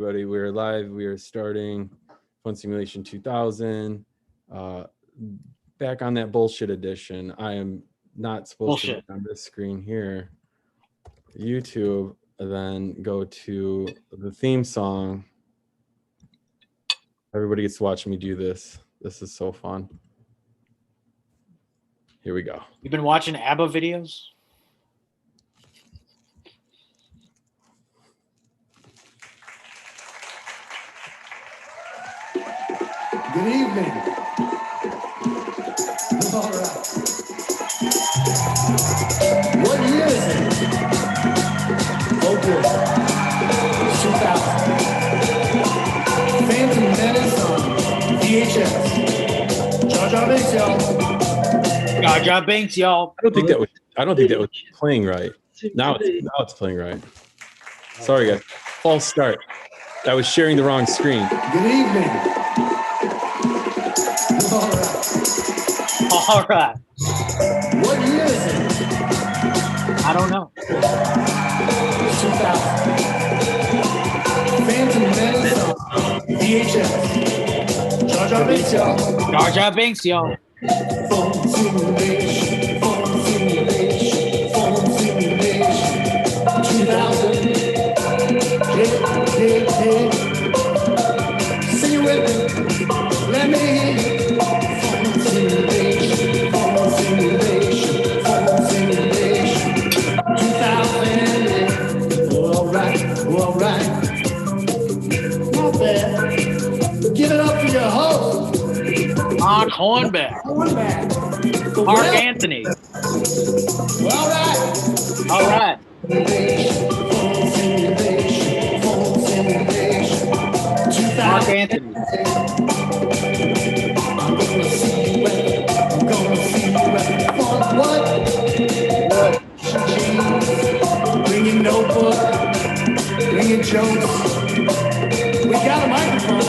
Everybody, we are live. We are starting Fun Simulation 2000. Back on that bullshit edition. I am not supposed to be on this screen here. YouTube, then go to the theme song. Everybody gets to watch me do this. This is so fun. Here we go. You've been watching ABBA videos? Good evening. All right. What year is it? Oh, good. 2000. Phantom Menace on VHS. Jar Jar Binks, y'all. Jar Jar Binks, y'all. I don't think that was playing right. Now it's playing right. Sorry, guys. False start. I was sharing the wrong screen. Good evening. All right. What year is it? I don't know. 2000. Phantom Menace on VHS. Jar Jar Binks, y'all. Jar Jar Binks, y'all. Phone simulation, phone simulation, phone simulation. 2000. Yeah. Sing it with me. Let me hear you. Phone simulation, phone simulation, phone simulation. 2000. Yeah. All right. Not bad. Give it up for your host. Mark Hornbeck. Mark Anthony. All right. All right. Phone simulation, phone simulation. 2000. Mark Anthony. I'm gonna see you at fun. What? Bring your notebook. Bring your jokes. We got a microphone.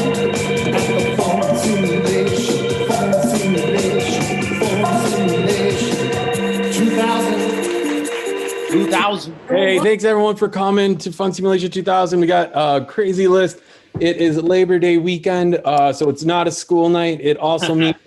At the phone simulation. Phone simulation. Phone simulation. 2000. 2000. Hey, thanks everyone for coming to Fun Simulation 2000. We got a crazy list. It is Labor Day weekend, so it's not a school night. It also means,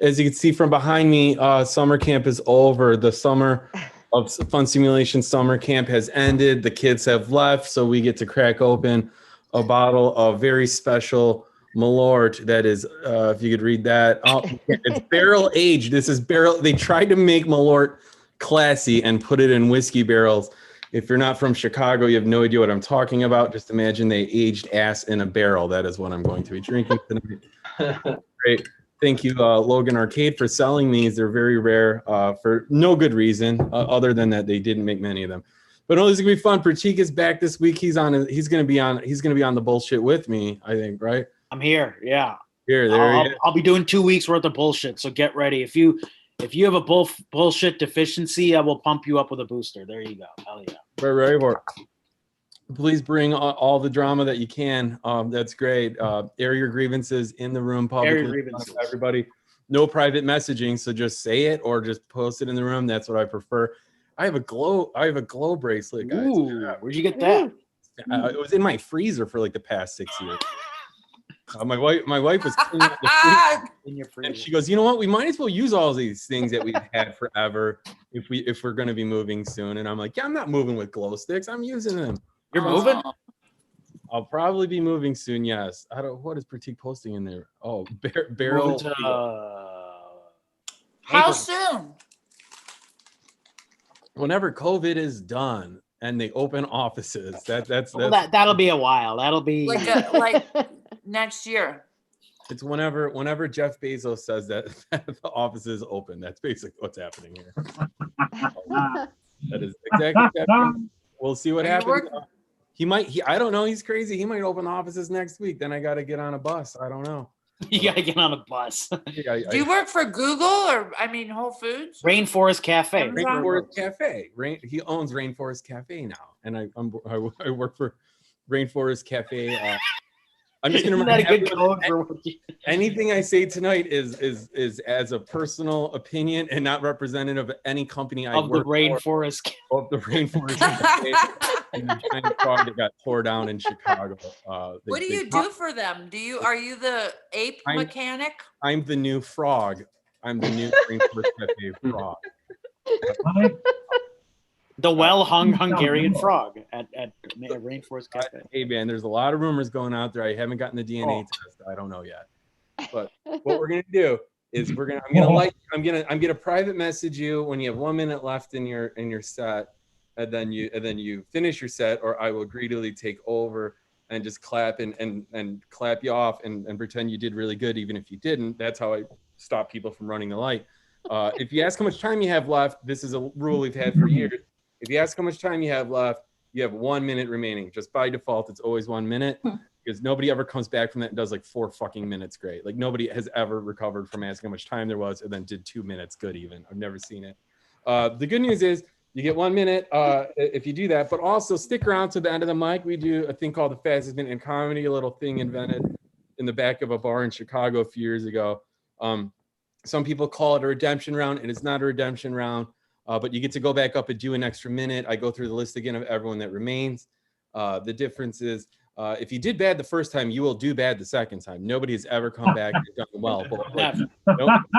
as you can see from behind me, summer camp is over. The summer of Fun Simulation summer camp has ended. The kids have left, so we get to crack open a bottle of very special Malort. That is, if you could read that, it's barrel aged. This is barrel. They tried to make Malort classy and put it in whiskey barrels. If you're not from Chicago, you have no idea what I'm talking about. Just imagine they aged ass in a barrel. That is what I'm going to be drinking tonight. Great. Thank you, Logan Arcade, for selling these. They're very rare for no good reason, other than that they didn't make many of them. But no, this is gonna be fun. Pratik is back this week. He's gonna be on the bullshit with me, I think, right? I'm here. Yeah. I'll be doing 2 weeks worth of bullshit. So get ready. If you have a bullshit deficiency, I will pump you up with a booster. There you go. Hell yeah. Right. Please bring all the drama that you can. That's great. Air your grievances in the room publicly. Everybody. No private messaging, so just say it or just post it in the room. That's what I prefer. I have a glow bracelet, guys. Ooh, where'd you get that? It was in my freezer for like the past 6 years. My wife was cleaning up the freezer, In your freezer. and she goes, "You know what? We might as well use all these things that we've had forever if we're going to be moving soon." And I'm like, "Yeah, I'm not moving with glow sticks. I'm using them." You're moving? I'll probably be moving soon. Yes. What is Pratik posting in there? Oh, barrel. How soon? Whenever COVID is done and they open offices, that'll be a while. That'll be like next year. It's whenever Jeff Bezos says that the office is open. That's basically what's happening here. That is exactly what's happening. We'll see what happens. I don't know. He's crazy. He might open the offices next week. Then I got to get on a bus. I don't know. You got to get on a bus. Do you work for Google or Whole Foods? Rainforest Cafe. Rainforest Cafe. He owns Rainforest Cafe now, and I work for Rainforest Cafe. I'm just gonna Isn't that a remind good everyone, code for what you? anything I say tonight is as a personal opinion and not representative of any company I Of the work rainforest. for. Of the rainforest cafe and the giant frog that got tore down in Chicago. What do you do for them? Are you the ape I'm- mechanic? I'm the new frog. I'm the new rainforest cafe frog. The well-hung Hungarian frog at Rainforest Cafe. Hey man, there's a lot of rumors going out there. I haven't gotten the DNA test. I don't know yet. But what we're gonna do is I'm gonna private message you when you have 1 minute left in your set, and then you finish your set, or I will greedily take over and just clap and clap you off and pretend you did really good, even if you didn't. That's how I stop people from running the light. If you ask how much time you have left, this is a rule we've had for years. If you ask how much time you have left, you have 1 minute remaining. Just by default, it's always 1 minute because nobody ever comes back from that and does like 4 fucking minutes great. Like nobody has ever recovered from asking how much time there was and then did 2 minutes good even. I've never seen it. The good news is you get 1 minute if you do that, but also stick around to the end of the mic. We do a thing called the fastest minute in comedy, a little thing invented in the back of a bar in Chicago a few years ago. Some people call it a redemption round, and it's not a redemption round. But you get to go back up and do an extra minute. I go through the list again of everyone that remains. The difference is if you did bad the first time, you will do bad the second time. Nobody has ever come back and done well. But like,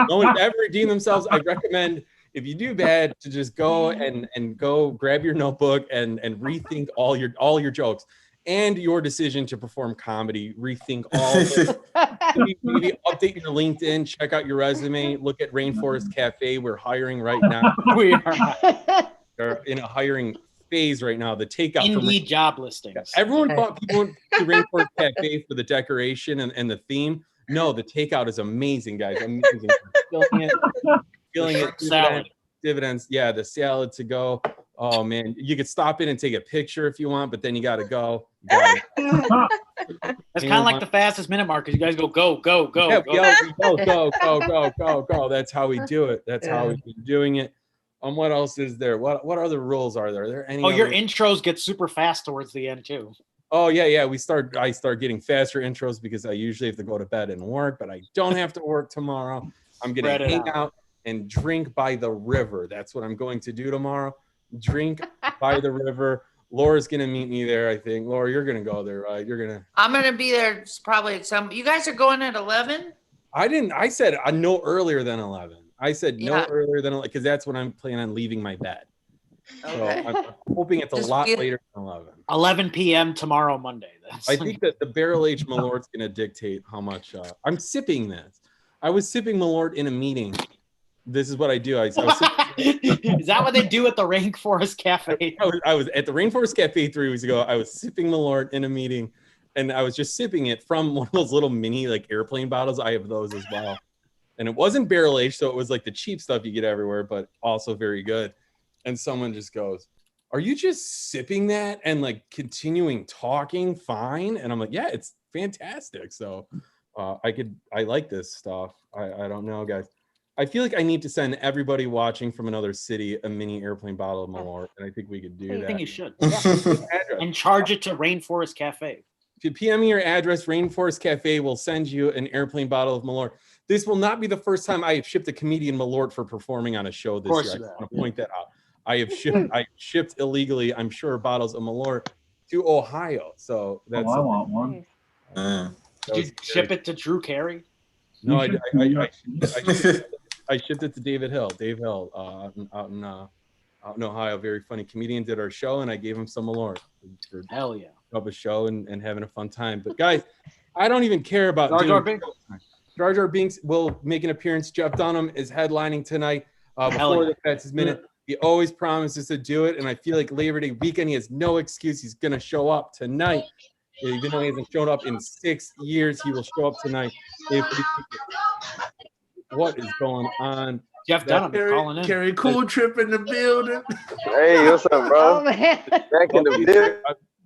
no one's ever redeemed themselves. I recommend if you do bad to just go and go grab your notebook and rethink all your jokes and your decision to perform comedy. Rethink all of it. Maybe update your LinkedIn, check out your resume, look at Rainforest Cafe. We're hiring right now. We are They're in a hiring phase right now. The takeout from Indeed job listings. everyone thought people went to Rainforest Cafe for the decoration and the theme. No, the takeout is amazing, guys. Amazing. Feeling it. Salad. Dividends. Yeah, the salad to go. Oh man, you could stop in and take a picture if you want, but then you got to go. That's kind of like the fastest minute mark because you guys go. Yeah, Go. go. That's how we do it. That's how we've been doing it. What else is there? What other rules are there? Are there any? Your intros get super fast towards the end too. Oh yeah. I start getting faster intros because I usually have to go to bed and work, but I don't have to work tomorrow. I'm gonna hang out and drink by the river. That's what I'm going to do tomorrow. Drink by the river. Laura's gonna meet me there, I think. Laura, you're gonna go there, right? I'm gonna be there probably at some. You guys are going at 11. I said no earlier than 11. I said no earlier than 11 because that's when I'm planning on leaving my bed. Okay. So I'm hoping it's a lot later than 11. 11 p.m. tomorrow, Monday. I think that the barrel aged Malort's gonna dictate how much I'm sipping this. I was sipping Malort in a meeting. This is what I do. I was Is that what they do at the Rainforest Cafe? I was at the Rainforest Cafe 3 weeks ago. I was sipping Malort in a meeting, and I was just sipping it from one of those little mini like airplane bottles. I have those as well, and it wasn't barrel aged, so it was like the cheap stuff you get everywhere, but also very good. And someone just goes, "Are you just sipping that and like continuing talking fine?" And I'm like, "Yeah, it's fantastic." So I like this stuff. I don't know, guys. I feel like I need to send everybody watching from another city a mini airplane bottle of Malort, and I think we could do that. I think you should. Yeah. And charge it to Rainforest Cafe. If you PM me your address, Rainforest Cafe will send you an airplane bottle of Malort. This will not be the first time I have shipped a comedian Malort for performing on a show this year. I just want to point that out. I shipped illegally, I'm sure, bottles of Malort to Ohio. So that's I want one. Did you ship it to Drew Carey? No, I shipped it to David Hill. Dave Hill, out in Ohio, very funny comedian, did our show, and I gave him some Malort for Hell yeah. of a show and having a fun time. But guys, I don't even care about Jar Jar Binks. Jar Jar Binks will make an appearance. Jeff Dunham is headlining tonight. Before the Fats Minute, he always promises to do it, and I feel like Labor Day weekend, he has no excuse. He's gonna show up tonight. Even though he hasn't shown up in 6 years, he will show up tonight. What is going on? Jeff Dunham calling in. Carry Cool Trip in the building. Hey, what's up, bro? Oh man. Back in the building.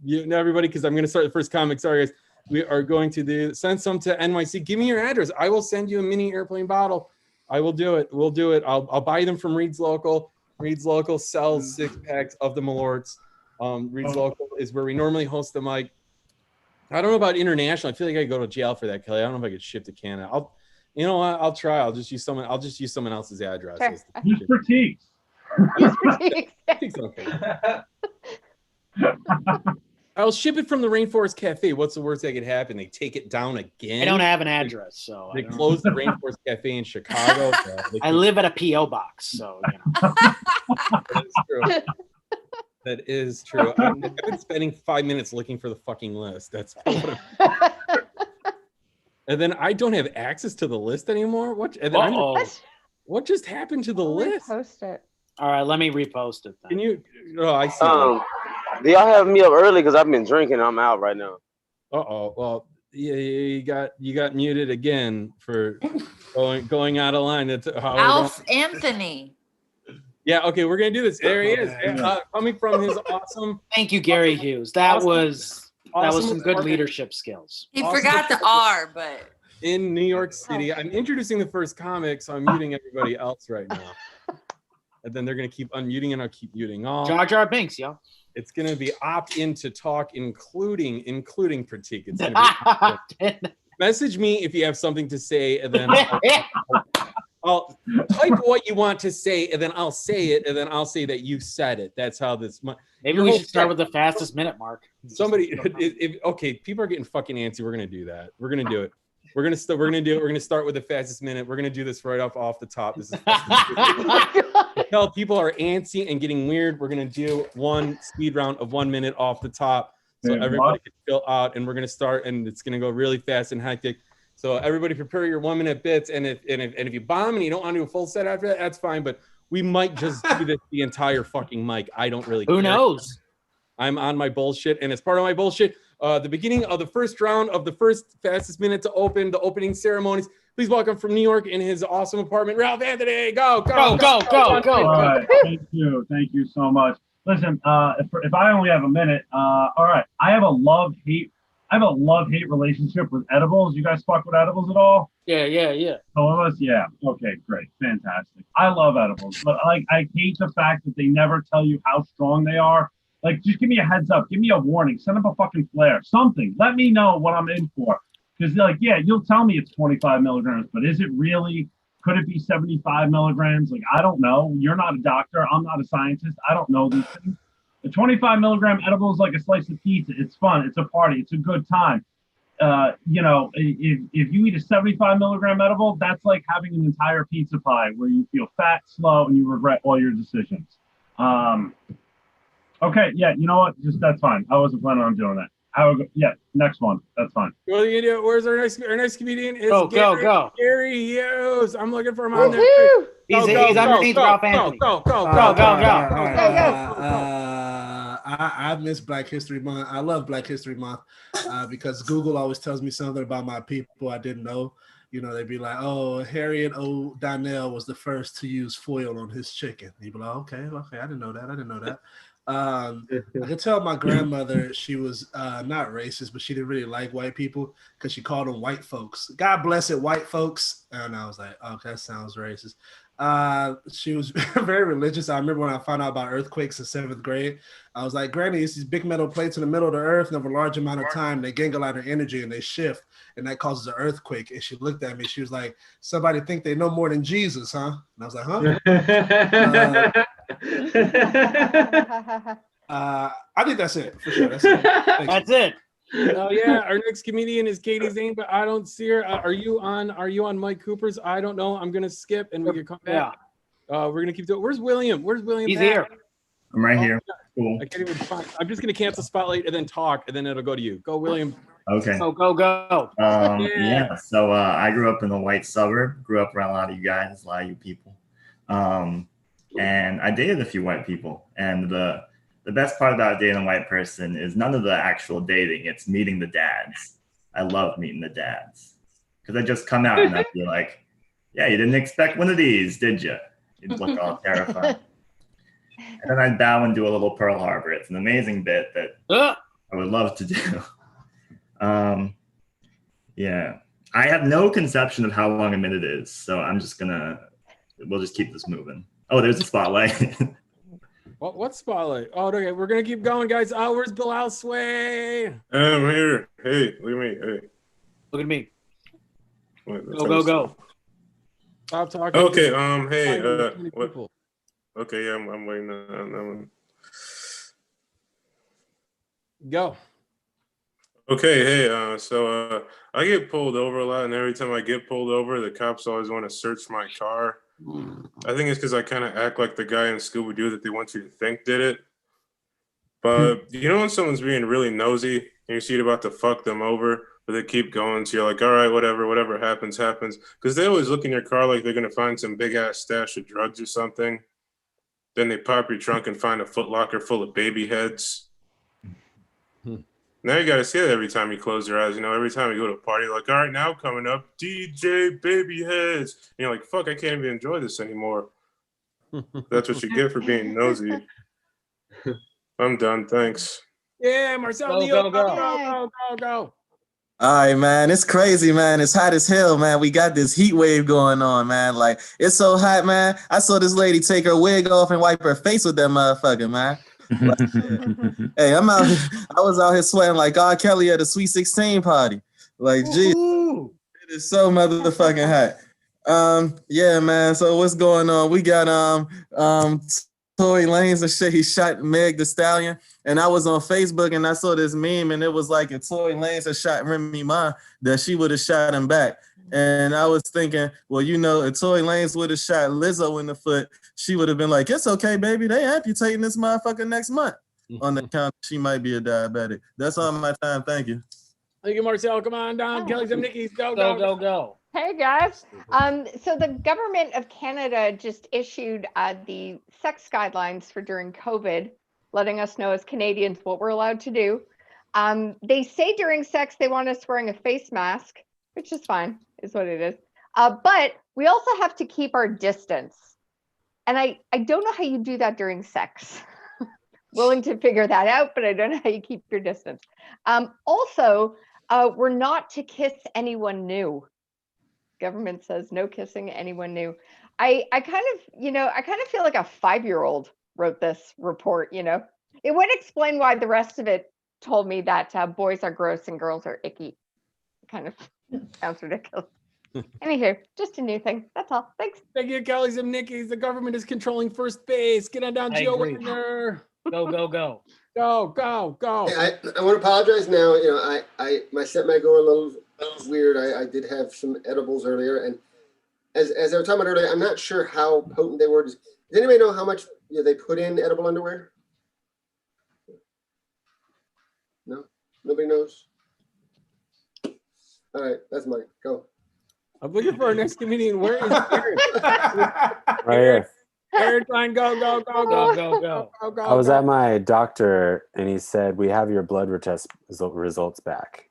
You know, everybody, because I'm going to start the first comic. Sorry, guys. We are going to send some to NYC. Give me your address. I will send you a mini airplane bottle. I will do it. We'll do it. I'll buy them from Reed's Local. Reed's Local sells 6 packs of the Malorts. Reed's Local is where we normally host the mic. I don't know about international. I feel like I go to jail for that, Kelly. I don't know if I could ship to Canada. You know what? I'll try. I'll just use someone else's address. Sure. Just critiques. It's okay. I'll ship it from the Rainforest Cafe. What's the worst that could happen? They take it down again. I don't have an address, so They closed the Rainforest Cafe in Chicago. I live at a PO box, so you know. That is true. That is true. I've been spending 5 minutes looking for the fucking list. That's what and then I don't have access to the list anymore. What? And then what just happened to the list? Post it. All right, let me repost it. Then. Can you? Oh, I see. Do y'all have me up early? Because I've been drinking. I'm out right now. Well, yeah, you got muted again for going out of line. That's how Alf Anthony. Yeah, okay, we're gonna do this. There he is, coming from his awesome. Thank you, Gary Hughes. That was some good apartment. leadership skills. He Awesome. forgot the R, but In New York City. I'm introducing the first comic, so I'm muting everybody else right now. And then they're gonna keep unmuting, and I'll keep muting all. Jar Jar Binks, yo. It's gonna be opt-in to talk, including critique. It's gonna be message me if you have something to say, and then I'll type what you want to say, and then I'll say it, and then I'll say that you said it. That's how this. Maybe we should start with the fastest minute mark. Somebody, okay, people are getting fucking antsy. We're gonna do that. We're gonna do it. We're gonna start with the fastest minute. We're gonna do this right off the top. This is tell people are antsy and getting weird. We're gonna do one speed round of 1 minute off the top, so everybody can fill out. And we're gonna start, and it's gonna go really fast and hectic. So everybody prepare your 1 minute bits. And if you bomb and you don't want to do a full set after that, that's fine. But we might just do this the entire fucking mic. I don't really care. Who knows? I'm on my bullshit, and as part of my bullshit, the beginning of the first round of the first fastest minute to open the opening ceremonies. Please welcome from New York in his awesome apartment, Ralph Anthony. Go. All right, thank you so much. Listen, if I only have a minute, all right, I have a love-hate relationship with edibles. You guys fuck with edibles at all? Yeah. Some of us, yeah. Okay, great, fantastic. I love edibles, but I hate the fact that they never tell you how strong they are. Like, just give me a heads up, give me a warning, send up a fucking flare, something. Let me know what I'm in for. Because like, yeah, you'll tell me it's 25 milligrams, but is it really? Could it be 75 milligrams? Like, I don't know. You're not a doctor. I'm not a scientist. I don't know these things. The 25 milligram edible is like a slice of pizza. It's fun. It's a party. It's a good time. You know, if you eat a 75 milligram edible, that's like having an entire pizza pie where you feel fat, slow, and you regret all your decisions. Okay, yeah, you know what? Just that's fine. I wasn't planning on doing that. Yeah, next one. That's fine. Well, you know, where's our next comedian? Is Go. Gary Hughes. I'm looking for him on there. He's underneath Ralph Anthony. Go. I miss Black History Month. I love Black History Month because Google always tells me something about my people I didn't know. You know, they'd be like, oh, Harriet O. Donnell was the first to use foil on his chicken. You'd be like, okay, I didn't know that. I could tell my grandmother she was not racist, but she didn't really like white people because she called them white folks. God bless it, white folks. And I was like, okay, that sounds racist. She was very religious. I remember when I found out about earthquakes in 7th grade, I was like, Granny, it's these big metal plates in the middle of the earth, and over a large amount of time, they gain a lot of energy and they shift, and that causes an earthquake. And she looked at me, she was like, somebody think they know more than Jesus, huh? And I was like, huh? I think that's it, for sure. That's it. That's it. Oh yeah, our next comedian is Katie Zane, but I don't see her. Are you on Mike Cooper's? I don't know. I'm gonna skip and we can come back. We're gonna keep doing. Where's William? He's here. I'm right here. Cool. I can't even find. I'm just gonna cancel Spotlight and then talk, and then it'll go to you. Go, William. Okay. Go. Yeah. So I grew up in a white suburb. Grew up around a lot of you guys, a lot of you people. And I dated a few white people, and the best part about dating a white person is none of the actual dating. It's meeting the dads. I love meeting the dads because I just come out and I feel like, yeah, you didn't expect one of these, did you? You'd look all terrified. And then I'd bow and do a little Pearl Harbor. It's an amazing bit that I would love to do. Yeah, I have no conception of how long a minute is, so we'll just keep this moving. Oh, there's a spotlight. What spotlight? Oh, okay. We're gonna keep going, guys. Oh, where's Bilal Sway? I'm here. Hey, look at me. Hey. Look at me. Wait, Go. Stop talking. Okay. Hey. Too many What? people. Okay. Yeah. I'm waiting on that one. Go. Okay. Hey. So I get pulled over a lot, and every time I get pulled over, the cops always want to search my car. I think it's because I kind of act like the guy in Scooby Doo that they want you to think did it. But you know when someone's being really nosy and you see it about to fuck them over, but they keep going, so you're like, all right, whatever happens. Because they always look in your car like they're gonna find some big ass stash of drugs or something. Then they pop your trunk and find a Foot Locker full of baby heads. Now you gotta see that every time you close your eyes. You know, every time you go to a party, like, all right, now coming up, DJ Baby Heads. And you're like, fuck, I can't even enjoy this anymore. That's what you get for being nosy. I'm done. Thanks. Yeah, Marcel Go, Neal. go. Go. All right, man. It's crazy, man. It's hot as hell, man. We got this heat wave going on, man. Like, it's so hot, man. I saw this lady take her wig off and wipe her face with that motherfucker, man. Like, hey, I was out here sweating like R. Kelly at a Sweet 16 party. Like, geez, it is so motherfucking hot. Yeah, man. So what's going on? We got Tory Lanez and shit. He shot Meg the Stallion, and I was on Facebook and I saw this meme, and it was like if Tory Lanez had shot Remy Ma, that she would have shot him back. And I was thinking, well, you know, if Tory Lanez would have shot Lizzo in the foot, she would have been like, it's okay, baby. They amputating this motherfucker next month on the count she might be a diabetic. That's all my time. Thank you. Thank you, Marcel. Come on down. Kelly's and Nikki's. Go. Hey guys. So the government of Canada just issued the sex guidelines for during COVID, letting us know as Canadians what we're allowed to do. They say during sex they want us wearing a face mask, which is fine, is what it is. But we also have to keep our distance. And I don't know how you do that during sex. Willing to figure that out, but I don't know how you keep your distance. Also, we're not to kiss anyone new. Government says no kissing anyone new. I kind of feel like a 5-year-old wrote this report, you know. It would explain why the rest of it told me that boys are gross and girls are icky. It kind of sounds ridiculous. Anywho, just a new thing. That's all. Thanks. Thank you, Kelly's and Nikki's. The government is controlling first base. Get on down, I Joe agree. Wagner. Go. Go. Hey, I want to apologize now. You know, my set might go a little weird. I did have some edibles earlier, and as I was talking about earlier, I'm not sure how potent they were. Does anybody know how much they put in edible underwear? No, nobody knows. All right, that's mine. Go. I'm looking for our next comedian. Where is Aaron? Right here. Aaron, fine. Go. I was at my doctor and he said, we have your blood test results back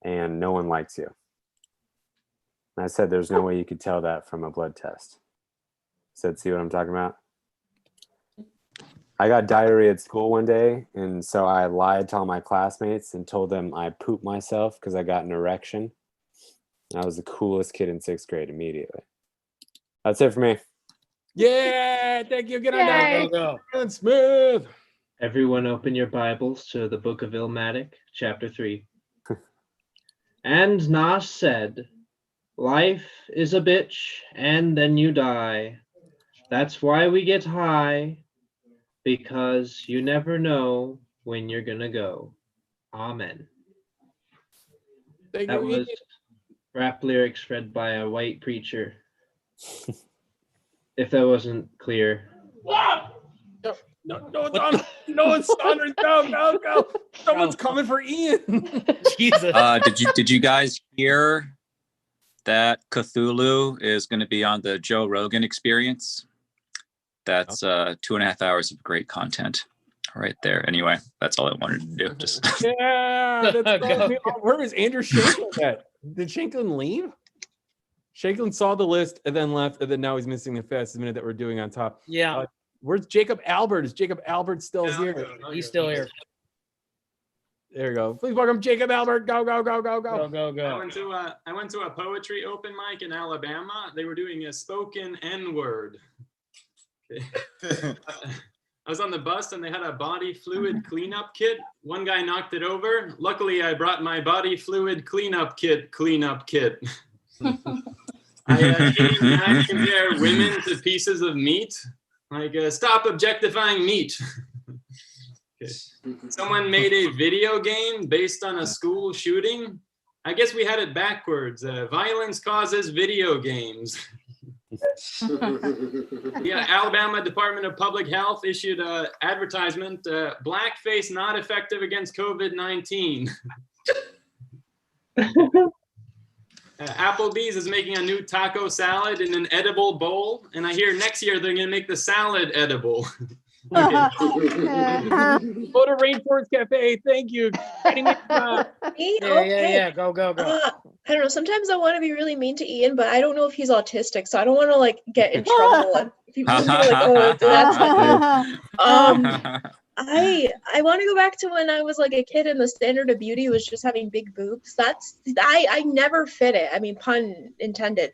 and no one likes you. And I said, there's no way you could tell that from a blood test. I said, see what I'm talking about? I got diarrhea at school one day, and so I lied to all my classmates and told them I pooped myself because I got an erection. I was the coolest kid in 6th grade immediately. That's it for me. Yeah, thank you. Get on Yay. down. Aaron Smith. Everyone open your Bibles to the book of Illmatic, chapter 3. And Nash said, life is a bitch and then you die. That's why we get high, because you never know when you're gonna go. Amen. Thank That you. was rap lyrics read by a white preacher. If that wasn't clear. No, it's on. No, it's on. Go. Someone's coming for Ian. Jesus. Did you guys hear that Cthulhu is going to be on the Joe Rogan Experience? That's 2.5 hours of great content right there. Anyway, that's all I wanted to do. Just Yeah. Where is Andrew Shanklin at? Did Shanklin leave? Shanklin saw the list and then left, and then now he's missing the fastest minute that we're doing on top. Yeah. Where's Jacob Albert? Is Jacob Albert still here? He's still here. There you go. Please welcome Jacob Albert. Go. Go. I went to a poetry open mic in Alabama. They were doing a spoken N-word. Okay. I was on the bus and they had a body fluid cleanup kit. One guy knocked it over. Luckily, I brought my body fluid cleanup kit. I compare women to pieces of meat. Like, stop objectifying meat. Okay. Someone made a video game based on a school shooting. I guess we had it backwards. Violence causes video games. Yeah, Alabama Department of Public Health issued an advertisement, blackface not effective against COVID-19. Applebee's is making a new taco salad in an edible bowl, and I hear next year they're going to make the salad edible. Go to Rainforest Cafe. Thank you. Yeah. Go. I don't know. Sometimes I want to be really mean to Ian, but I don't know if he's autistic, so I don't want to like get in trouble. And people be like, "Oh, that's not good." I want to go back to when I was like a kid and the standard of beauty was just having big boobs. I never fit it. I mean, pun intended,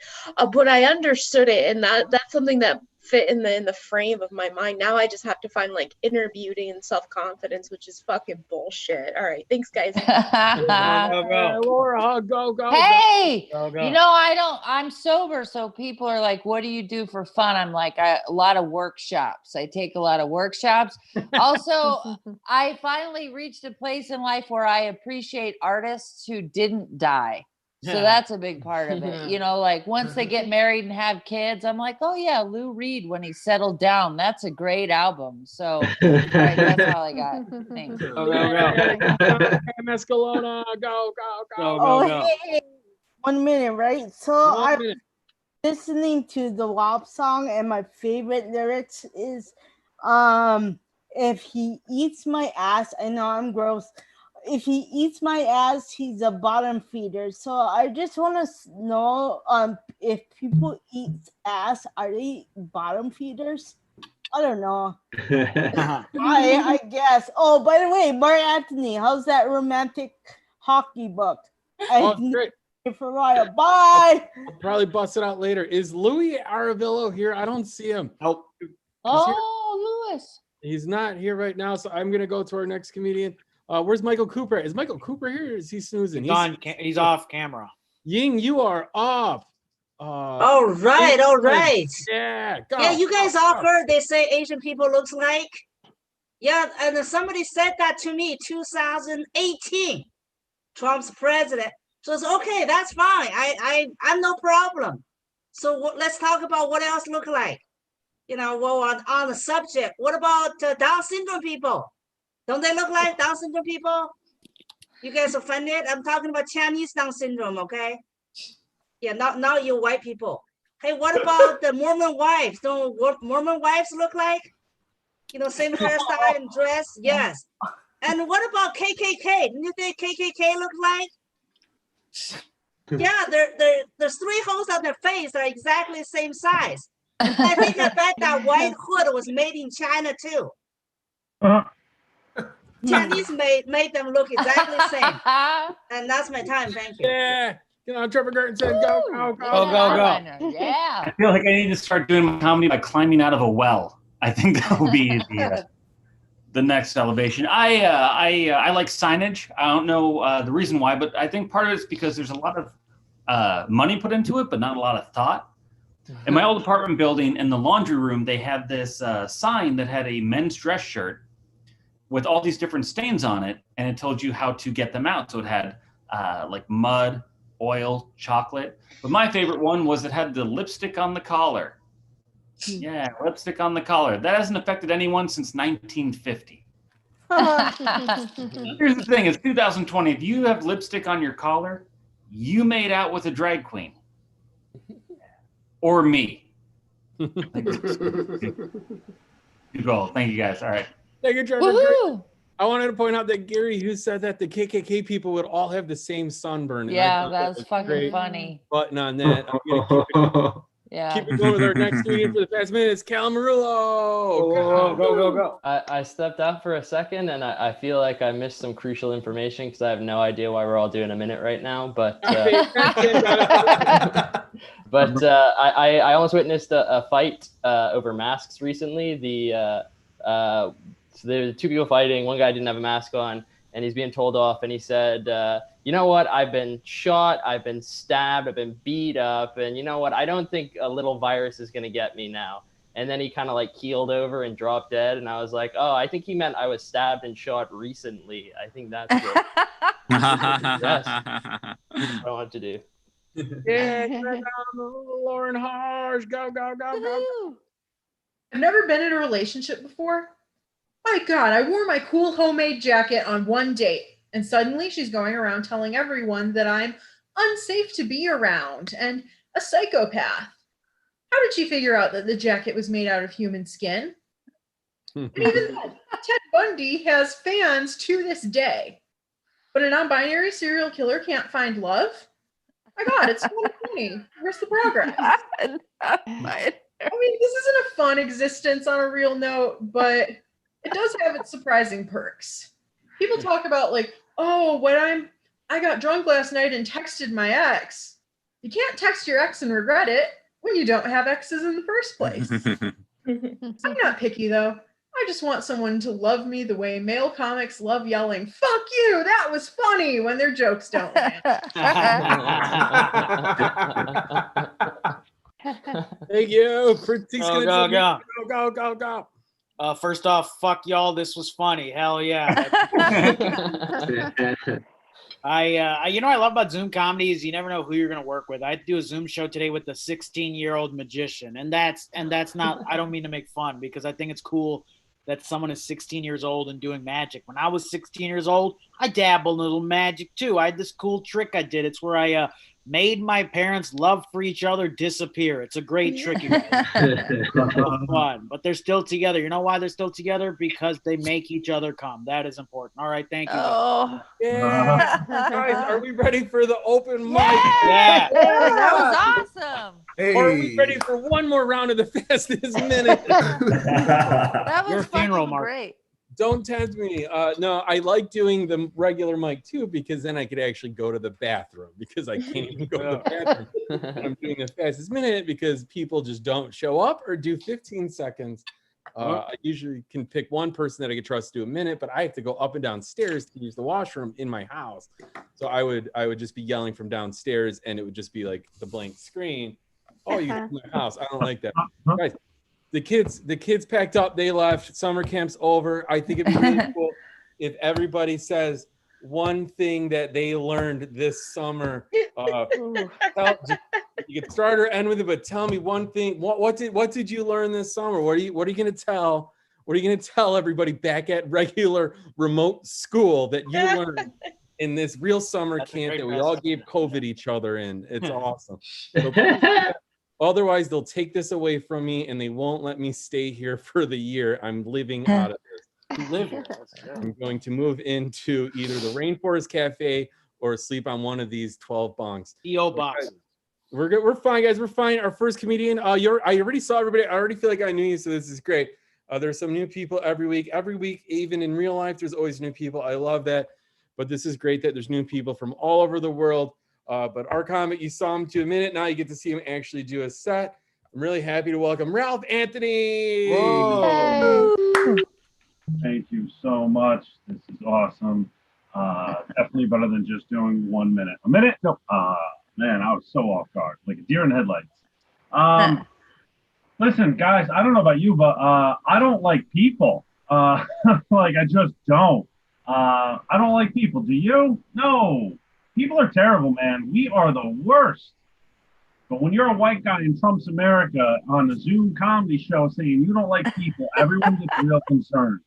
but I understood it, and that's something that fit in the frame of my mind. Now I just have to find like inner beauty and self-confidence, which is fucking bullshit. All right, thanks guys. Go. Laura, go. Hey, Go. you know, I'm sober, so people are like, what do you do for fun? I'm like, a lot of workshops. I take a lot of workshops. Also, I finally reached a place in life where I appreciate artists who didn't die. So that's a big part of it. You know, like once they get married and have kids, I'm like, oh yeah, Lou Reed, when he settled down, that's a great album. So all right, that's all I got. Thanks. Go. Mescalona, go. Hey, 1 minute, right? So I'm listening to the WAP song, and my favorite lyrics is, if he eats my ass, I know I'm gross. If he eats my ass, he's a bottom feeder. So I just want to know, if people eat ass, are they bottom feeders? I don't know. I guess. Oh, by the way, Mark Anthony, how's that romantic hockey book? Great. For a while. Bye. I'll probably bust it out later. Is Louis Aravillo here? I don't see him. Nope. Oh, Louis. He's not here right now, so I'm gonna go to our next comedian. Where's Michael Cooper? Is Michael Cooper here, or is he snoozing? He's off camera. Ying, you are off. All right. Yeah, go. Yeah, you guys all heard they say Asian people looks like. Yeah, and somebody said that to me 2018. Trump's president. So it's okay, that's fine. I'm no problem. So let's talk about what else look like. You know, well, on the subject, what about Down syndrome people? Don't they look like Down syndrome people? You guys offended? I'm talking about Chinese Down syndrome, okay? Yeah, not you white people. Hey, what about the Mormon wives? Don't what Mormon wives look like? You know, same hairstyle and dress? Yes. And what about KKK? Didn't you think KKK look like? Yeah, there's 3 holes on their face that are exactly the same size. I think I bet that white hood was made in China too. Chinese made them look exactly the same. And that's my time. Thank you. Yeah. You know, Trevor Gerton said, go. Yeah. I feel like I need to start doing my comedy by climbing out of a well. I think that will be the next elevation. I like signage. I don't know the reason why, but I think part of it's because there's a lot of money put into it, but not a lot of thought. In my old apartment building, in the laundry room, they had this sign that had a men's dress shirt with all these different stains on it, and it told you how to get them out. So it had like mud, oil, chocolate. But my favorite one was it had the lipstick on the collar. Yeah, lipstick on the collar. That hasn't affected anyone since 1950. Here's the thing, it's 2020. If you have lipstick on your collar, you made out with a drag queen. Or me. Good goal. Thank you guys. All right. Thank you, Trevor. I wanted to point out that Gary Hughes said that the KKK people would all have the same sunburn. Yeah, that was fucking funny. Button on that. I'm gonna keep it going with our next comedian for the past minute. It's Cal Marullo. Go. I stepped out for a second, and I feel like I missed some crucial information because I have no idea why we're all doing a minute right now. But I almost witnessed a fight over masks recently. The So there were two people fighting. One guy didn't have a mask on, and he's being told off. And he said, "You know what? I've been shot. I've been stabbed. I've been beat up. And you know what? I don't think a little virus is gonna get me now." And then he kind of like keeled over and dropped dead. And I was like, "Oh, I think he meant I was stabbed and shot recently. I think that's what I want to do." Yeah, Lauren Harsh, go, go, go, go. I've never been in a relationship before. My God, I wore my cool homemade jacket on one date, and suddenly she's going around telling everyone that I'm unsafe to be around and a psychopath. How did she figure out that the jacket was made out of human skin? And even then, Ted Bundy has fans to this day. But a non-binary serial killer can't find love? My God, it's 2020. Where's the progress? I mean, this isn't a fun existence on a real note, but it does have its surprising perks. People talk about like, oh, I got drunk last night and texted my ex. You can't text your ex and regret it when you don't have exes in the first place. I'm not picky though. I just want someone to love me the way male comics love yelling, "Fuck you, that was funny," when their jokes don't land. Thank you. Go. First off, fuck y'all. This was funny. Hell yeah. I love about Zoom comedy is you never know who you're going to work with. I had to do a Zoom show today with a 16-year-old magician, and that's not. I don't mean to make fun because I think it's cool that someone is 16 years old and doing magic. When I was 16 years old, I dabbled in a little magic too. I had this cool trick I did. It's where I made my parents' love for each other disappear. It's a great trick, you guys. Fun, but they're still together. You know why they're still together? Because they make each other come. That is important. All right, thank you. Oh, yeah. Guys, are we ready for the open mic? Yeah. That was awesome. Hey. Or are we ready for one more round of the fastest minute? That was fucking great. Don't tempt me. No, I like doing the regular mic too because then I could actually go to the bathroom because I can't even go to the bathroom. I'm doing the fastest minute because people just don't show up or do 15 seconds. I usually can pick one person that I could trust to do a minute, but I have to go up and down stairs to use the washroom in my house. So I would just be yelling from downstairs and it would just be like the blank screen. Oh, you in my house. I don't like that. Guys, the kids packed up, they left, summer camp's over. I think it'd be really cool if everybody says one thing that they learned this summer. You can start or end with it, but tell me one thing. What did you learn this summer? What are you gonna tell? What are you gonna tell everybody back at regular remote school that you learned in this real summer camp that we all gave COVID each other in? It's awesome. So otherwise, they'll take this away from me and they won't let me stay here for the year. I'm living out of this. I'm going to move into either the Rainforest Cafe or sleep on one of these 12 bunks. EO boxes. We're good. We're fine, guys. We're fine. Our first comedian. I already saw everybody. I already feel like I knew you, so this is great. There's some new people every week. Every week, even in real life, there's always new people. I love that. But this is great that there's new people from all over the world. But our comic, you saw him to a minute. Now you get to see him actually do a set. I'm really happy to welcome Ralph Anthony. Whoa. Thank you so much. This is awesome. Definitely better than just doing 1 minute. A minute? No. Man, I was so off guard, like a deer in headlights. Listen, guys, I don't know about you, but I don't like people. Like I just don't. I don't like people. Do you? No. People are terrible, man. We are the worst. But when you're a white guy in Trump's America on a Zoom comedy show saying you don't like people, everyone gets real concerned.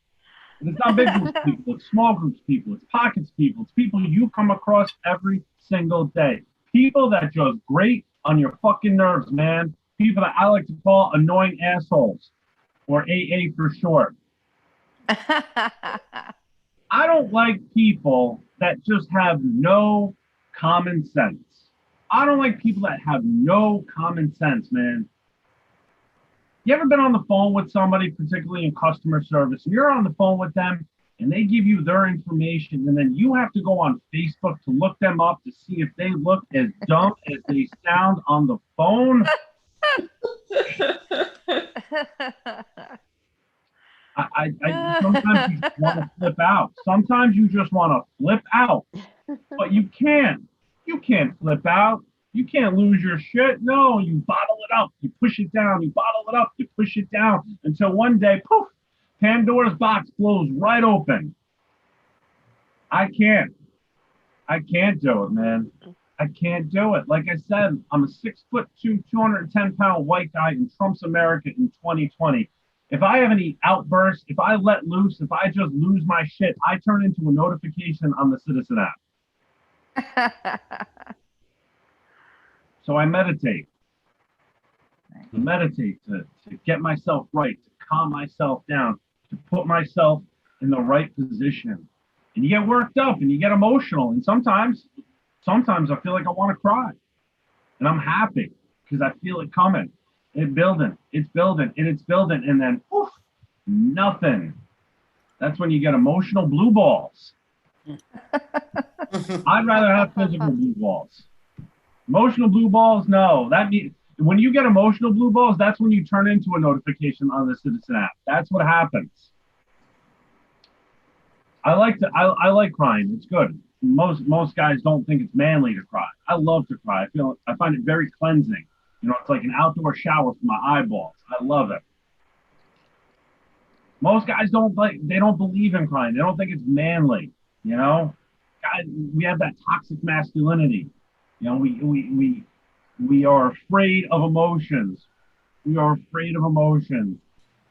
And it's not big groups of people, it's small groups of people, it's pockets of people, it's people you come across every single day. People that just grate on your fucking nerves, man. People that I like to call annoying assholes, or AA for short. I don't like people that just have no common sense. I don't like people that have no common sense, man. You ever been on the phone with somebody, particularly in customer service, and you're on the phone with them and they give you their information and then you have to go on Facebook to look them up to see if they look as dumb as they sound on the phone? I sometimes you just want to flip out. Sometimes you just want to flip out, but you can't. You can't flip out. You can't lose your shit. No, you bottle it up. You push it down. You bottle it up. You push it down until one day, poof, Pandora's box blows right open. I can't do it, man. I can't do it. Like I said, I'm a 6'2", 210-pound white guy in Trump's America in 2020. If I have any outbursts, if I let loose, if I just lose my shit, I turn into a notification on the Citizen app. So I meditate. I meditate to get myself right, to calm myself down, to put myself in the right position. And you get worked up and you get emotional. And sometimes I feel like I want to cry. And I'm happy because I feel it coming. It's building. And then, poof, nothing. That's when you get emotional blue balls. I'd rather have physical blue balls. Emotional blue balls, no. That means when you get emotional blue balls, that's when you turn into a notification on the Citizen app. That's what happens. I like crying. It's good. Most guys don't think it's manly to cry. I love to cry. I find it very cleansing. You know, it's like an outdoor shower for my eyeballs. I love it. Most guys don't believe in crying. They don't think it's manly. You know, guys, we have that toxic masculinity. You know, we are afraid of emotions. We are afraid of emotions.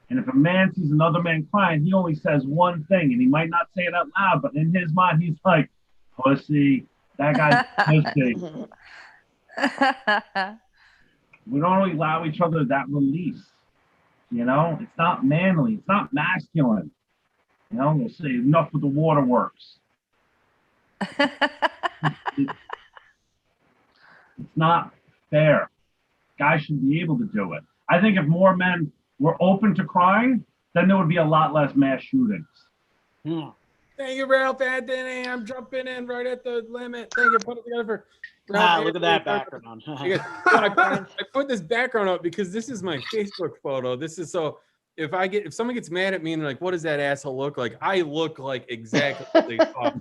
And if a man sees another man crying, he only says one thing, and he might not say it out loud, but in his mind, he's like, pussy. That guy's pussy. We don't really allow each other that release. You know, it's not manly. It's not masculine. You know, we'll say enough with the waterworks. It's not fair. Guys should be able to do it. I think if more men were open to crying, then there would be a lot less mass shootings. Thank you, Ralph Anthony. I'm jumping in right at the limit. Thank you. Put it together for. Look at that background. I put this background up because this is my Facebook photo. This is so. If someone gets mad at me and they're like, "What does that asshole look like?" I look like exactly what they thought.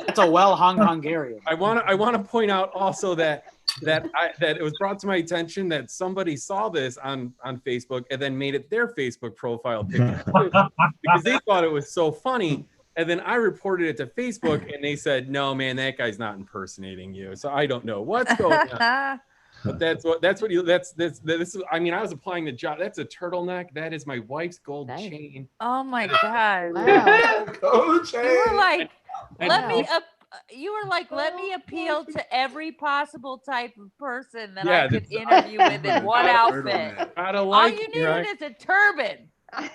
It's a well-hung Hungarian. I want to point out also that it was brought to my attention that somebody saw this on Facebook and then made it their Facebook profile picture because they thought it was so funny. And then I reported it to Facebook and they said, "No, man, that guy's not impersonating you." So I don't know what's going on. But this is, I mean, I was applying the job. That's a turtleneck. That is my wife's gold chain. Oh my God. Wow. Gold chain. You were like, let me appeal to every possible type of person that I could interview with in one outfit. All you needed is a turban.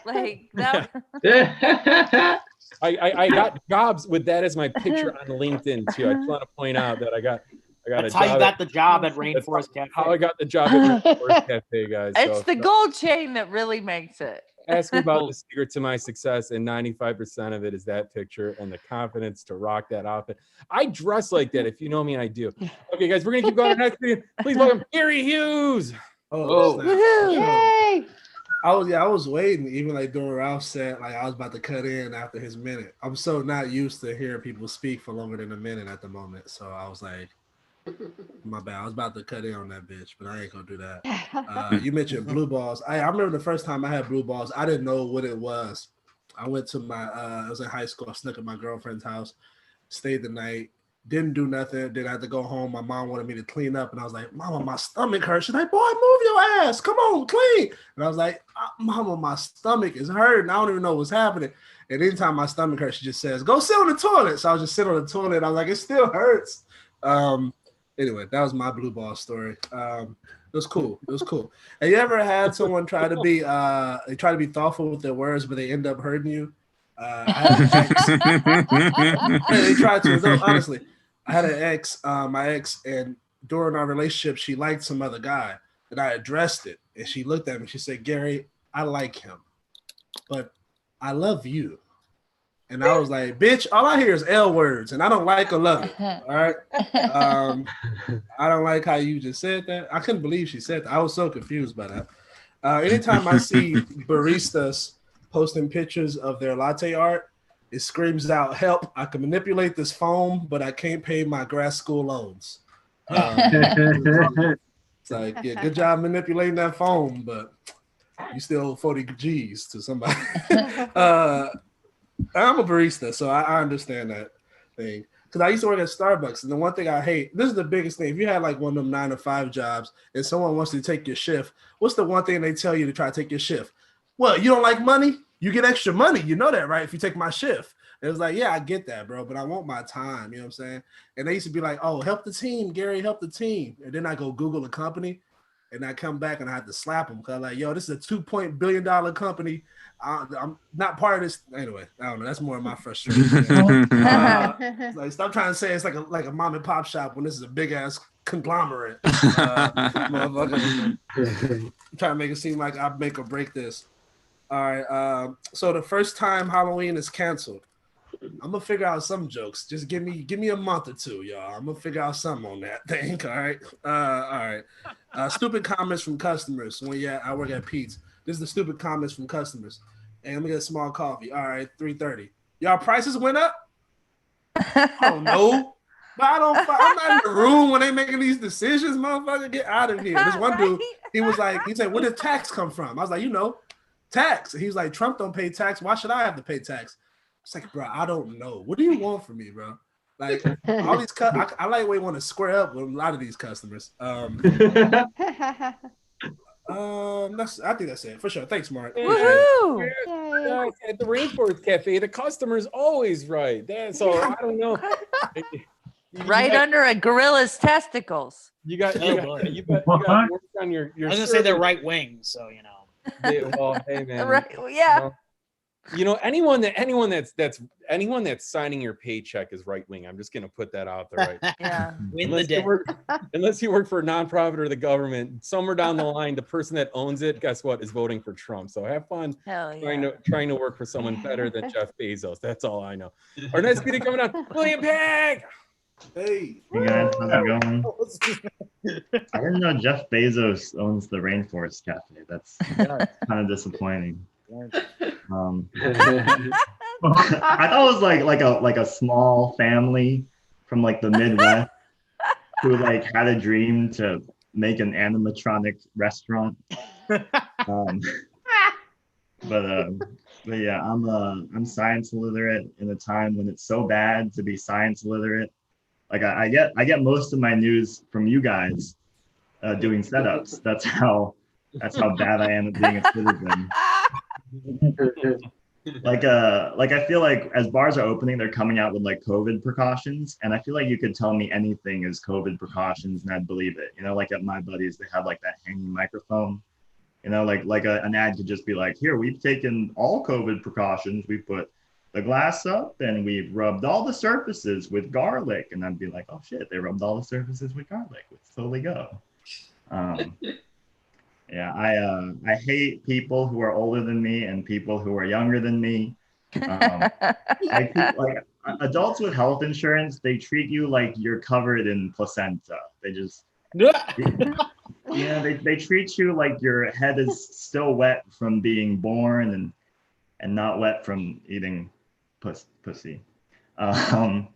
Like that. I got jobs with that as my picture on LinkedIn too. I just want to point out that I got That's how you got the job at Rainforest Cafe. How I got the job at Rainforest Cafe, guys. It's the gold chain that really makes it. Ask me about the secret to my success, and 95% of it is that picture and the confidence to rock that outfit. I dress like that. If you know me, I do. Okay, guys, we're gonna keep going to the next video. Please welcome Gary Hughes. Yay! I was waiting, even like during Ralph's set, like I was about to cut in after his minute. I'm so not used to hearing people speak for longer than a minute at the moment, so I was like, my bad. I was about to cut in on that bitch, but I ain't gonna do that. You mentioned blue balls. I remember the first time I had blue balls. I didn't know what it was. I went to I was in high school. I snuck at my girlfriend's house, stayed the night, didn't do nothing. Then I had to go home. My mom wanted me to clean up, and I was like, "Mama, my stomach hurts." She's like, "Boy, move your ass. Come on, clean." And I was like, "Mama, my stomach is hurting. I don't even know what's happening." And anytime my stomach hurts, she just says, "Go sit on the toilet." So I was just sitting on the toilet. I was like, "It still hurts." Anyway, that was my blue ball story. It was cool. It was cool. Have you ever had someone try to be thoughtful with their words, but they end up hurting you? They tried to. No, honestly, I had an ex, my ex, and during our relationship, she liked some other guy, and I addressed it, and she looked at me. She said, "Gary, I like him, but I love you." And I was like, "Bitch, all I hear is L words, and I don't like or love it." All right. I don't like how you just said that. I couldn't believe she said that. I was so confused by that. Anytime I see baristas posting pictures of their latte art. It screams out, "Help! I can manipulate this foam, but I can't pay my grad school loans." It's like, yeah, good job manipulating that foam, but you still owe 40 G's to somebody. I'm a barista, so I understand that thing. Because I used to work at Starbucks, and the one thing I hate, this is the biggest thing. If you had like one of them 9-to-5 jobs and someone wants to take your shift, what's the one thing they tell you to try to take your shift? Well, you don't like money? You get extra money. You know that, right? If you take my shift. It was like, yeah, I get that, bro, but I want my time. You know what I'm saying? And they used to be like, oh, help the team, Gary, help the team. And then I go Google the company, and I come back and I have to slap them because I'm like, yo, this is a $2 billion company. I'm not part of this. Anyway, I don't know. That's more of my frustration. Like, stop trying to say it's like a mom and pop shop when this is a big ass conglomerate. I'm trying to make it seem like I make or break this. All right. So the first time Halloween is canceled, I'm gonna figure out some jokes. Just give me a month or two, y'all. I'm gonna figure out something on that thing. All right. All right. Stupid comments from customers. I work at Pete's. This is the stupid comments from customers. And let me get a small coffee. All right, $3.30. Y'all prices went up? Oh no. But I'm not in the room when they making these decisions, motherfucker. Get out of here. This one dude, he said, where did tax come from? I was like, tax. He was like, Trump don't pay tax. Why should I have to pay tax? It's like, bro, I don't know. What do you want from me, bro? Like all these, I like way want to square up with a lot of these customers. I think that's it for sure. Thanks, Mark. Woohoo! At the Rainforest Cafe, the customer's always right. So I don't know. Right under a gorilla's testicles. You got work on your I was gonna say they're right wing, so you know. Well, hey man. Right, yeah. Anyone that's signing your paycheck is right wing. I'm just gonna put that out there, right? Yeah. Unless you work for a nonprofit or the government, somewhere down the line, the person that owns it, guess what, is voting for Trump. So have fun trying to work for someone better than Jeff Bezos. That's all I know. Our next speaker coming up, William Pegg. Hey guys, how's it going? I didn't know Jeff Bezos owns the Rainforest Cafe. That's kind of disappointing. I thought it was like a small family from like the Midwest who like had a dream to make an animatronic restaurant. But yeah, I'm science illiterate in a time when it's so bad to be science illiterate. Like I get most of my news from you guys doing setups. That's how bad I am at being a citizen. Like I feel like as bars are opening, they're coming out with like COVID precautions, and I feel like you could tell me anything is COVID precautions and I'd believe it. Like at my buddies, they have like that hanging microphone. Like an ad could just be like, here, we've taken all COVID precautions. We put the glass up and we've rubbed all the surfaces with garlic, and I'd be like, oh shit, they rubbed all the surfaces with garlic. Let's totally go. Yeah, I hate people who are older than me and people who are younger than me. Like adults with health insurance, they treat you like you're covered in placenta. They just, they treat you like your head is still wet from being born and not wet from eating pussy. They're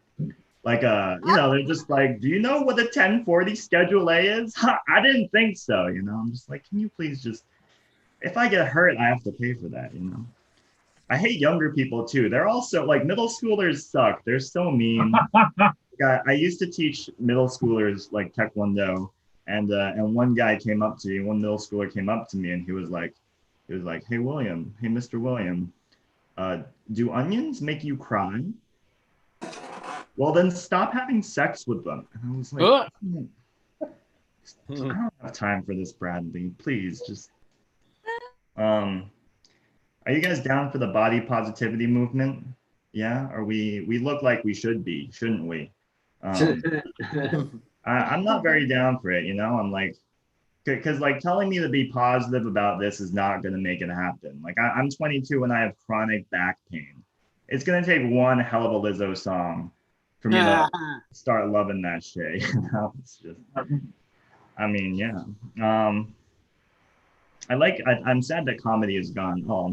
just like, do you know what the 1040 Schedule A is? I didn't think so, I'm just like, can you please just, if I get hurt, I have to pay for that, I hate younger people too. They're also like, middle schoolers suck. They're so mean. I used to teach middle schoolers like Taekwondo, and one middle schooler came up to me and he was like, hey Mr. William, do onions make you cry? Well, then stop having sex with them. And I was like, I don't have time for this, Bradley. Please, just. Are you guys down for the body positivity movement? Yeah, or we look like we should be, shouldn't we? I'm not very down for it. I'm like, because like telling me to be positive about this is not going to make it happen. Like I'm 22 and I have chronic back pain. It's going to take one hell of a Lizzo song for me to start loving that shit. It's just, yeah. I'm sad that comedy has gone. Oh,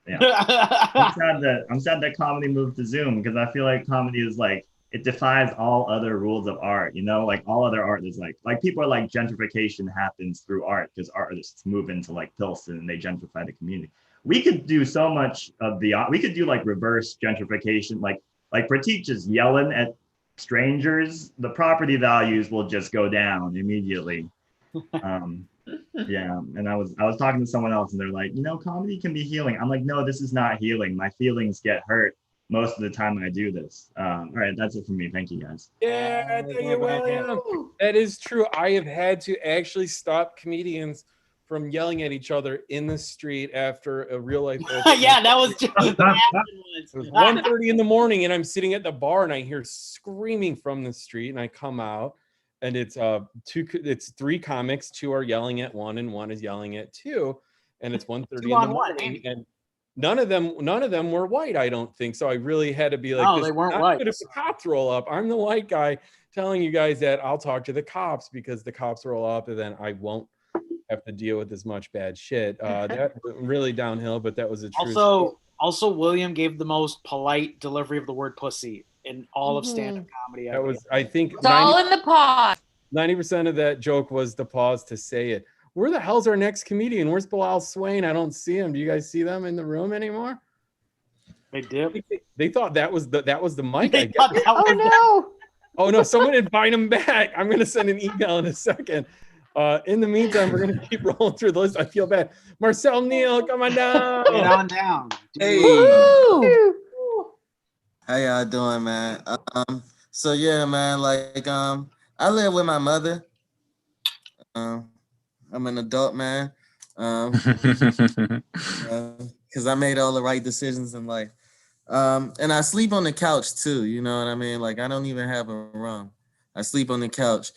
Yeah. I'm sad that comedy moved to Zoom because I feel like comedy is like, it defies all other rules of art, you know, like all other art is like people are like gentrification happens through art because artists move into like Pilsen and they gentrify the community. We could do so much of the art. We could do like reverse gentrification, like Pratik just yelling at strangers, the property values will just go down immediately. Yeah, and I was talking to someone else and they're like, you know, comedy can be healing. I'm like, no, this is not healing. My feelings get hurt most of the time I do this. All right, that's it for me. Thank you guys. Yeah, thank you, William. That is true. I have had to actually stop comedians from yelling at each other in the street after a real life. Yeah, that was just It was 1:30 in the morning and I'm sitting at the bar and I hear screaming from the street and I come out and it's three comics, two are yelling at one and one is yelling at two, and it's 1:30 in the morning and none of them were white, I don't think. So I really had to be like, oh, they weren't white. If the cops roll up, I'm the white guy telling you guys that I'll talk to the cops because the cops roll up and then I won't have to deal with as much bad shit. That really downhill, but that was a true Also, William gave the most polite delivery of the word pussy in all of stand-up comedy. That was, I think, it's all in the pause. 90% of that joke was the pause to say it. Where the hell's our next comedian? Where's Bilal Swain? I don't see him. Do you guys see them in the room anymore? They did. They thought that was the mic. I guess. Oh no! Oh no! Someone invite him back. I'm gonna send an email in a second. In the meantime, we're gonna keep rolling through the list. I feel bad. Marcel Neal, come on down. Get on down. Hey. How y'all doing, man? So yeah, man, like I live with my mother. I'm an adult man. Because I made all the right decisions in life. And I sleep on the couch too, you know what I mean? Like I don't even have a room. I sleep on the couch.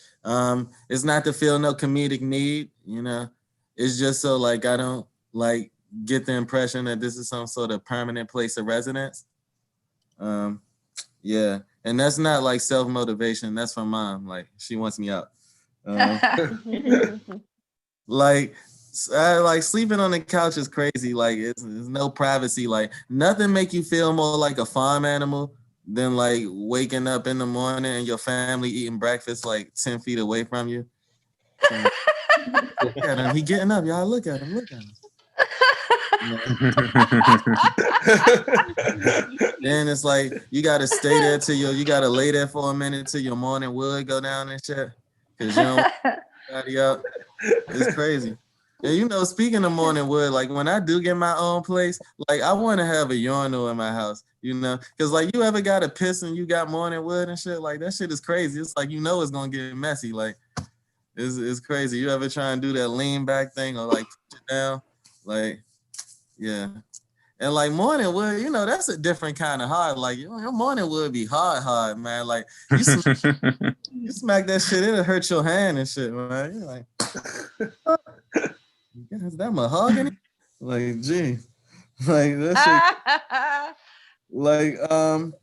It's not to feel no comedic need, you know. It's just so like I don't like get the impression that this is some sort of permanent place of residence. Yeah, and that's not like self-motivation. That's from mom. Like she wants me out. Like sleeping on the couch is crazy. Like it's no privacy. Like nothing make you feel more like a farm animal than like waking up in the morning and your family eating breakfast like 10 feet away from you. Look at him. He getting up, y'all. Look at him. Look at him. Then it's like you gotta stay there till you gotta lay there for a minute till your morning wood go down and shit. Cause you don't body up. It's crazy. And you know, speaking of morning wood, like when I do get my own place, like I want to have a urinal in my house, you know, because like you ever got a piss and you got morning wood and shit, like that shit is crazy. It's like, you know, it's gonna get messy. Like it's crazy. You ever try and do that lean back thing or like push it down? Like, yeah. And like morning wood, you know, that's a different kind of hard. Like your morning wood be hard, man. Like you smack that shit, it'll hurt your hand and shit, man. You're like, is that mahogany? Like, gee, like that shit. Like, and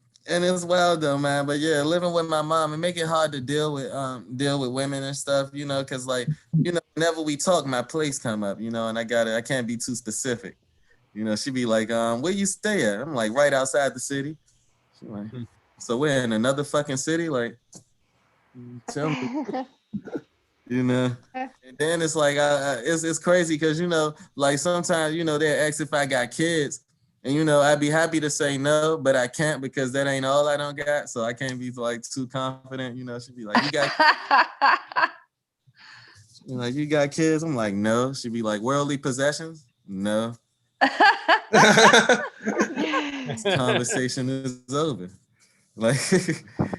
it's wild though, man. But yeah, living with my mom, it make it hard to deal with women and stuff, you know, because like, you know, whenever we talk, my place come up, you know, and I can't be too specific. You know, she be like, where you stay at? I'm like, right outside the city. She like, so we're in another fucking city? Like, tell me. You know, and then it's like, it's crazy because, you know, like sometimes, you know, they ask if I got kids and, you know, I'd be happy to say no, but I can't because that ain't all I don't got. So I can't be like too confident. You know, she'd be like, you got kids? I'm like, no. She'd be like, worldly possessions? No. This conversation is over. Like,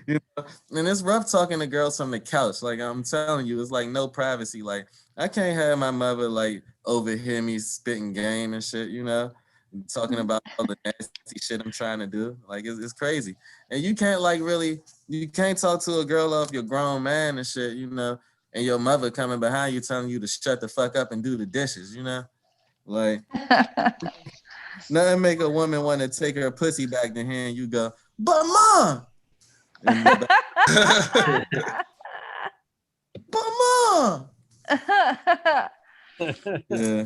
you know, and it's rough talking to girls from the couch. Like I'm telling you, it's like no privacy. Like I can't have my mother like overhear me spitting game and shit, you know, talking about all the nasty shit I'm trying to do. Like it's crazy. And you can't like really, you can't talk to a girl off your grown man and shit, you know, and your mother coming behind you telling you to shut the fuck up and do the dishes, you know? Like nothing make a woman want to take her pussy back to hand. You go, but mom. But mom. Yeah.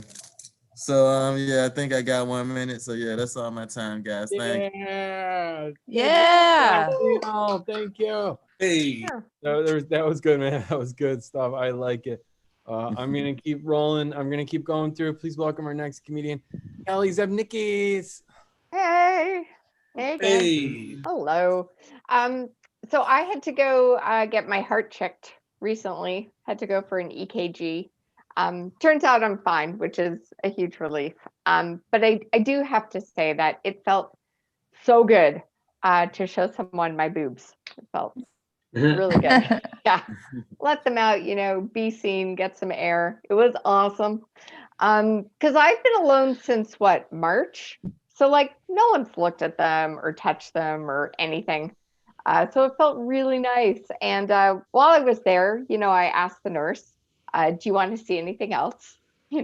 So yeah, I think I got 1 minute. So yeah, that's all my time, guys. Thank you. Yeah. Thank you. Hey, that was good, man. That was good stuff. I like it. I'm gonna keep rolling. I'm gonna keep going through. Please welcome our next comedian, Kelly Zebnikis. Hey. Hey again. Hey. Hello. So I had to go get my heart checked recently. Had to go for an EKG. Turns out I'm fine, which is a huge relief. But I do have to say that it felt so good to show someone my boobs. It felt really good. Yeah. Let them out, be seen, get some air. It was awesome. Because I've been alone since March? So no one's looked at them or touched them or anything. So it felt really nice. And while I was there, I asked the nurse, do you want to see anything else? She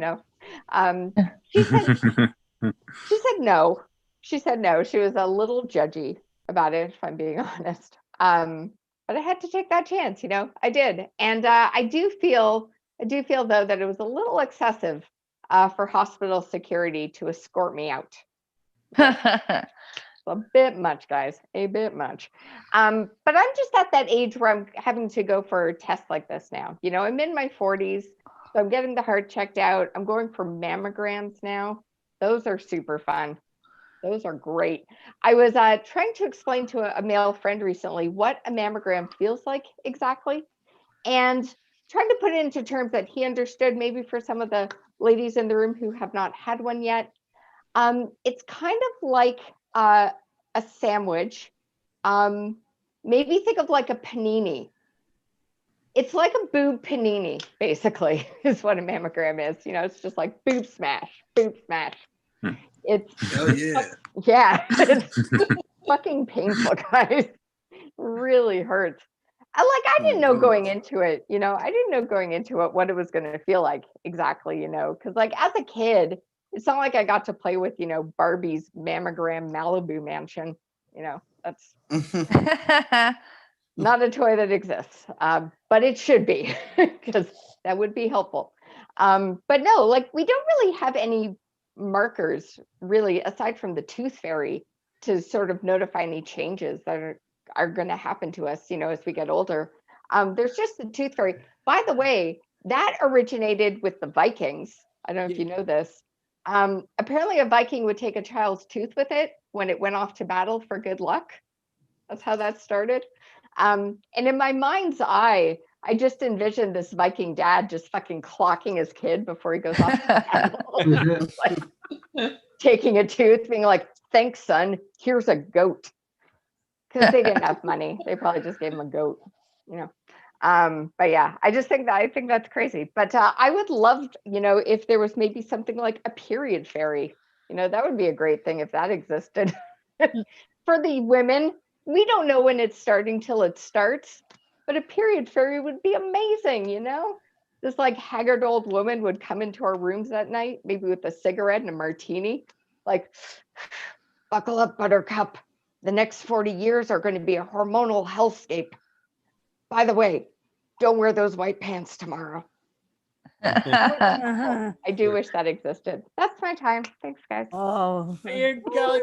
said no. She said no. She was a little judgy about it, if I'm being honest. But I had to take that chance, I did. And I do feel though that it was a little excessive for hospital security to escort me out. A bit much, guys, a bit much. But I'm just at that age where I'm having to go for tests like this now. I'm in my 40s, so I'm getting the heart checked out. I'm going for mammograms now. Those are super fun. Those are great. I was trying to explain to a male friend recently what a mammogram feels like exactly, and trying to put it into terms that he understood, maybe for some of the ladies in the room who have not had one yet. It's kind of like a sandwich. Maybe think of like a panini. It's like a boob panini, basically, is what a mammogram is. It's just like boob smash, boob smash. It's yeah, it's fucking painful, guys. Really hurts. I didn't know going into it, I didn't know going into it what it was going to feel like exactly, because as a kid, it's not like I got to play with, Barbie's mammogram Malibu mansion. That's not a toy that exists, but it should be, because that would be helpful. But no, we don't really have any markers, really, aside from the tooth fairy, to sort of notify any changes that are going to happen to us, as we get older. There's just the tooth fairy. By the way, that originated with the Vikings. I don't know if you know this. Apparently a Viking would take a child's tooth with it when it went off to battle for good luck. That's how that started. And in my mind's eye, I just envisioned this Viking dad just fucking clocking his kid before he goes off to battle. Taking a tooth, being like, thanks, son, here's a goat. Because they didn't have money. They probably just gave him a goat, But yeah, I think that's crazy. But I would love, if there was maybe something like a period fairy, that would be a great thing if that existed. For the women, we don't know when it's starting till it starts, but a period fairy would be amazing, This haggard old woman would come into our rooms at night, maybe with a cigarette and a martini, buckle up, buttercup. The next 40 years are going to be a hormonal hellscape. By the way, don't wear those white pants tomorrow. I do wish that existed. That's my time. Thanks, guys. Oh, Hey, Kelly,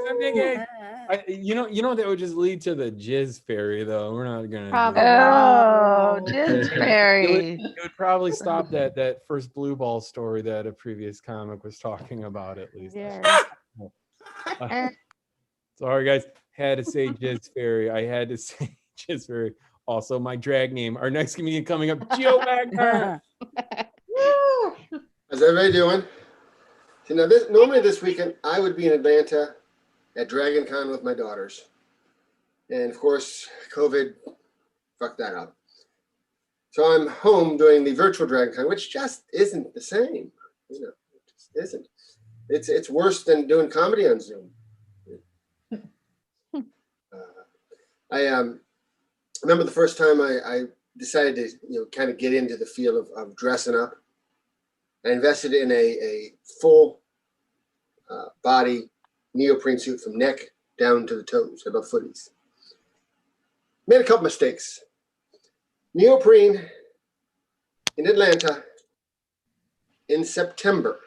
you know that would just lead to the jizz fairy, though. We're not gonna. Probably. Oh, jizz fairy. It would probably stop that first blue ball story that a previous comic was talking about, at least. Yeah. Sorry, guys. Had to say jizz fairy. I had to say jizz fairy. Also, my drag name. Our next comedian coming up, Gio Wagner. How's everybody doing? So now, normally this weekend I would be in Atlanta at Dragon Con with my daughters, and of course, COVID fucked that up. So I'm home doing the virtual Dragon Con, which just isn't the same. It just isn't. It's worse than doing comedy on Zoom. I remember the first time I decided to kind of get into the field of dressing up. I invested in a full body neoprene suit from neck down to the toes, above footies. Made a couple mistakes. Neoprene in Atlanta in September.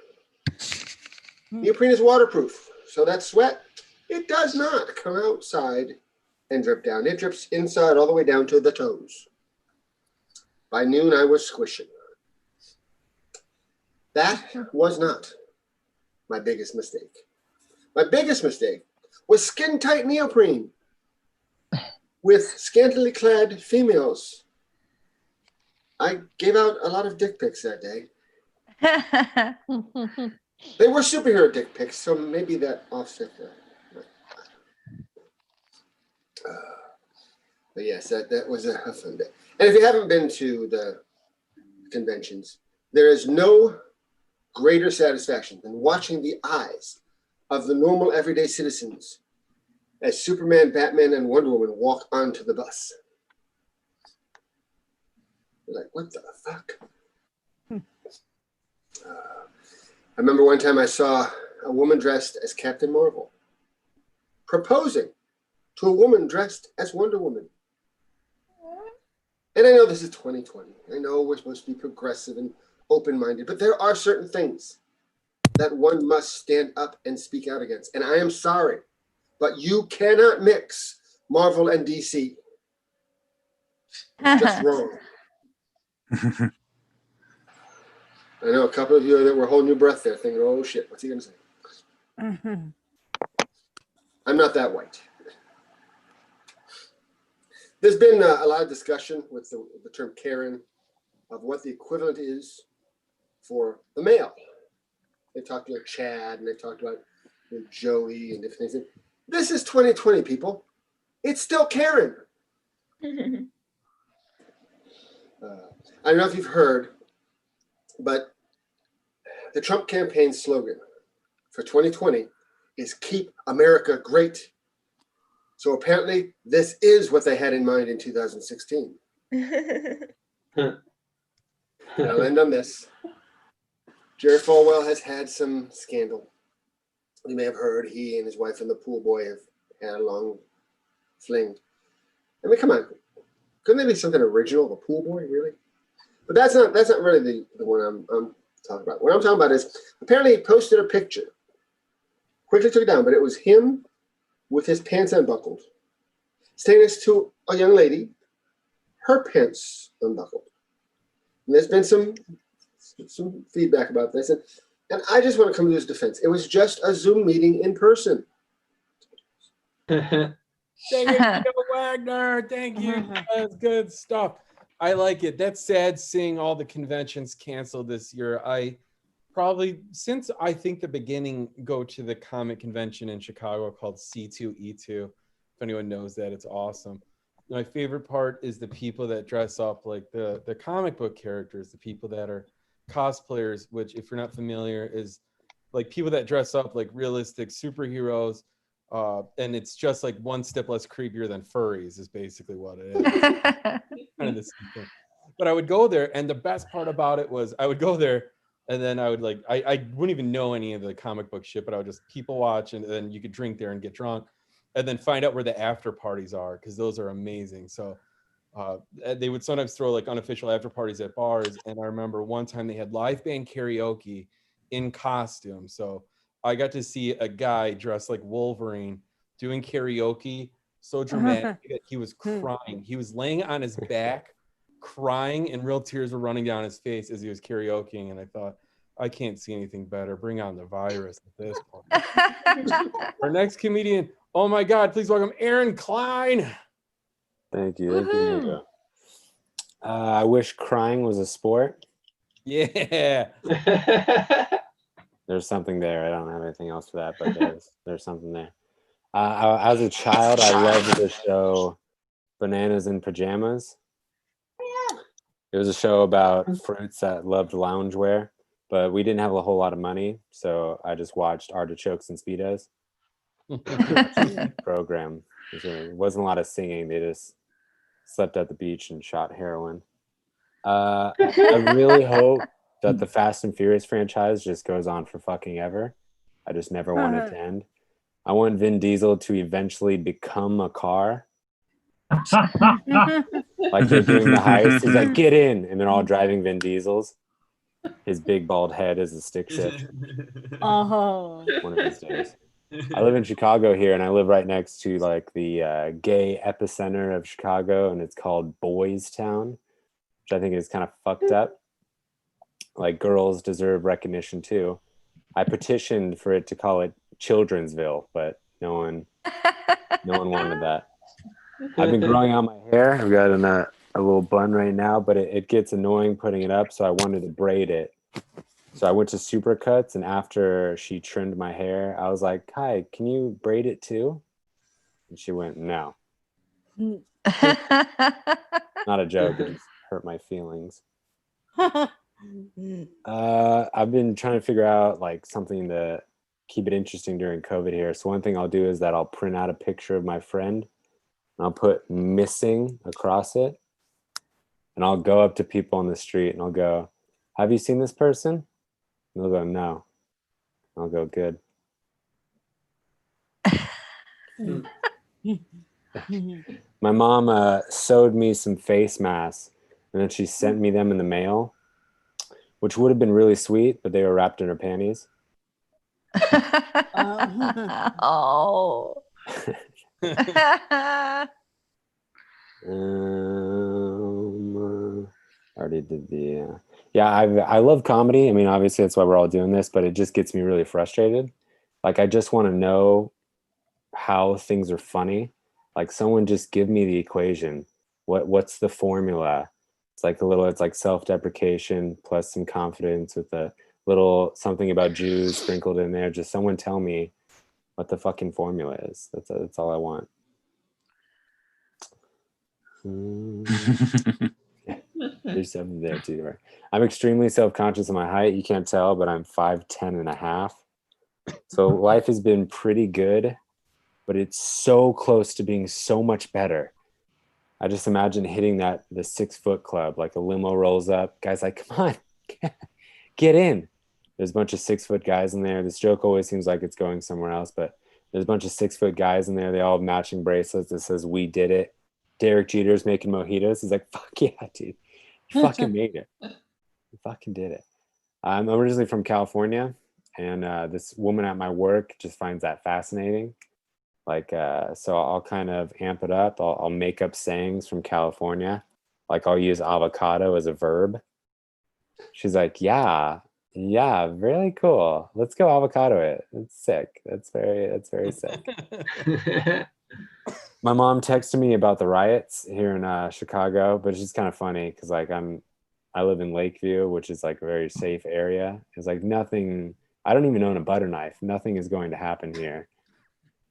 Neoprene is waterproof, so that sweat, it does not come outside and drip down. It drips inside all the way down to the toes. By noon, I was squishing. That was not my biggest mistake. My biggest mistake was skin-tight neoprene with scantily clad females. I gave out a lot of dick pics that day. They were superhero dick pics, so maybe that offset that. But yes, that was a fun day. And if you haven't been to the conventions, there is no greater satisfaction than watching the eyes of the normal everyday citizens as Superman, Batman, and Wonder Woman walk onto the bus. They're like, what the fuck? I remember one time I saw a woman dressed as Captain Marvel proposing to a woman dressed as Wonder Woman. And I know this is 2020. I know we're supposed to be progressive and open-minded, but there are certain things that one must stand up and speak out against. And I am sorry, but you cannot mix Marvel and DC. Just wrong. I know a couple of you that were holding your breath there thinking, oh shit, what's he going to say? I'm not that white. There's been a lot of discussion with the term Karen of what the equivalent is for the male. They talked about Chad and they talked about Joey and different things. This is 2020, people. It's still Karen. I don't know if you've heard, but the Trump campaign slogan for 2020 is "Keep America Great." So apparently, this is what they had in mind in 2016. I'll end on this. Jerry Falwell has had some scandal. You may have heard he and his wife and the pool boy have had a long fling. I mean, come on. Couldn't there be something original? The pool boy, really? But that's not really the one I'm talking about. What I'm talking about is apparently he posted a picture. Quickly took it down, but it was him with his pants unbuckled, standing next to a young lady, her pants unbuckled. And there's been some feedback about this, and I just want to come to his defense. It was just a Zoom meeting in person. Thank you, Joe Wagner. Thank you. That's good stuff. I like it. That's sad seeing all the conventions canceled this year. I probably, since I think the beginning, go to the comic convention in Chicago called C2E2. If anyone knows that, it's awesome. My favorite part is the people that dress up like the comic book characters, the people that are cosplayers, which if you're not familiar is like people that dress up like realistic superheroes. And it's just like one step less creepier than furries is basically what it is. Kind of the same thing. But I would go there, and the best part about it was I would go there, and then I would like I wouldn't even know any of the comic book shit, but I would just people watch, and then you could drink there and get drunk, and then find out where the after parties are, because those are amazing. So they would sometimes throw like unofficial after parties at bars, and I remember one time they had live band karaoke in costume. So I got to see a guy dressed like Wolverine doing karaoke, so dramatic that he was crying. He was laying on his back, crying, and real tears were running down his face as he was karaokeing. And I thought, I can't see anything better. Bring on the virus at this point. Our next comedian, oh my God, please welcome Aaron Klein. Thank you. Thank you. I wish crying was a sport. Yeah. There's something there. I don't have anything else for that, but there's something there. As a child, I loved the show Bananas in Pajamas. It was a show about fruits that loved loungewear, but we didn't have a whole lot of money, so I just watched Artichokes and Speedos. Program. It wasn't a lot of singing. They just slept at the beach and shot heroin. I really hope that the Fast and Furious franchise just goes on for fucking ever. I just never want it to end. I want Vin Diesel to eventually become a car. Like they're doing the heist. He's like, get in. And they're all driving Vin Diesels. His big bald head is a stick shift. Oh. One of these days. I live in Chicago here, and I live right next to like the gay epicenter of Chicago, and it's called Boys Town, which I think is kind of fucked up. Like, girls deserve recognition too. I petitioned for it to call it Childrensville, but no one wanted that. I've been growing out my hair. I've got a little bun right now, but it gets annoying putting it up, so I wanted to braid it. So I went to Supercuts, and after she trimmed my hair, I was like, "Hi, can you braid it too?" And she went, "No." Not a joke. It just hurt my feelings. I've been trying to figure out like something to keep it interesting during COVID here. So one thing I'll do is that I'll print out a picture of my friend, and I'll put "missing" across it, and I'll go up to people on the street and I'll go, "Have you seen this person?" And they'll go, "No." I'll go, "Good." My mom sewed me some face masks, and then she sent me them in the mail, which would have been really sweet, but they were wrapped in her panties. Oh. I already did the I love comedy. I mean, obviously that's why we're all doing this, but it just gets me really frustrated. Like, I just want to know how things are funny. Like, someone just give me the equation. What's the formula? It's like self-deprecation plus some confidence with a little something about Jews sprinkled in there. Just someone tell me what the fucking formula is. That's all I want. There's something there too. Right? I'm extremely self-conscious of my height. You can't tell, but I'm 5'10" and a half. So life has been pretty good, but it's so close to being so much better. I just imagine hitting the 6 foot club, like a limo rolls up. Guys like, "Come on, get in." There's a bunch of 6 foot guys in there. This joke always seems like it's going somewhere else, but there's a bunch of 6 foot guys in there. They all have matching bracelets that says "We did it." Derek Jeter's making mojitos. He's like, "Fuck yeah, dude. You fucking made it. You fucking did it." I'm originally from California, and this woman at my work just finds that fascinating. Like, so I'll kind of amp it up. I'll make up sayings from California. Like, I'll use avocado as a verb. She's like, yeah, really cool. Let's go avocado it. It's sick. That's very sick. My mom texted me about the riots here in Chicago, but it's just kind of funny because like I live in Lakeview, which is like a very safe area. It's like nothing. I don't even own a butter knife. Nothing is going to happen here.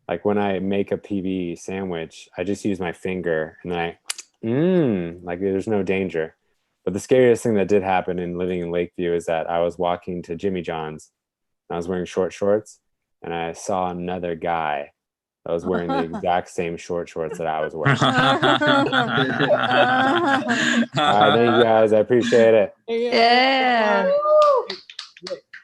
Like, when I make a PB sandwich, I just use my finger and then like there's no danger. But the scariest thing that did happen in living in Lakeview is that I was walking to Jimmy John's and I was wearing short shorts, and I saw another guy that was wearing the exact same short shorts that I was wearing. All right, thank you guys. I appreciate it. Yeah.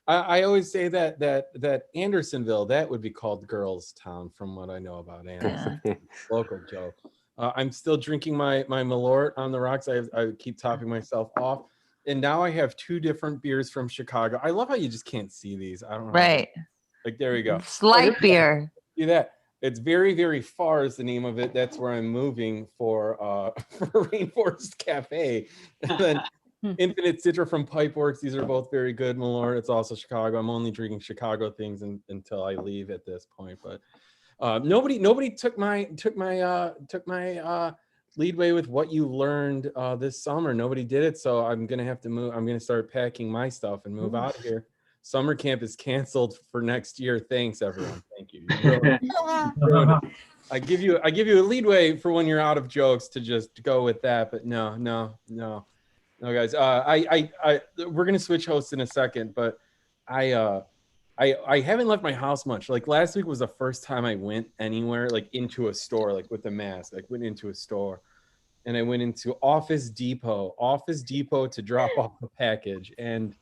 I always say that Andersonville, that would be called Girls Town, from what I know about Anderson. Local joke. I'm still drinking my Malort on the rocks. I keep topping myself off, and now I have 2 different beers from Chicago. I love how you just can't see these. I don't know. Right. Like, there we go. Light beer. See that? It's Very, Very Far is the name of it. That's where I'm moving for Rainforest Cafe. And then Infinite Citra from Pipeworks. These are both very good. Malort, it's also Chicago. I'm only drinking Chicago things until I leave at this point. But nobody took my leadway with what you learned this summer. Nobody did it, so I'm gonna have to move. I'm gonna start packing my stuff and move out of here. Summer camp is canceled for next year. Thanks, everyone. Thank you. I give you a leadway for when you're out of jokes to just go with that. But no, guys. We're gonna switch hosts in a second, but I haven't left my house much. Like, last week was the first time I went anywhere, like into a store, like with a mask. Like, went into a store, and I went into Office Depot to drop off a package, and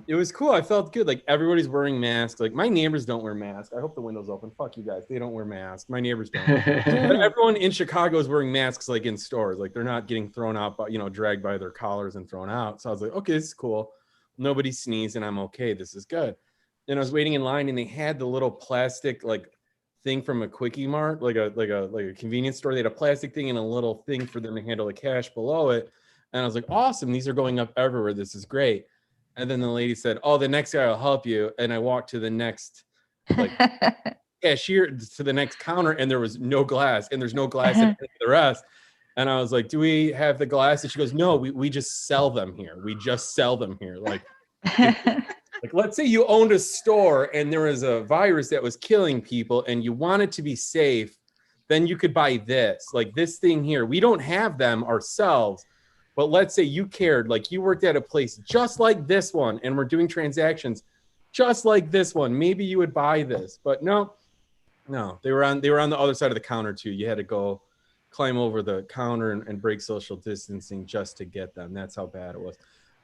it was cool. I felt good. Like, everybody's wearing masks. Like, my neighbors don't wear masks. I hope the window's open. Fuck you guys. They don't wear masks. My neighbors don't. But everyone in Chicago is wearing masks, like in stores. Like, they're not getting thrown out, dragged by their collars and thrown out. So I was like, okay, this is cool. Nobody sneezed, and I'm okay. This is good. And I was waiting in line, and they had the little plastic like thing from a Quickie Mart, like a convenience store. They had a plastic thing and a little thing for them to handle the cash below it. And I was like, awesome, these are going up everywhere. This is great. And then the lady said, oh, the next guy will help you. And I walked to the next like cashier, to the next counter, and there was no glass, and there's no glass in the rest. And I was like, do we have the glass? And she goes, no, we just sell them here. We just sell them here. Like, like, let's say you owned a store and there was a virus that was killing people and you wanted to be safe, then you could buy this, like this thing here. We don't have them ourselves, but let's say you cared, like you worked at a place just like this one and we're doing transactions just like this one. Maybe you would buy this, but no, they were on the other side of the counter too. You had to go climb over the counter and break social distancing just to get them. That's how bad it was.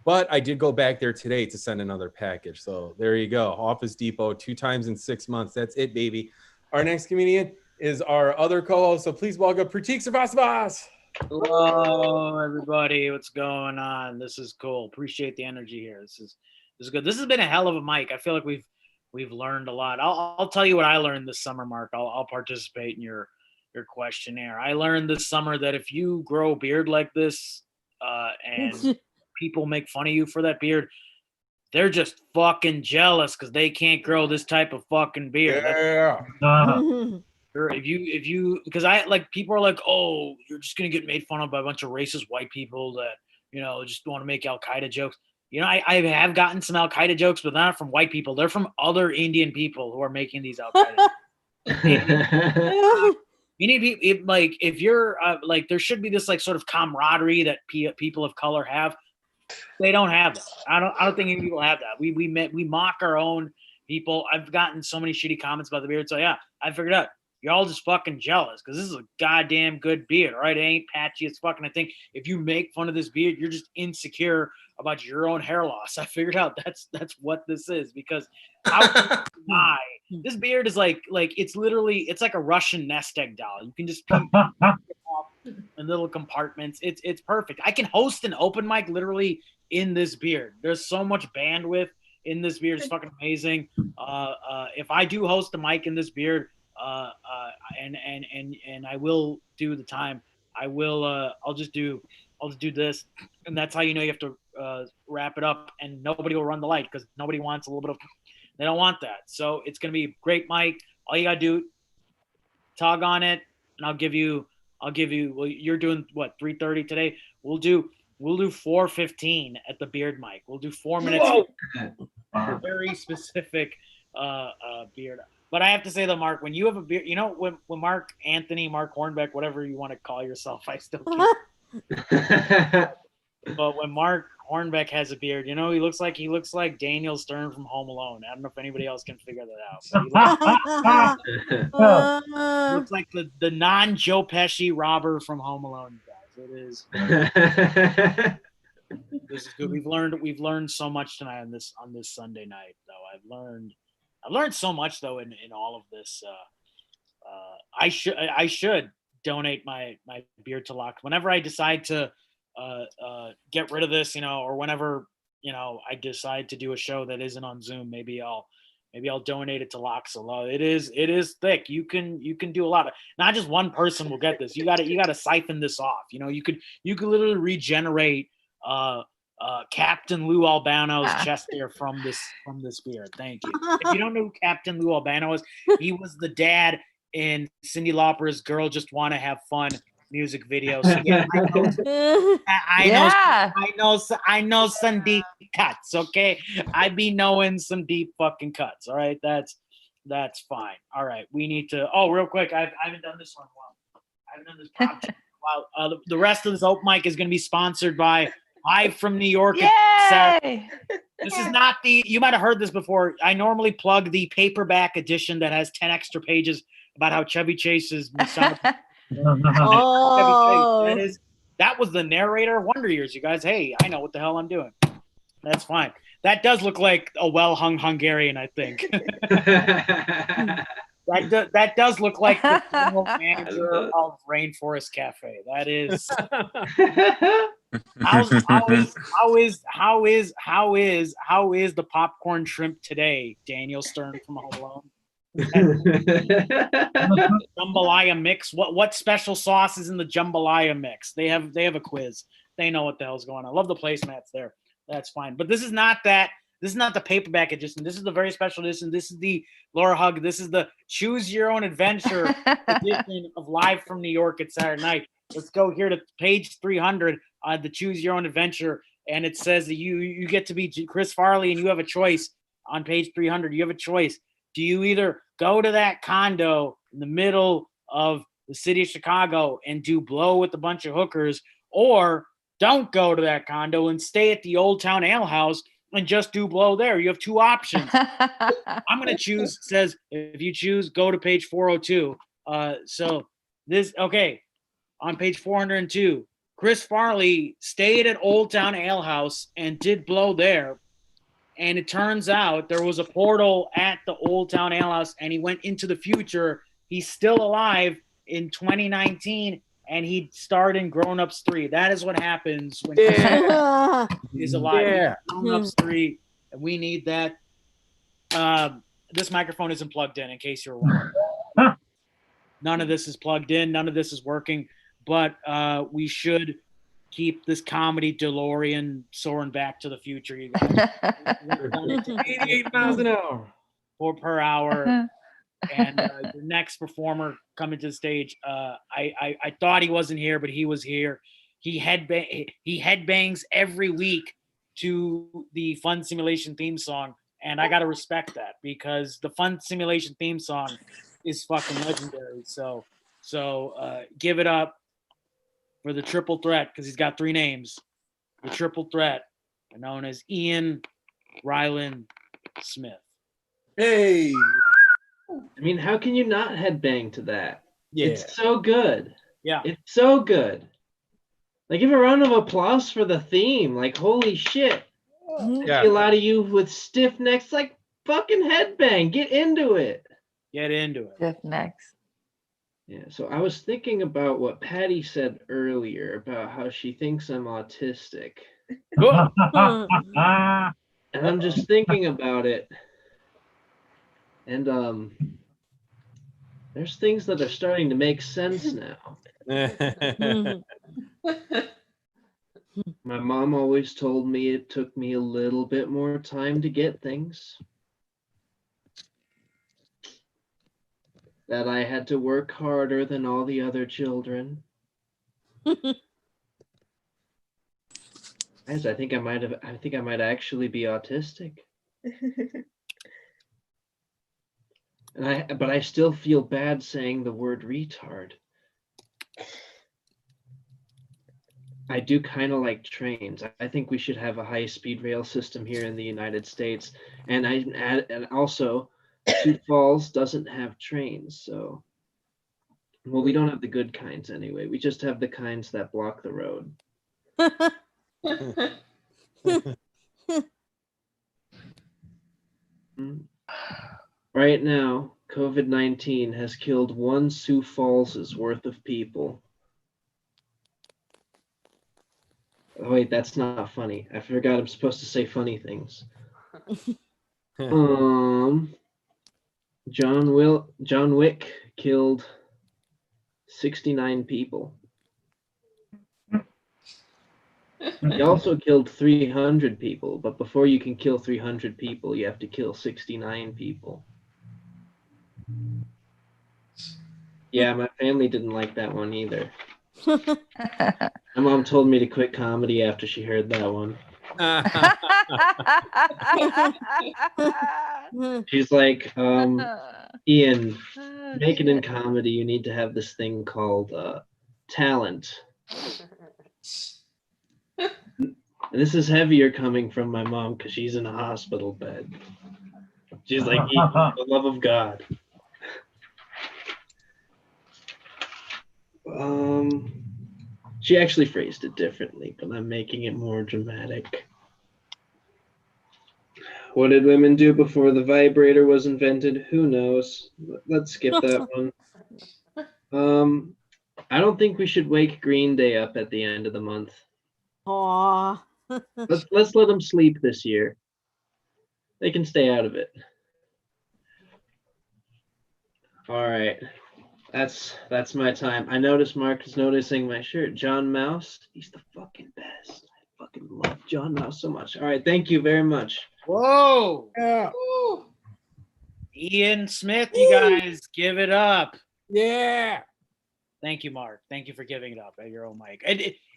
But I did go back there today to send another package. So there you go. Office Depot 2 times in 6 months. That's it, baby. Our next comedian is our other co-host. So please welcome Pratik Srivastava. Hello, everybody. What's going on? This is cool. Appreciate the energy here. This is good. This has been a hell of a mic. I feel like we've learned a lot. I'll tell you what I learned this summer, Mark. I'll participate in your questionnaire. I learned this summer that if you grow a beard like this, and people make fun of you for that beard, they're just fucking jealous because they can't grow this type of fucking beard. Yeah. If you because I like people are like, oh, you're just gonna get made fun of by a bunch of racist white people that, you know, just want to make Al-Qaeda jokes. You know, I have gotten some Al-Qaeda jokes, but not from white people. They're from other Indian people who are making these Al-Qaeda. You need like, if you're like, there should be this like sort of camaraderie that people of color have. They don't have that. I don't think any people have that. We mock our own people. I've gotten so many shitty comments about the beard. So yeah, I figured out you're all just fucking jealous because this is a goddamn good beard. All right, it ain't patchy as fucking. I think if you make fun of this beard, you're just insecure about your own hair loss. I figured out that's what this is, because this beard is like it's literally, it's like a Russian nest egg doll. You can just in little compartments. It's perfect. I can host an open mic literally in this beard. There's so much bandwidth in this beard. It's fucking amazing. If I do host a mic in this beard, and I will do the time, I'll just do this, and that's how you know you have to wrap it up, and nobody will run the light because nobody wants a little bit of, they don't want that. So it's gonna be a great mic. All you gotta do, tug on it, and I'll give you, well, you're doing what, 3:30 today? We'll do 4:15 at the beard mic. We'll do 4 minutes. For very specific beard. But I have to say though, Mark, when you have a beard, you know, when Mark Hornbeck, whatever you want to call yourself, I still can't. But when Mark Hornbeck has a beard, you know, he looks like Daniel Stern from Home Alone. I don't know if anybody else can figure that out. He looks like the non-Joe Pesci robber from Home Alone, guys. It is. This is good. We've learned so much tonight on this Sunday night, though. I've learned so much though in all of this. I should donate my beard to Locke whenever I decide to get rid of this, you know, or whenever, you know, I decide to do a show that isn't on Zoom. Maybe I'll donate it to Loxalo. It is thick. You can do a lot of, not just one person will get this. You gotta siphon this off. You know, you could literally regenerate Captain Lou Albano's chest hair from this beard. Thank you. If you don't know who Captain Lou Albano is, he was the dad in Cyndi Lauper's "Girl Just Wanna Have Fun" music video. So yeah, I know some deep cuts. Okay, I be knowing some deep fucking cuts. All right, that's fine. All right, we need to. Oh, real quick, I haven't done this one in a while. I haven't done this project in a while. The rest of this open mic is going to be sponsored by Live from New York. Yay! This is not you might have heard this before. I normally plug the paperback edition that has 10 extra pages about how Chevy Chase is. Oh. That was the narrator Wonder Years, you guys. Hey, I know what the hell I'm doing. That's fine. That does look like a well-hung Hungarian, I think. That does look like the general manager of Rainforest Cafe. That is. How is the popcorn shrimp today, Daniel Stern from Home Alone? Jambalaya mix. What special sauce is in the jambalaya mix? They have a quiz. They know what the hell's going on. I love the placemats there. That's fine. But this is not that. This is not the paperback edition. This is the very special edition. This is the Laura Hug. This is the Choose Your Own Adventure edition of Live from New York at Saturday Night. Let's go here to page 300 on the Choose Your Own Adventure. And it says that you get to be Chris Farley, and you have a choice on page 300. You have a choice. Do you either go to that condo in the middle of the city of Chicago and do blow with a bunch of hookers, or don't go to that condo and stay at the Old Town Ale House and just do blow there? You have two options. I'm going to choose, says, if you choose, go to page 402. On page 402, Chris Farley stayed at Old Town Ale House and did blow there. And it turns out there was a portal at the Old Town Ale House, and he went into the future. He's still alive in 2019, and he starred in Grown Ups 3. That is what happens when he's alive. Yeah. Grown Ups 3, and we need that. This microphone isn't plugged in case you're wondering. None of this is plugged in. None of this is working. But we should keep this comedy DeLorean soaring back to the future. You guys. 88 miles an hour. Per hour. And the next performer coming to the stage, I thought he wasn't here, but he was here. He headbangs every week to the Fun Simulation theme song, and I gotta respect that because the Fun Simulation theme song is fucking legendary. So give it up for the triple threat, because he's got three names. The triple threat, known as Ian Ryland Smith. Hey. I mean, how can you not headbang to that? Yeah. It's so good. Yeah. It's so good. Like, give a round of applause for the theme. Like, holy shit. Yeah. I see a lot of you with stiff necks, like, fucking headbang. Get into it. Get into it. Stiff necks. Yeah, so I was thinking about what Patty said earlier about how she thinks I'm autistic. And I'm just thinking about it. And there's things that are starting to make sense now. My mom always told me it took me a little bit more time to get things. That I had to work harder than all the other children. Guys, I think I might actually be autistic. But I still feel bad saying the word retard. I do kind of like trains. I think we should have a high-speed rail system here in the United States. And also, Sioux Falls doesn't have trains, so we don't have the good kinds anyway. We just have the kinds that block the road. Right now, COVID-19 has killed 1 Sioux Falls' worth of people. Oh wait, that's not funny. I forgot I'm supposed to say funny things. John Wick killed 69 people. He also killed 300 people, but before you can kill 300 people, you have to kill 69 people. Yeah, my family didn't like that one either. My mom told me to quit comedy after she heard that one. She's like, Ian, make it in comedy, you need to have this thing called talent. And this is heavier coming from my mom because she's in a hospital bed. She's like, Ian, for the love of God. She actually phrased it differently, but I'm making it more dramatic. What did women do before the vibrator was invented? Who knows? Let's skip that one. I don't think we should wake Green Day up at the end of the month. Aw. Let's let them sleep this year. They can stay out of it. All right. That's my time. I noticed Mark is noticing my shirt. John Mouse, he's the fucking best. I fucking love John Mouse so much. All right, thank you very much. Whoa. Yeah. Woo. Ian Smith, you guys give it up. Yeah. Thank you, Mark. Thank you for giving it up at your own mic.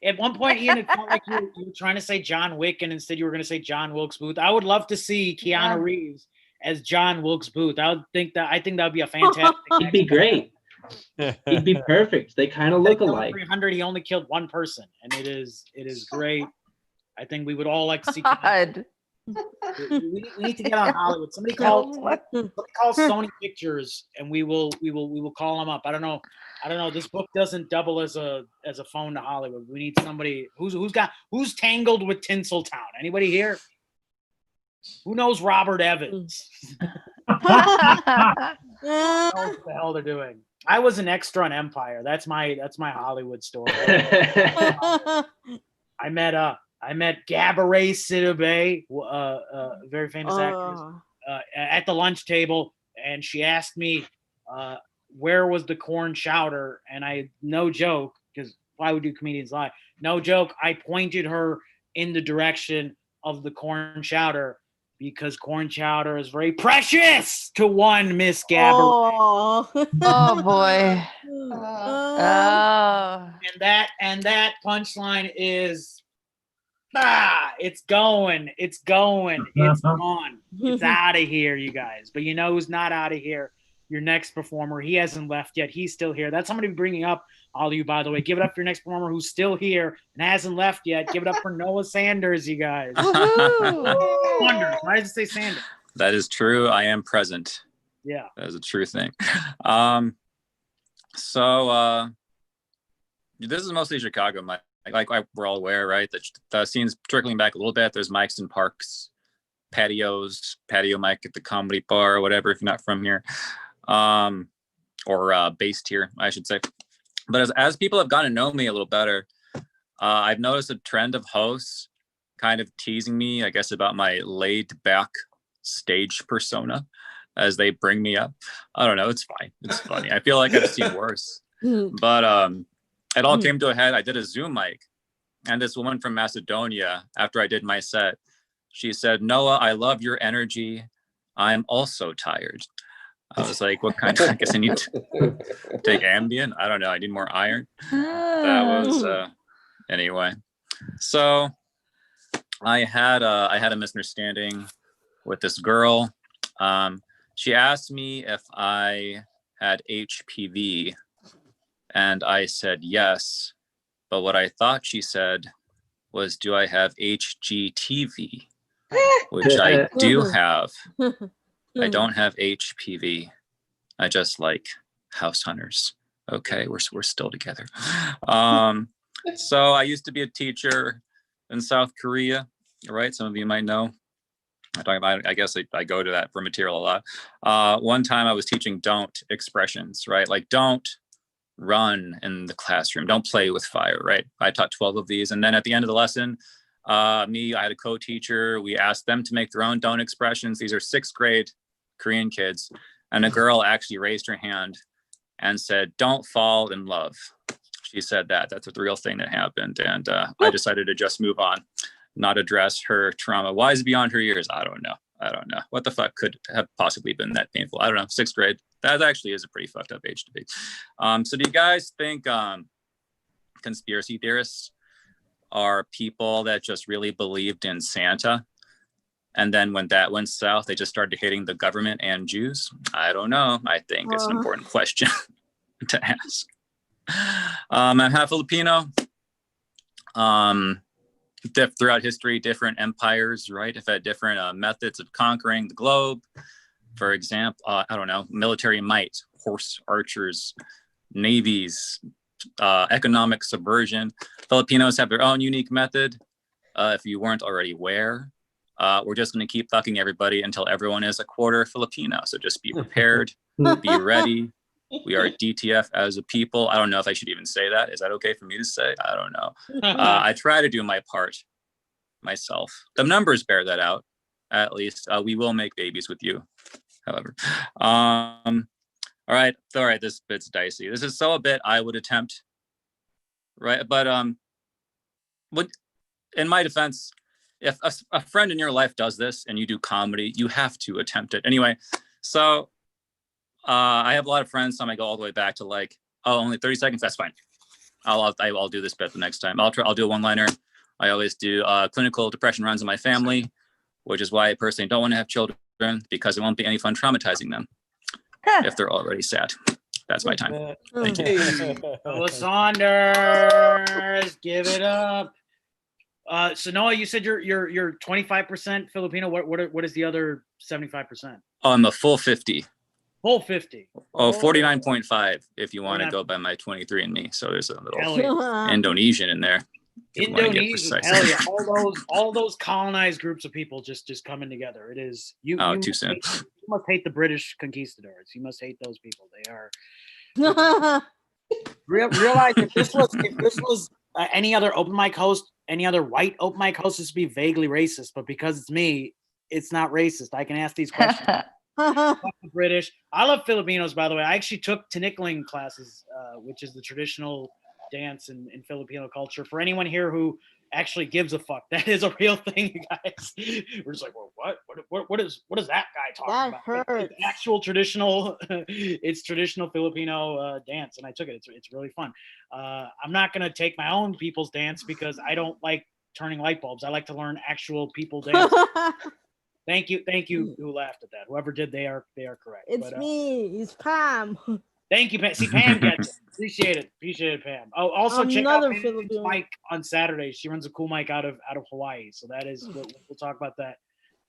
At one point, Ian, it felt like you were trying to say John Wick, and instead you were going to say John Wilkes Booth. I would love to see Keanu Reeves as John Wilkes Booth. I think that would be a fantastic. He'd be great. He'd be perfect. They kind of look alike. 300. He only killed one person, and it is great. I think we would all like to see. We need to get on Hollywood. Somebody call Sony Pictures, and we will call them up. I don't know. This book doesn't double as a phone to Hollywood. We need somebody who's tangled with Tinseltown. Anybody here? Who knows Robert Evans? Who knows what the hell they're doing? I was an extra on Empire. That's my Hollywood story. I met Gabourey Sidibe, very famous actress, at the lunch table, and she asked me where was the corn chowder, and I, no joke, because why would do comedians lie? No joke, I pointed her in the direction of the corn chowder because corn chowder is very precious to one Miss Gabourey. Oh boy. And that punchline is it's going. It's gone. It's out of here, you guys. But you know who's not out of here? Your next performer. He hasn't left yet. He's still here. That's somebody bringing up all of you, by the way. Give it up for your next performer who's still here and hasn't left yet. Give it up for Noah Sanders, you guys. Wonders. Why does it say Sanders? That is true. I am present. Yeah. That is a true thing. So this is mostly Chicago. Like we're all aware, right? The scene's trickling back a little bit. There's mics in parks, patio mic at the comedy bar or whatever, if you're not from here. Or based here, I should say. But as people have gotten to know me a little better, I've noticed a trend of hosts kind of teasing me, I guess, about my laid back stage persona as they bring me up. I don't know. It's fine. It's funny. I feel like I've seen worse. But it all came to a head. I did a Zoom mic, and this woman from Macedonia, after I did my set, she said, "Noah, I love your energy. I'm also tired." I was like, what kind of, I guess I need to take Ambien. I don't know. I need more iron. That was, anyway. So I had a misunderstanding with this girl. She asked me if I had HPV, and I said yes. But what I thought she said was, do I have HGTV? Which I do have. I don't have HPV. I just like house hunters. Okay, we're still together. So I used to be a teacher in South Korea, right? Some of you might know. I guess I go to that for material a lot. One time I was teaching don't expressions, right? Like don't run in the classroom, don't play with fire, right? I taught 12 of these. And then at the end of the lesson, I had a co-teacher. We asked them to make their own don't expressions. These are 6th grade Korean kids. And a girl actually raised her hand and said, "Don't fall in love." She said that. That's a real thing that happened. And I decided to just move on, not address her trauma. Wise beyond her years. I don't know. What the fuck could have possibly been that painful? I don't know. 6th grade. That actually is a pretty fucked up age to be. So do you guys think conspiracy theorists are people that just really believed in Santa? And then when that went south, they just started hitting the government and Jews? I don't know. I think it's an important question to ask. I'm half Filipino. Throughout history, different empires, right, have had different methods of conquering the globe. For example, I don't know, military might, horse archers, navies, economic subversion. Filipinos have their own unique method. If you weren't already aware, We're just going to keep fucking everybody until everyone is a quarter Filipino. So just be prepared, be ready. We are DTF as a people. I don't know if I should even say that. Is that okay for me to say? I don't know. I try to do my part myself. The numbers bear that out, at least. We will make babies with you, however. All right, this bit's dicey. This is so a bit I would attempt, right? But in my defense, if a friend in your life does this and you do comedy, you have to attempt it. Anyway, so I have a lot of friends. Some I go all the way back to like, oh, only 30 seconds. That's fine. I'll do this bit the next time. I'll do a one-liner. I always do clinical depression runs in my family, which is why I personally don't want to have children, because it won't be any fun traumatizing them if they're already sad. That's my time. Thank you. Noah Saunders, give it up. So Noah, you said you're 25% Filipino. What is the other 75%? I'm a full 50. Full 50. Oh, 49.5 if you want to go by my 23andMe. So there's a little Indonesian in there. Indonesia, hell yeah! All those colonized groups of people just coming together. It is you. Oh, you too soon. You must hate the British conquistadors. You must hate those people. They are. Realize if this was any other open mic host, any other white open mic host, this would be vaguely racist. But because it's me, it's not racist. I can ask these questions. British. I love Filipinos, by the way. I actually took tinikling classes, which is the traditional dance in Filipino culture. For anyone here who actually gives a fuck, that is a real thing, you guys. We're just like, well, what is that guy talking about? It's actual traditional, it's traditional Filipino dance, and I took it. It's really fun. I'm not gonna take my own people's dance because I don't like turning light bulbs. I like to learn actual people dance. Thank you who laughed at that. Whoever did, they are correct. It's me. It's Pam. Thank you, Pam. See, Pam gets it. Appreciate it, Pam. Oh, also check out Pam's mic on Saturday. She runs a cool mic out of Hawaii. So that is we'll talk about that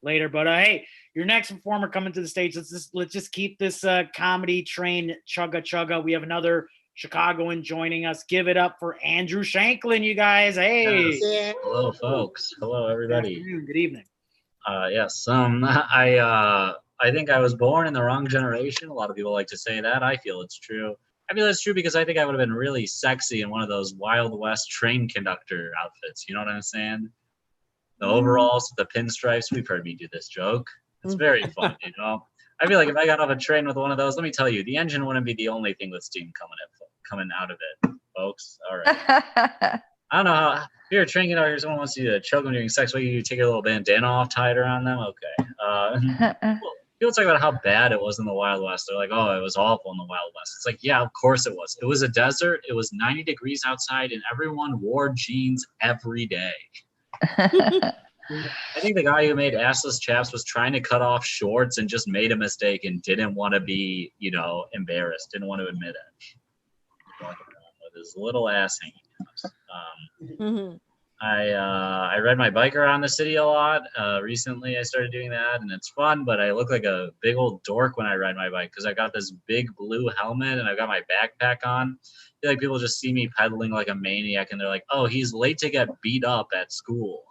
later. But hey, your next performer coming to the stage. Let's just keep this comedy train chugga. We have another Chicagoan joining us. Give it up for Andrew Shanklin, you guys. Hey. Yes. Hello, folks. Hello, everybody. Good evening. Yes. I think I was born in the wrong generation. A lot of people like to say that. I feel it's true. I feel it's true because I think I would have been really sexy in one of those Wild West train conductor outfits. You know what I'm saying? The overalls with the pinstripes. We've heard me do this joke. It's very fun, you know? I feel like if I got off a train with one of those, let me tell you, the engine wouldn't be the only thing with steam coming out of it, folks. All right. I don't know how. If you're a train conductor, someone wants you to choke them during sex, what you take a little bandana off, tie it around them? Okay. People talk about how bad it was in the Wild West. They're like, oh, it was awful in the Wild West. It's like, yeah, of course it was. It was a desert. It was 90 degrees outside, and everyone wore jeans every day. I think the guy who made Assless Chaps was trying to cut off shorts and just made a mistake and didn't want to be, embarrassed, didn't want to admit it. Walking around with his little ass hanging out. I ride my bike around the city a lot. Recently, I started doing that, and it's fun, but I look like a big old dork when I ride my bike because I got this big blue helmet and I've got my backpack on. I feel like people just see me pedaling like a maniac, and they're like, oh, he's late to get beat up at school.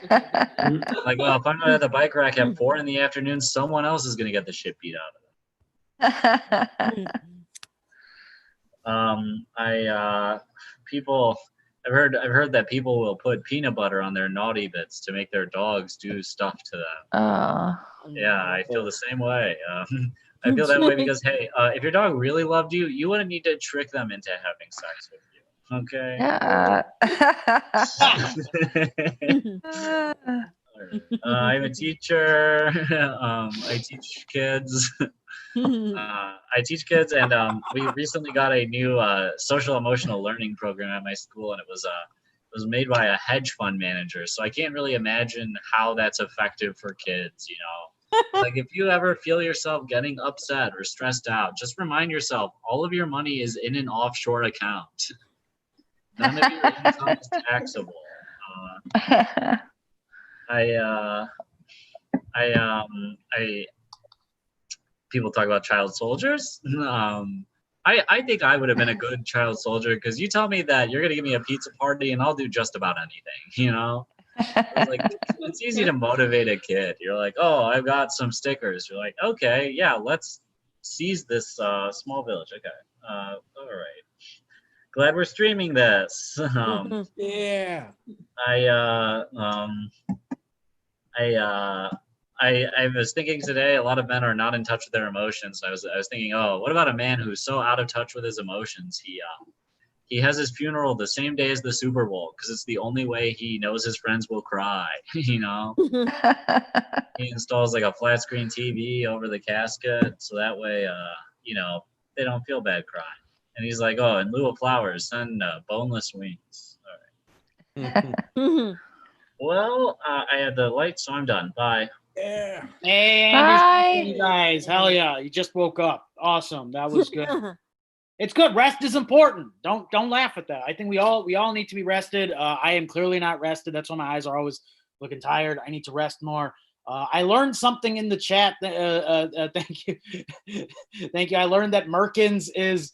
Like, well, if I'm at the bike rack at 4 p.m, someone else is going to get the shit beat out of them. I've heard that people will put peanut butter on their naughty bits to make their dogs do stuff to them. Yeah, I feel the same way. I feel that way because, hey, if your dog really loved you, you wouldn't need to trick them into having sex with you. Okay. I'm a teacher. I teach kids. And we recently got a new social emotional learning program at my school, and it was made by a hedge fund manager. So I can't really imagine how that's effective for kids. Like if you ever feel yourself getting upset or stressed out, just remind yourself all of your money is in an offshore account. None of your income is taxable. People talk about child soldiers. I think I would have been a good child soldier because you tell me that you're gonna give me a pizza party and I'll do just about anything. It's like it's easy to motivate a kid. You're like, oh, I've got some stickers. You're like, okay, yeah, let's seize this small village. Okay, all right. Glad we're streaming this. Yeah. I was thinking today, a lot of men are not in touch with their emotions. I was thinking, oh, what about a man who's so out of touch with his emotions? He has his funeral the same day as the Super Bowl because it's the only way he knows his friends will cry. You know, he installs like a flat screen TV over the casket so that way, you know, they don't feel bad crying. And he's like, oh, in lieu of flowers, send boneless wings. All right. Well, I had the light, so I'm done. Bye. Yeah. Hey, Bye. Andrew, guys. Hell yeah. You just woke up. Awesome. That was good. It's good. Rest is important. Don't laugh at that. I think we all need to be rested. I am clearly not rested. That's why my eyes are always looking tired. I need to rest more. I learned something in the chat. Thank you. Thank you. I learned that Merkins is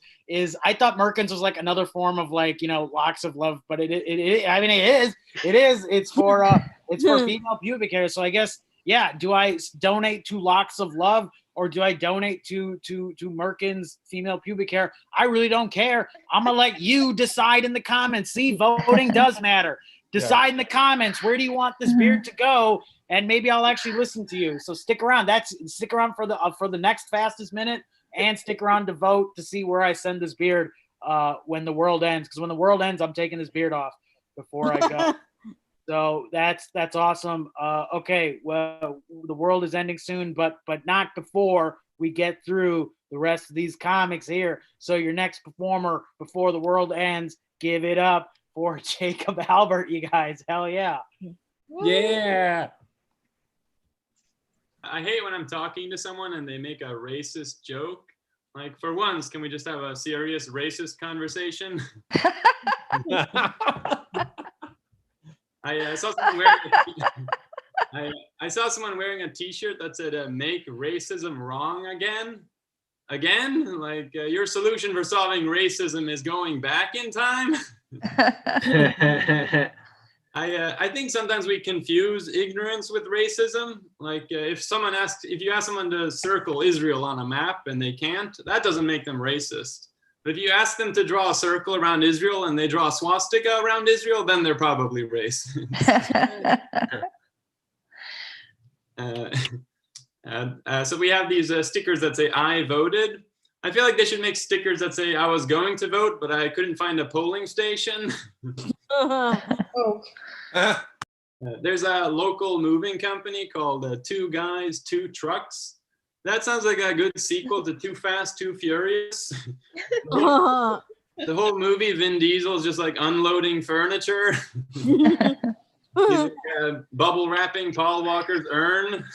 I thought Merkins was like another form of like, you know, locks of love, but it is. It's for female pubic hair. So I guess, yeah, do I donate to Locks of Love or do I donate to Merkins female pubic hair? I really don't care. I'm gonna let you decide in the comments. See, voting does matter. Decide in the comments, where do you want this beard to go? And maybe I'll actually listen to you. So stick around. Stick around for the next fastest minute, and stick around to vote to see where I send this beard when the world ends. Because when the world ends, I'm taking this beard off before I go. So that's awesome. Okay, well, the world is ending soon, but not before we get through the rest of these comics here. So your next performer before the world ends, give it up for Jacob Albert, you guys. Hell yeah. Yeah. I hate when I'm talking to someone and they make a racist joke. Like, for once, can we just have a serious racist conversation? I saw someone wearing a T-shirt that said "Make racism wrong again." Again, like your solution for solving racism is going back in time. I think sometimes we confuse ignorance with racism. Like if you ask someone to circle Israel on a map and they can't, that doesn't make them racist. But if you ask them to draw a circle around Israel and they draw a swastika around Israel, then they're probably racist. So we have these stickers that say "I voted." I feel like they should make stickers that say "I was going to vote, but I couldn't find a polling station." There's a local moving company called Two Guys, Two Trucks. That sounds like a good sequel to Too Fast, Too Furious. The whole movie, Vin Diesel is just like unloading furniture. He's like, bubble wrapping Paul Walker's urn.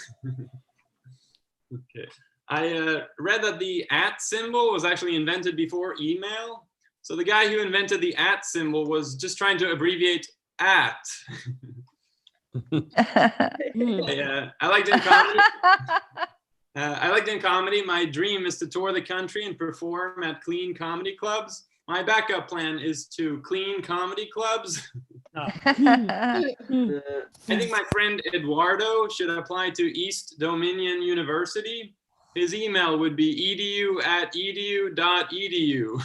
Okay. I read that the @ symbol was actually invented before email. So the guy who invented the @ symbol was just trying to abbreviate @. I liked in comedy. My dream is to tour the country and perform at clean comedy clubs. My backup plan is to clean comedy clubs. I think my friend Eduardo should apply to East Dominion University. His email would be edu@edu.edu.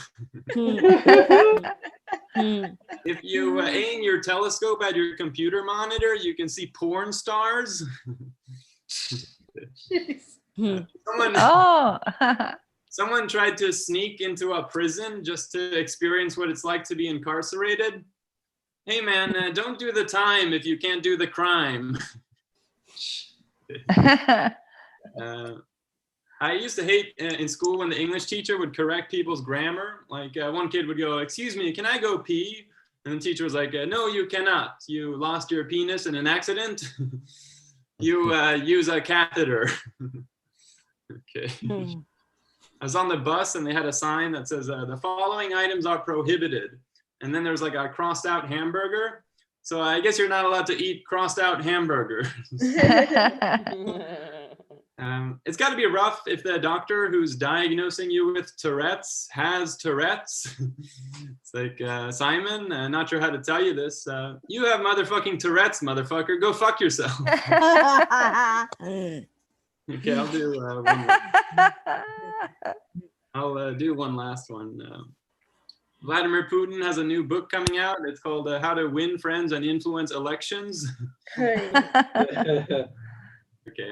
If you aim your telescope at your computer monitor, you can see porn stars. Someone tried to sneak into a prison just to experience what it's like to be incarcerated. Hey man, don't do the time if you can't do the crime. I used to hate in school when the English teacher would correct people's grammar. Like one kid would go, "Excuse me, can I go pee?" And the teacher was like, "No, you cannot. You lost your penis in an accident. You use a catheter." Okay. I was on the bus and they had a sign that says, "The following items are prohibited." And then there's like a crossed out hamburger. So I guess you're not allowed to eat crossed out hamburger. It's got to be rough if the doctor who's diagnosing you with Tourette's has Tourette's. It's like, Simon, not sure how to tell you this. You have motherfucking Tourette's, motherfucker. Go fuck yourself. Okay, I'll do one more. I'll do one last one. Vladimir Putin has a new book coming out. It's called How to Win Friends and Influence Elections. Okay,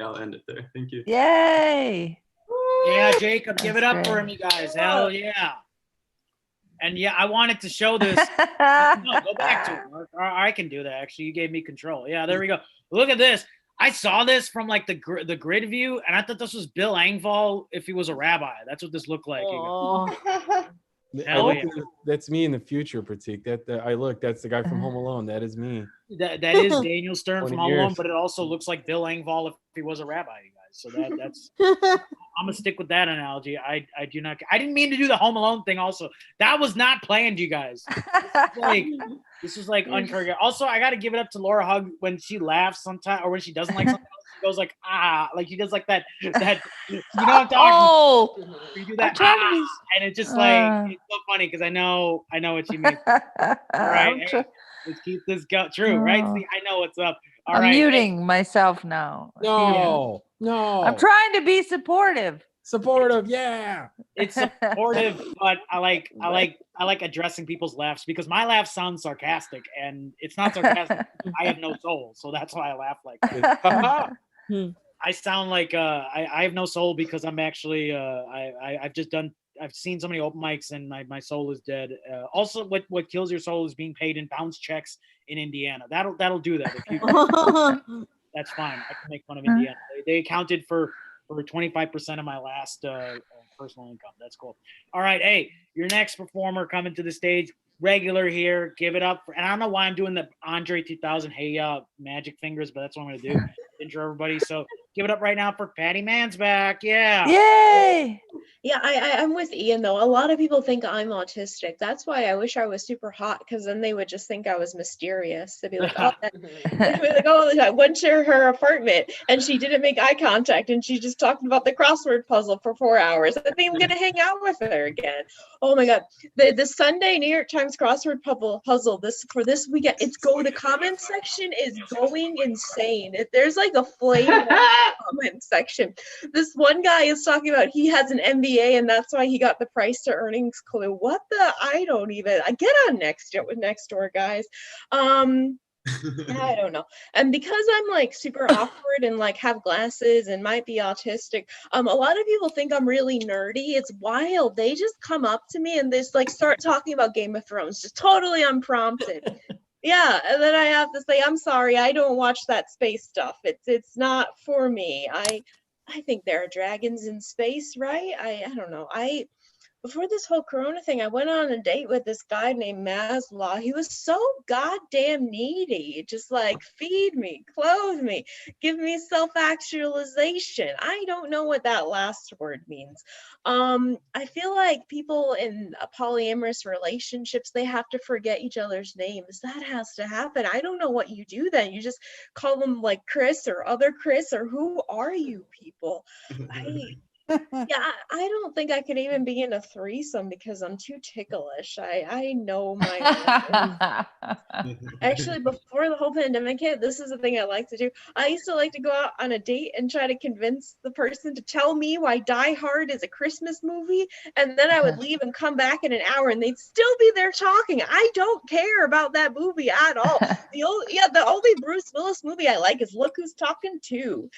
I'll end it there. Thank you. Yay! Yeah, Jacob, give it up for him, you guys. Hell yeah. And yeah, I wanted to show this. No, go back to it, Mark. I can do that, actually. You gave me control. Yeah, there we go. Look at this. I saw this from like the grid view, and I thought this was Bill Engvall if he was a rabbi. That's what this looked like. Hell yeah. That's me in the future, Pratik. That's the guy from Home Alone. That is me. That is Daniel Stern 20 from Home years. Alone, but it also looks like Bill Engvall if he was a rabbi, you guys. So that's I'm gonna stick with that analogy. I didn't mean to do the Home Alone thing. Also, that was not planned, you guys. This is like uncorrect. Also, I got to give it up to Laura Hug when she laughs sometimes, or when she doesn't like something else, she goes like like she does like that. You know what I'm talking? Oh, you do that, and it's just like it's so funny because I know what you mean. Right? Hey, let's keep this true, right? See, I know what's up. All I'm right. muting myself now. No. I'm trying to be supportive. Supportive, yeah. It's supportive, but I like addressing people's laughs because my laugh sounds sarcastic, and it's not sarcastic. I have no soul, so that's why I laugh like that. I sound like I have no soul because I'm actually I've seen so many open mics and my soul is dead. Also, what kills your soul is being paid in bounce checks in Indiana. That'll do that. If you, that's fine. I can make fun of Indiana. They accounted for 25% of my last personal income. That's cool. All right, hey, your next performer coming to the stage, regular here. Give it up for, and I don't know why I'm doing the Andre 2000 Hey Magic Fingers, but that's what I'm gonna do. Intro everybody. So give it up right now for Patty Mansbach. Yeah. Yay! Yeah, I'm with Ian though. A lot of people think I'm autistic. That's why I wish I was super hot, because then they would just think I was mysterious. They'd be like, I went to her apartment and she didn't make eye contact and she just talked about the crossword puzzle for 4 hours. I think I'm gonna hang out with her again. Oh my god. The Sunday New York Times crossword puzzle this weekend, the comment section is going insane. There's like a flame comment section. This one guy is talking about he has an MBA and that's why he got the price to earnings clue. What the? I get on Nextdoor, guys. I don't know. And because I'm like super awkward and like have glasses and might be autistic, a lot of people think I'm really nerdy. It's wild. They just come up to me and they just like start talking about Game of Thrones, just totally unprompted. Yeah, and then I have to say, I'm sorry, I don't watch that space stuff. It's not for me. I think there are dragons in space, right? I don't know. Before this whole Corona thing, I went on a date with this guy named Maslow. He was so goddamn needy. Just like, feed me, clothe me, give me self-actualization. I don't know what that last word means. I feel like people in polyamorous relationships, they have to forget each other's names. That has to happen. I don't know what you do then. You just call them like Chris or other Chris, or who are you people? I don't think I could even be in a threesome because I'm too ticklish. I know my actually, before the whole pandemic hit, this is the thing I like to do. I used to like to go out on a date and try to convince the person to tell me why Die Hard is a Christmas movie, and then I would leave and come back in an hour and they'd still be there talking. I don't care about that movie at all. The only Bruce Willis movie I like is Look Who's Talking 2.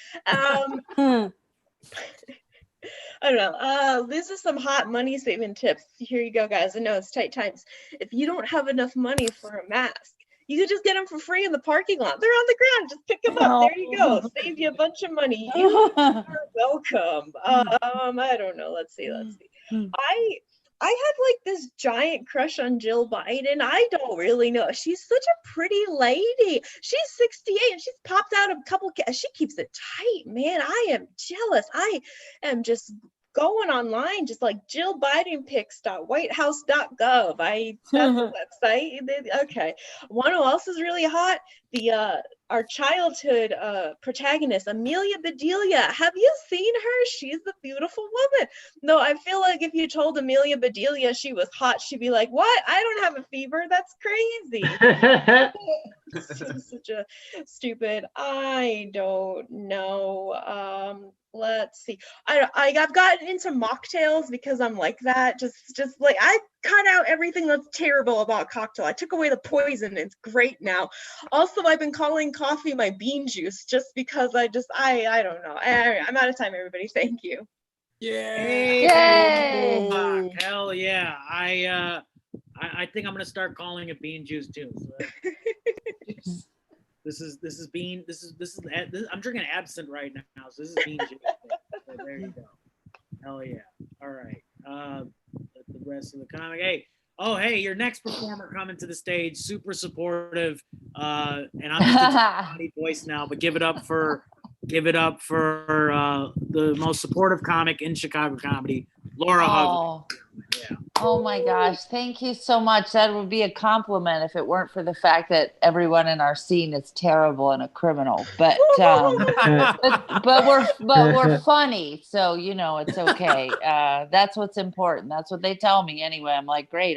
I don't know. These are some hot money saving tips. Here you go, guys. I know it's tight times. If you don't have enough money for a mask, you could just get them for free in the parking lot. They're on the ground. Just pick them up. There you go. Save you a bunch of money. You are welcome. I don't know. Let's see. I had like this giant crush on Jill Biden. I don't really know. She's such a pretty lady. She's 68 and she's popped out a couple. She keeps it tight, man. I am jealous. I am just going online, just like JillBidenPics.WhiteHouse.gov. That's the website. Okay. One who else is really hot. our childhood protagonist, Amelia Bedelia. Have you seen her? She's the beautiful woman. No, I feel like if you told Amelia Bedelia she was hot, she'd be like, what? I don't have a fever. That's crazy. Such a stupid, I don't know. Let's see. I've gotten into mocktails because I'm like that. Just like I cut out everything that's terrible about cocktail. I took away the poison. It's great now. Also, I've been calling coffee my bean juice just because I don't know. I'm out of time, everybody. Thank you. Yay! Yay! Hell yeah! I think I'm gonna start calling it bean juice too. So this is bean. This is I'm drinking absinthe right now, so this is bean juice. So there you go. Hell yeah! All right. The rest of the comic. Hey, your next performer coming to the stage. Super supportive. And I'm just a funny voice now, but give it up for the most supportive comic in Chicago comedy, Laura Hug. Yeah. Oh my gosh, thank you so much. That would be a compliment if it weren't for the fact that everyone in our scene is terrible and a criminal. But we're funny, so you know it's okay. That's what's important. That's what they tell me anyway. I'm like, great,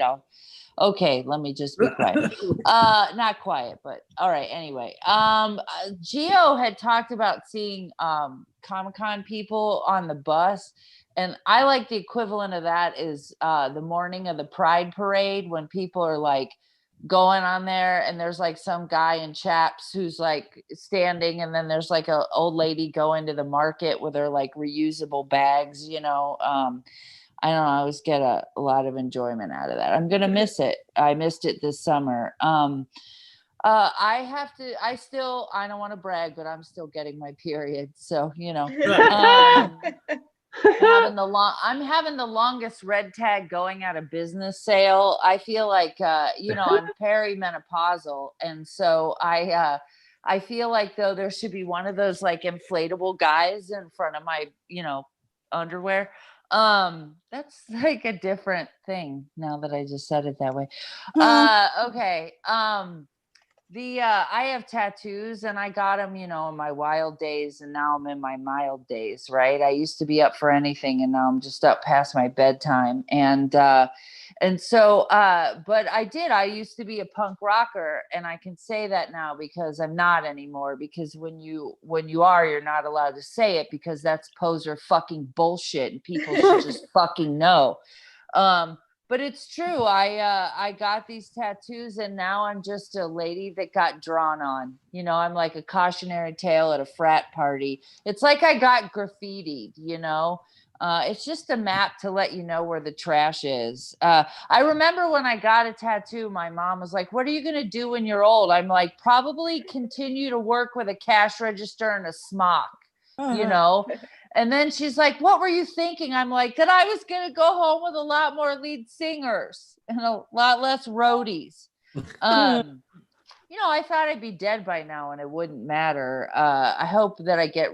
okay, let me just be quiet. Not quiet, but all right. Anyway, Gio had talked about seeing Comic-Con people on the bus. And I like the equivalent of that is the morning of the Pride Parade when people are like going on there and there's like some guy in chaps who's like standing and then there's like a old lady going to the market with her like reusable bags, you know. I don't know, I always get a lot of enjoyment out of that. I'm going to miss it. I missed it this summer. I don't want to brag, but I'm still getting my period. So, you know, I'm having the longest red tag going out of business sale. I feel like, I'm perimenopausal. And so I feel like though there should be one of those like inflatable guys in front of my, underwear. That's like a different thing now that I just said it that way. Okay. I have tattoos and I got them, in my wild days and now I'm in my mild days, right? I used to be up for anything and now I'm just up past my bedtime. But I used to be a punk rocker and I can say that now because I'm not anymore, because when you are, you're not allowed to say it because that's poser fucking bullshit and people should just fucking know. But it's true. I got these tattoos and now I'm just a lady that got drawn on. I'm like a cautionary tale at a frat party. It's like I got graffitied, it's just a map to let you know where the trash is. I remember when I got a tattoo, my mom was like, what are you going to do when you're old? I'm like, probably continue to work with a cash register and a smock, And then she's like, what were you thinking? I'm like, that I was going to go home with a lot more lead singers and a lot less roadies. I thought I'd be dead by now and it wouldn't matter. I hope that I get,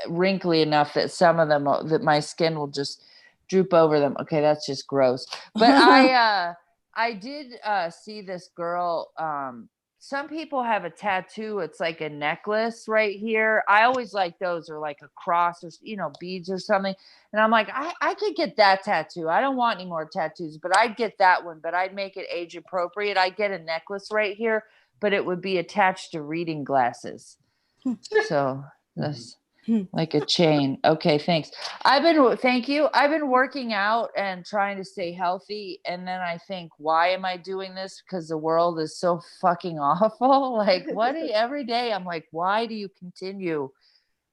wrinkly enough that some of them, that my skin will just droop over them. Okay, that's just gross. But I did see this girl. Some people have a tattoo. It's like a necklace right here. I always like those, or like a cross, or beads or something. And I'm like, I could get that tattoo. I don't want any more tattoos, but I'd get that one. But I'd make it age appropriate. I'd get a necklace right here, but it would be attached to reading glasses. So that's like a chain. Okay, thanks. Thank you. I've been working out and trying to stay healthy. And then I think, why am I doing this? Because the world is so fucking awful. Like, every day I'm like, why do you continue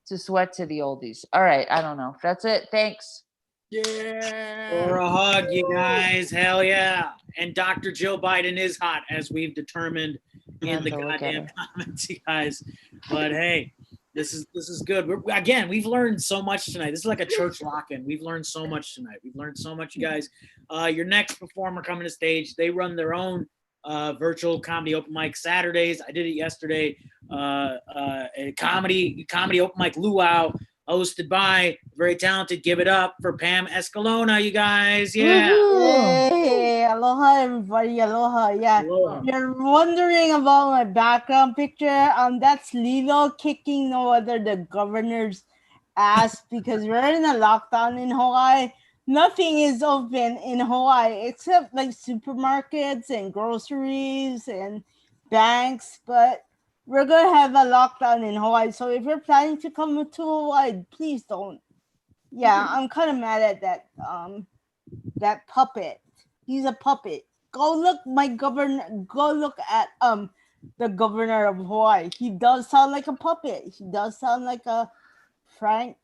to sweat to the oldies? All right. I don't know. That's it. Thanks. Yeah. Or a hug, you guys. Hell yeah. And Dr. Joe Biden is hot, as we've determined in the goddamn comments, you guys. But hey, this is good. We've learned so much tonight. This is like a church lock-in. We've learned so much tonight. We've learned so much, you guys. Your next performer coming to stage, they run their own virtual comedy open mic Saturdays. I did it yesterday. A comedy open mic luau, hosted by very talented. Give it up for Pam Escalona, you guys. Yeah. Hey, aloha everybody, aloha. Yeah, you're wondering about my background picture. That's Lilo kicking no other the governor's ass because we're in a lockdown in Hawaii. Nothing is open in Hawaii except like supermarkets and groceries and banks, but we're gonna have a lockdown in Hawaii. So if you're planning to come to Hawaii, please don't. Yeah, I'm kind of mad at that puppet. He's a puppet. Go look go look at the governor of Hawaii. He does sound like a puppet. He does sound like a Kermit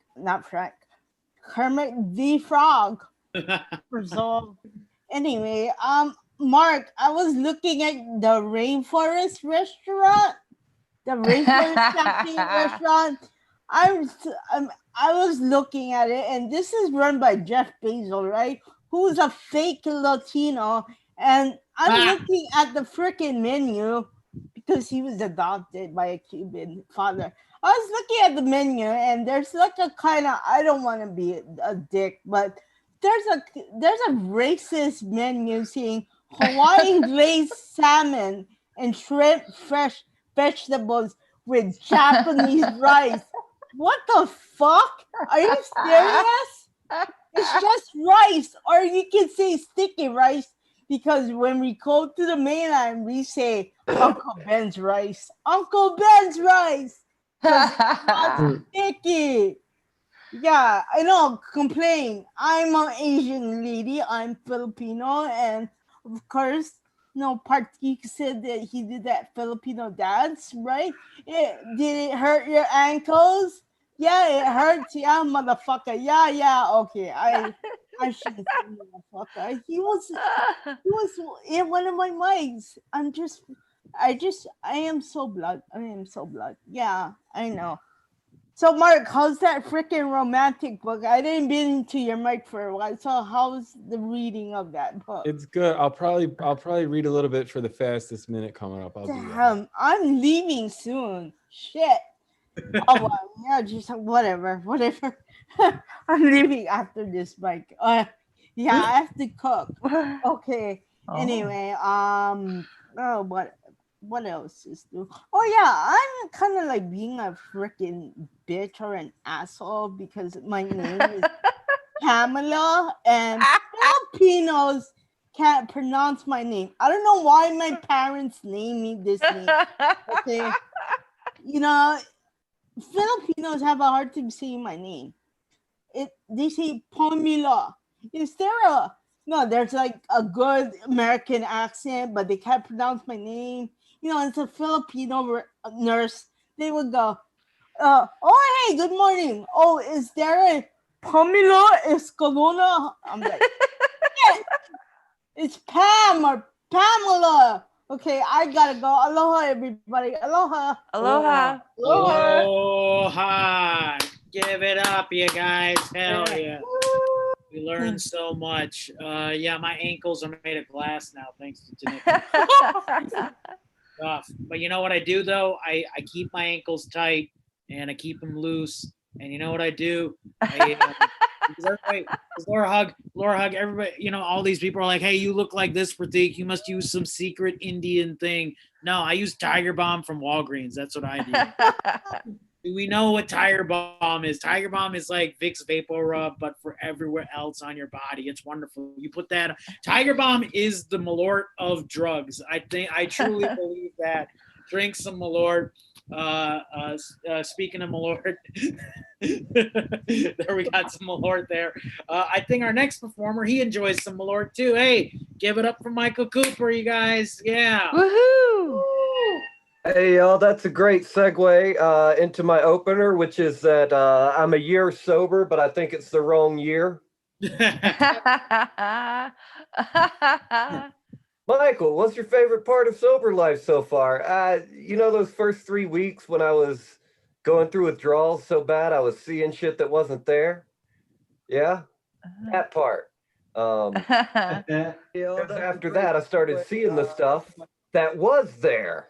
the Frog. So anyway, Mark, I was looking at the Rainforest restaurant. The Rainforest Cafe restaurant. I was looking at it, and this is run by Jeff Bezos, right? Who's a fake Latino, and I'm looking at the freaking menu because he was adopted by a Cuban father. I was looking at the menu, and there's like a kind of, I don't want to be a dick, but there's a racist menu saying Hawaiian glazed salmon and shrimp fresh vegetables with Japanese rice. What the fuck? Are you serious? It's just rice, or you can say sticky rice, because when we go to the mainland, we say Uncle Ben's rice. Uncle Ben's rice. It's not sticky. Yeah, I know, complain. I'm an Asian lady. I'm Filipino, and of course, Partik said that he did that Filipino dance, right? Did it hurt your ankles? Yeah, it hurts. Yeah, motherfucker. Yeah. Okay, I shouldn't say motherfucker. He was in one of my mics. I am so blood. Yeah, I know. So Mark, how's that freaking romantic book? I didn't been into your mic for a while. So how's the reading of that book? It's good. I'll probably read a little bit for the fastest minute coming up. I'll do that. Damn, I'm leaving soon. Shit. Oh well, yeah, just whatever. I'm leaving after this mic. Yeah, I have to cook. Okay. Oh. Anyway, what else is new? Oh yeah, I'm kind of like being a freaking bitch or an asshole because my name is Pamela, and Filipinos can't pronounce my name. I don't know why my parents named me this name. Okay, Filipinos have a hard time saying my name. They say Pamela. There's like a good American accent, but they can't pronounce my name. It's a Filipino nurse. They would go, oh, hey, good morning. Oh, is there a Pamela Escalona? I'm like, yeah, it's Pam or Pamela. Okay, I gotta go. Aloha, everybody. Aloha. Aloha. Aloha. Aloha. Give it up, you guys. Hell yeah. We learned so much. Yeah, my ankles are made of glass now, thanks to Tanika. But you know what I do, though? I keep my ankles tight, and I keep them loose. And you know what I do? Laura Hug, everybody, all these people are like, hey, you look like this, Pratik. You must use some secret Indian thing. No, I use Tiger Balm from Walgreens. That's what I do. We know what Tiger Balm is. Tiger Balm is like Vicks Vapor Rub, but for everywhere else on your body. It's wonderful. You put that. Tiger Balm is the Malort of drugs. I truly believe that. Drink some Malort. Speaking of Malort, there we got some Malort there. I think our next performer, he enjoys some Malort too. Hey, give it up for Michael Cooper, you guys. Yeah. Woohoo! Hey y'all, that's a great segue into my opener, which is that I'm a year sober, but I think it's the wrong year. Michael, what's your favorite part of sober life so far? Those first 3 weeks when I was going through withdrawals so bad I was seeing shit that wasn't there. Yeah, that part. After that, I started seeing the stuff that was there.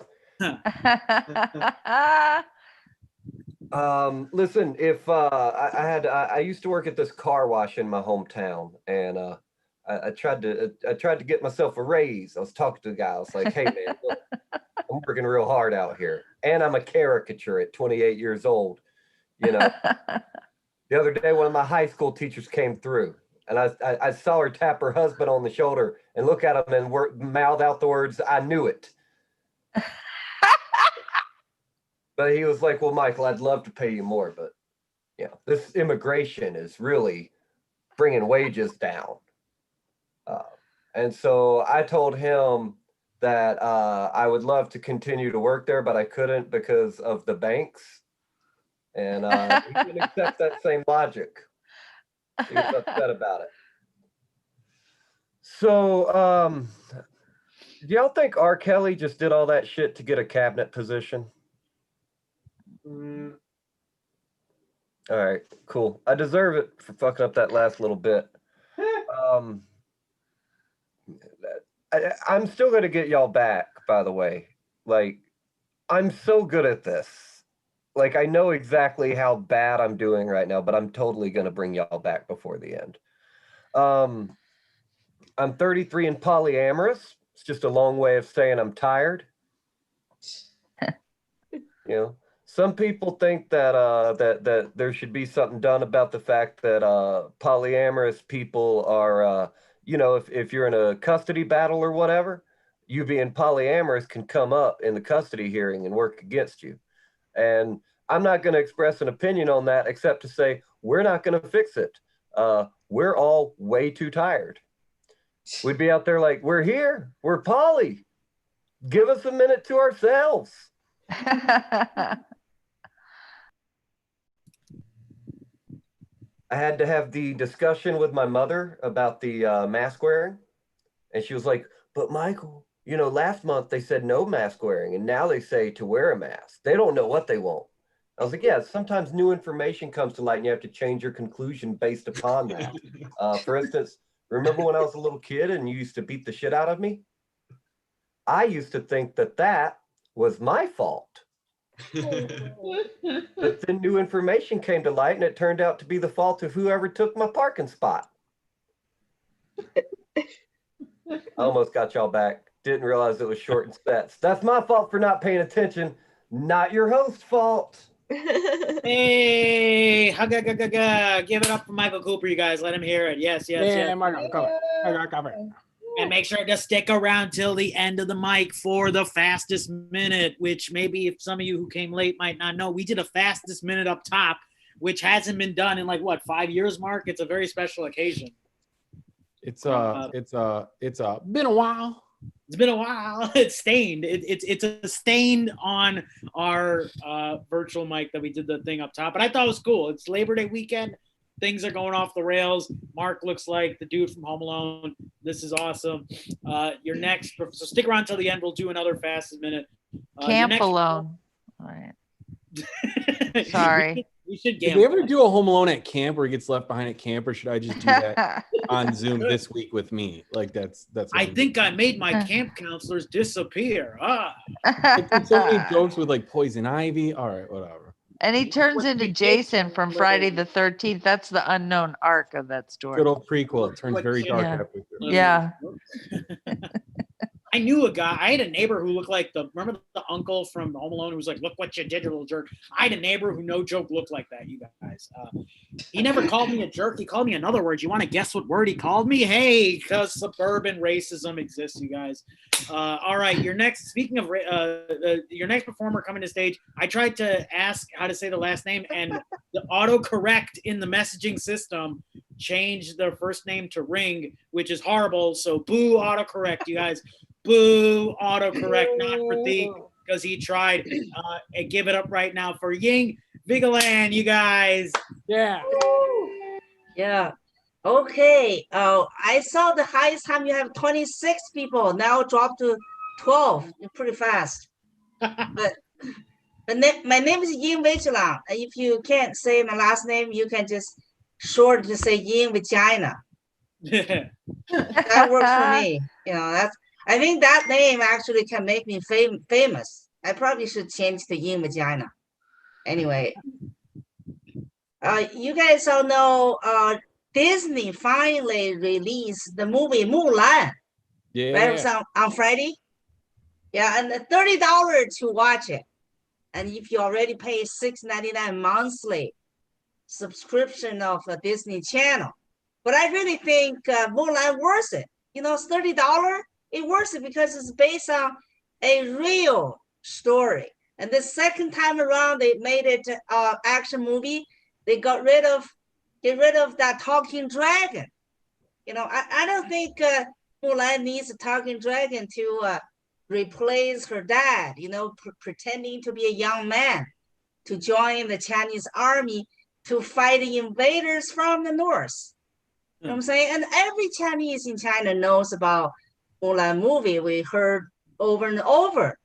Listen, if I used to work at this car wash in my hometown, and I tried to get myself a raise. I was talking to the guy. I was like, hey man, look, I'm working real hard out here. And I'm a caricature at 28 years old. You know, the other day, one of my high school teachers came through and I saw her tap her husband on the shoulder and look at him and mouth out the words, I knew it. But he was like, well, Michael, I'd love to pay you more, but you know, this immigration is really bringing wages down. And so I told him that I would love to continue to work there, but I couldn't because of the banks. And he couldn't accept that same logic. He was upset about it. So, do y'all think R. Kelly just did all that shit to get a cabinet position? All right, cool. I deserve it for fucking up that last little bit. I'm still going to get y'all back, by the way. Like, I'm so good at this. Like, I know exactly how bad I'm doing right now, but I'm totally going to bring y'all back before the end. I'm 33 and polyamorous. It's just a long way of saying I'm tired. You know, some people think that that there should be something done about the fact that polyamorous people are, you know, if you're in a custody battle or whatever, you being polyamorous can come up in the custody hearing and work against you. And I'm not going to express an opinion on that except to say we're not going to fix it. We're all way too tired. We'd be out there like, we're here, we're poly. Give us a minute to ourselves. I had to have the discussion with my mother about the mask wearing. And she was like, but Michael, you know, last month they said no mask wearing and now they say to wear a mask. They don't know what they want. I was like, yeah, sometimes new information comes to light and you have to change your conclusion based upon that. For instance, remember when I was a little kid and you used to beat the shit out of me? I used to think that that was my fault. But then new information came to light and it turned out to be the fault of whoever took my parking spot. I almost got y'all back. Didn't realize it was short and sets. That's my fault for not paying attention. Not your host's fault. Hey, give it up for Michael Cooper, you guys. Let him hear it. Yes. Michael, cover. And make sure to stick around till the end of the mic for the fastest minute, which maybe if some of you who came late might not know, we did a fastest minute up top, which hasn't been done in like what, 5 years, Mark? It's a very special occasion. It's been a while. It's been a while. It's stained. It's a stain on our virtual mic that we did the thing up top. But I thought it was cool. It's Labor Day weekend. Things are going off the rails. Mark looks like the dude from Home Alone. This is awesome. You're next. So stick around till the end. We'll do another fastest minute. Camp Alone. All right. Sorry. We should Did we ever do a Home Alone at camp where he gets left behind at camp, or should I just do that on Zoom this week with me? Like that's. I think I made my camp counselors disappear. It's so many jokes with like poison ivy. All right, whatever. And he turns into Jason from Friday the 13th. That's the unknown arc of that story. Good old prequel. It turns very dark halfway through. Yeah. I knew a guy. I had a neighbor who looked like remember the uncle from Home Alone who was like, "Look what you did, you little jerk." I had a neighbor who, no joke, looked like that. You guys. He never called me a jerk. He called me another word. You want to guess what word he called me? Hey, because suburban racism exists, you guys. All right, your next. Speaking of your next performer coming to stage, I tried to ask how to say the last name, and the autocorrect in the messaging system changed their first name to Ring, which is horrible. So boo autocorrect, you guys. Boo autocorrect, not for Thee, because he tried. And give it up right now for Ying Vigeland, you guys. Yeah. Yeah. Okay. I saw the highest time you have 26 people. Now drop to 12. You're pretty fast. But my name is Ying Vigeland. If you can't say my last name, you can just short to say Ying Vagina. That works for me. You know, I think that name actually can make me famous. I probably should change to Ying Vagina. Anyway, you guys all know Disney finally released the movie Mulan. Yeah. Right, it was on Friday. Yeah, and $30 to watch it. And if you already pay $6.99 monthly subscription of a Disney Channel. But I really think Mulan worth it. You know, it's $30. It worth it because it's based on a real story. And the second time around, they made it action movie. They get rid of that talking dragon. You know, I don't think Mulan needs a talking dragon to replace her dad, you know, pretending to be a young man to join the Chinese army to fight the invaders from the north. You know what I'm saying? And every Chinese in China knows about Mulan movie. We heard over and over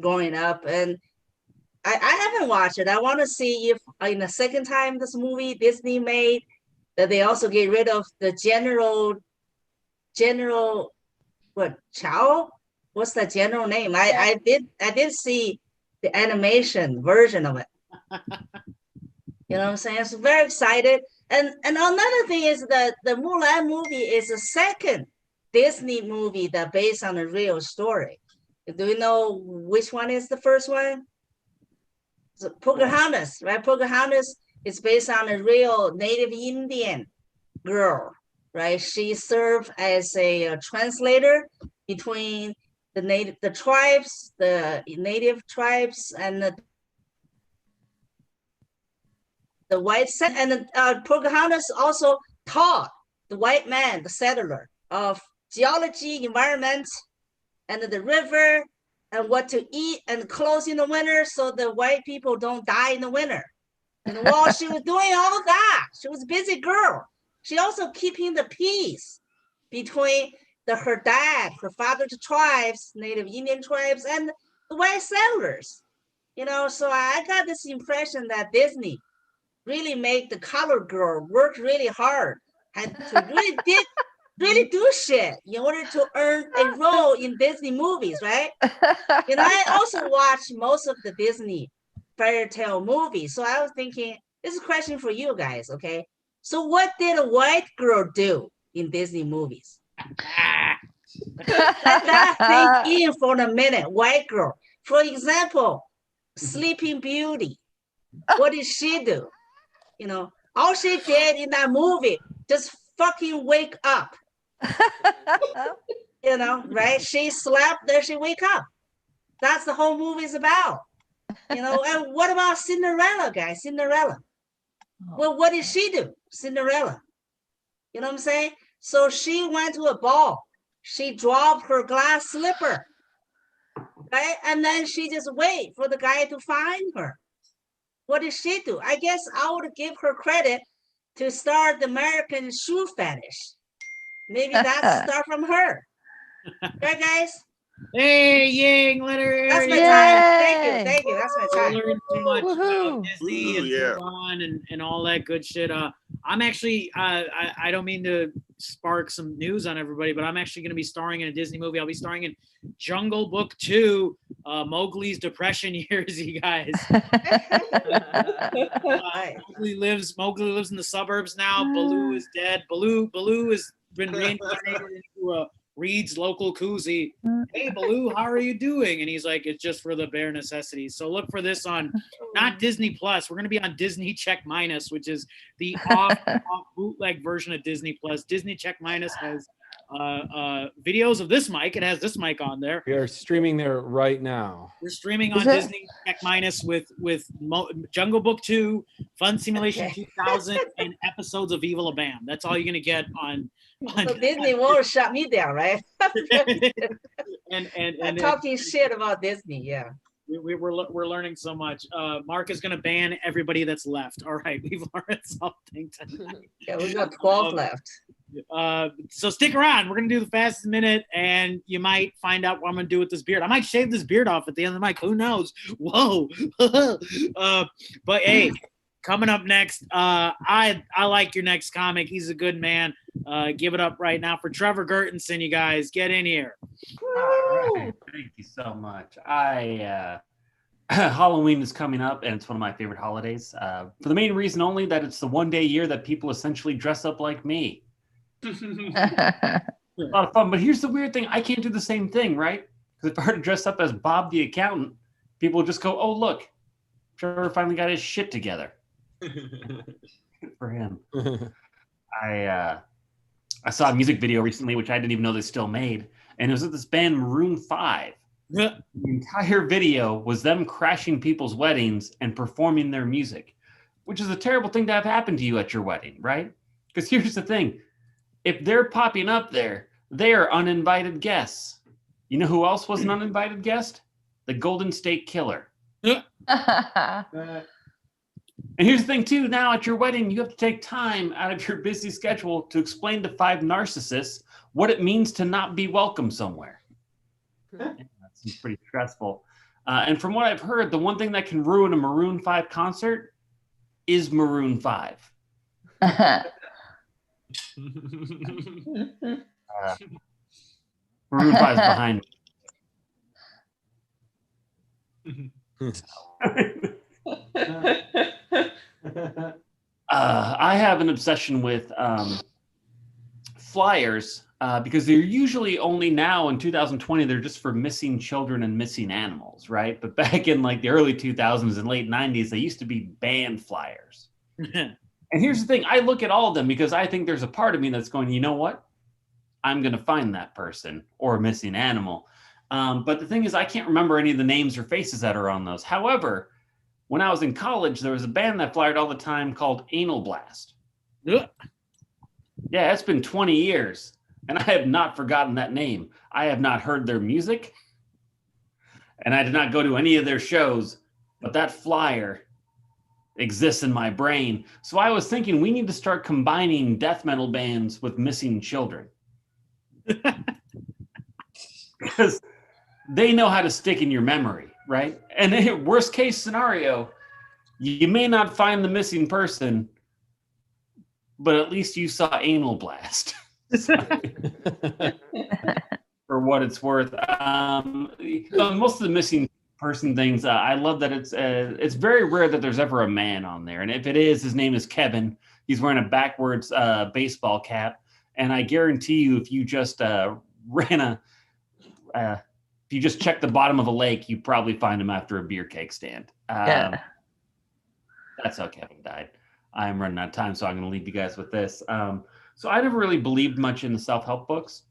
growing up. And I haven't watched it. I want to see if in the second time this movie Disney made, that they also get rid of the general what, Chow? What's the general name? I did see the animation version of it. You know what I'm saying? So very excited. And another thing is that the Mulan movie is the second Disney movie that based on a real story. Do you know which one is the first one? So Pocahontas, right? Pocahontas is based on a real Native Indian girl, right? She served as a translator between the native tribes and the white and Pocahontas also taught the white man, the settler, of geology, environment, and the river, and what to eat and clothes in the winter, so the white people don't die in the winter. And while she was doing all that, she was a busy girl. She also keeping the peace between her dad, her father's tribes, Native Indian tribes, and the white settlers. You know, so I got this impression that Disney really made the colored girl work really hard and to really do shit in order to earn a role in Disney movies, right? You know, I also watch most of the Disney fairy tale movies. So I was thinking, this is a question for you guys, okay? So what did a white girl do in Disney movies? Let that think in for a minute, white girl. For example, Sleeping Beauty. What did she do? You know, all she did in that movie, just fucking wake up. You know, right? She slept, then she wake up. That's the whole movie's about. You know, and what about Cinderella, guys? Cinderella. Well, what did she do? Cinderella. You know what I'm saying? So she went to a ball. She dropped her glass slipper. Right? And then she just wait for the guy to find her. What did she do? I guess I would give her credit to start the American shoe fetish. Maybe that's start from her. Right, guys? Hey, Ying, let her. That's my time. Thank you. That's my time. Learned too much about Disney and Mulan and all that good shit. I'm actually, I don't mean to spark some news on everybody, but I'm actually going to be starring in a Disney movie. I'll be starring in Jungle Book 2, Mowgli's Depression Years, you guys. Mowgli lives in the suburbs now. Baloo is dead. Baloo has been reincarnated into a Reed's local koozie. Hey, Baloo, how are you doing? And he's like, it's just for the bare necessities. So look for this on not Disney Plus. We're going to be on Disney Check Minus, which is the off bootleg version of Disney Plus. Disney Check Minus has videos of this mic. It has this mic on there. We are streaming there right now. We're streaming on Disney Check Minus with Jungle Book 2, Fun Simulation 2000, and episodes of Evil Bam. That's all you're going to get on so Disney won't shut me down, right? and talking shit about Disney, yeah. We're learning so much. Mark is going to ban everybody that's left. All right, we've learned something tonight. Yeah, we got 12 left. So stick around. We're going to do the fastest minute, and you might find out what I'm going to do with this beard. I might shave this beard off at the end of the mic. Who knows? Whoa. But hey, coming up next, I like your next comic. He's a good man. Give it up right now for Trevor Gertensen, you guys. Get in here. All right. Thank you so much. I Halloween is coming up, and it's one of my favorite holidays. For the main reason only that it's the one day a year that people essentially dress up like me. A lot of fun. But here's the weird thing: I can't do the same thing, right? Because if I were to dress up as Bob the accountant, people would just go, "Oh, look, Trevor finally got his shit together." Good for him. I saw a music video recently, which I didn't even know they still made, and it was with this band Maroon 5. The entire video was them crashing people's weddings and performing their music, which is a terrible thing to have happen to you at your wedding, right? Because here's the thing. If they're popping up there, they are uninvited guests. You know who else was an uninvited guest? The Golden State Killer. And here's the thing, too. Now at your wedding, you have to take time out of your busy schedule to explain to 5 narcissists what it means to not be welcome somewhere. That's pretty stressful. And from what I've heard, the one thing that can ruin a Maroon 5 concert is Maroon 5. Maroon 5 is behind me. I have an obsession with flyers because they're usually only now in 2020, they're just for missing children and missing animals, right? But back in like the early 2000s and late 90s, they used to be band flyers. And here's the thing, I look at all of them because I think there's a part of me that's going, you know what? I'm going to find that person or a missing animal. But the thing is, I can't remember any of the names or faces that are on those. However, when I was in college, there was a band that flyered all the time called Anal Blast. Yeah, it's been 20 years, and I have not forgotten that name. I have not heard their music, and I did not go to any of their shows, but that flyer exists in my brain. So I was thinking we need to start combining death metal bands with missing children. Because they know how to stick in your memory, right? And in worst case scenario, you may not find the missing person, but at least you saw Anal Blast. For what it's worth. Most of the missing person things, I love that it's very rare that there's ever a man on there. And if it is, his name is Kevin. He's wearing a backwards baseball cap. And I guarantee you, if you just if you just check the bottom of a lake, you probably find him after a beer cake stand. That's how Kevin died. I'm running out of time, so I'm going to leave you guys with this. So I never really believed much in the self-help books.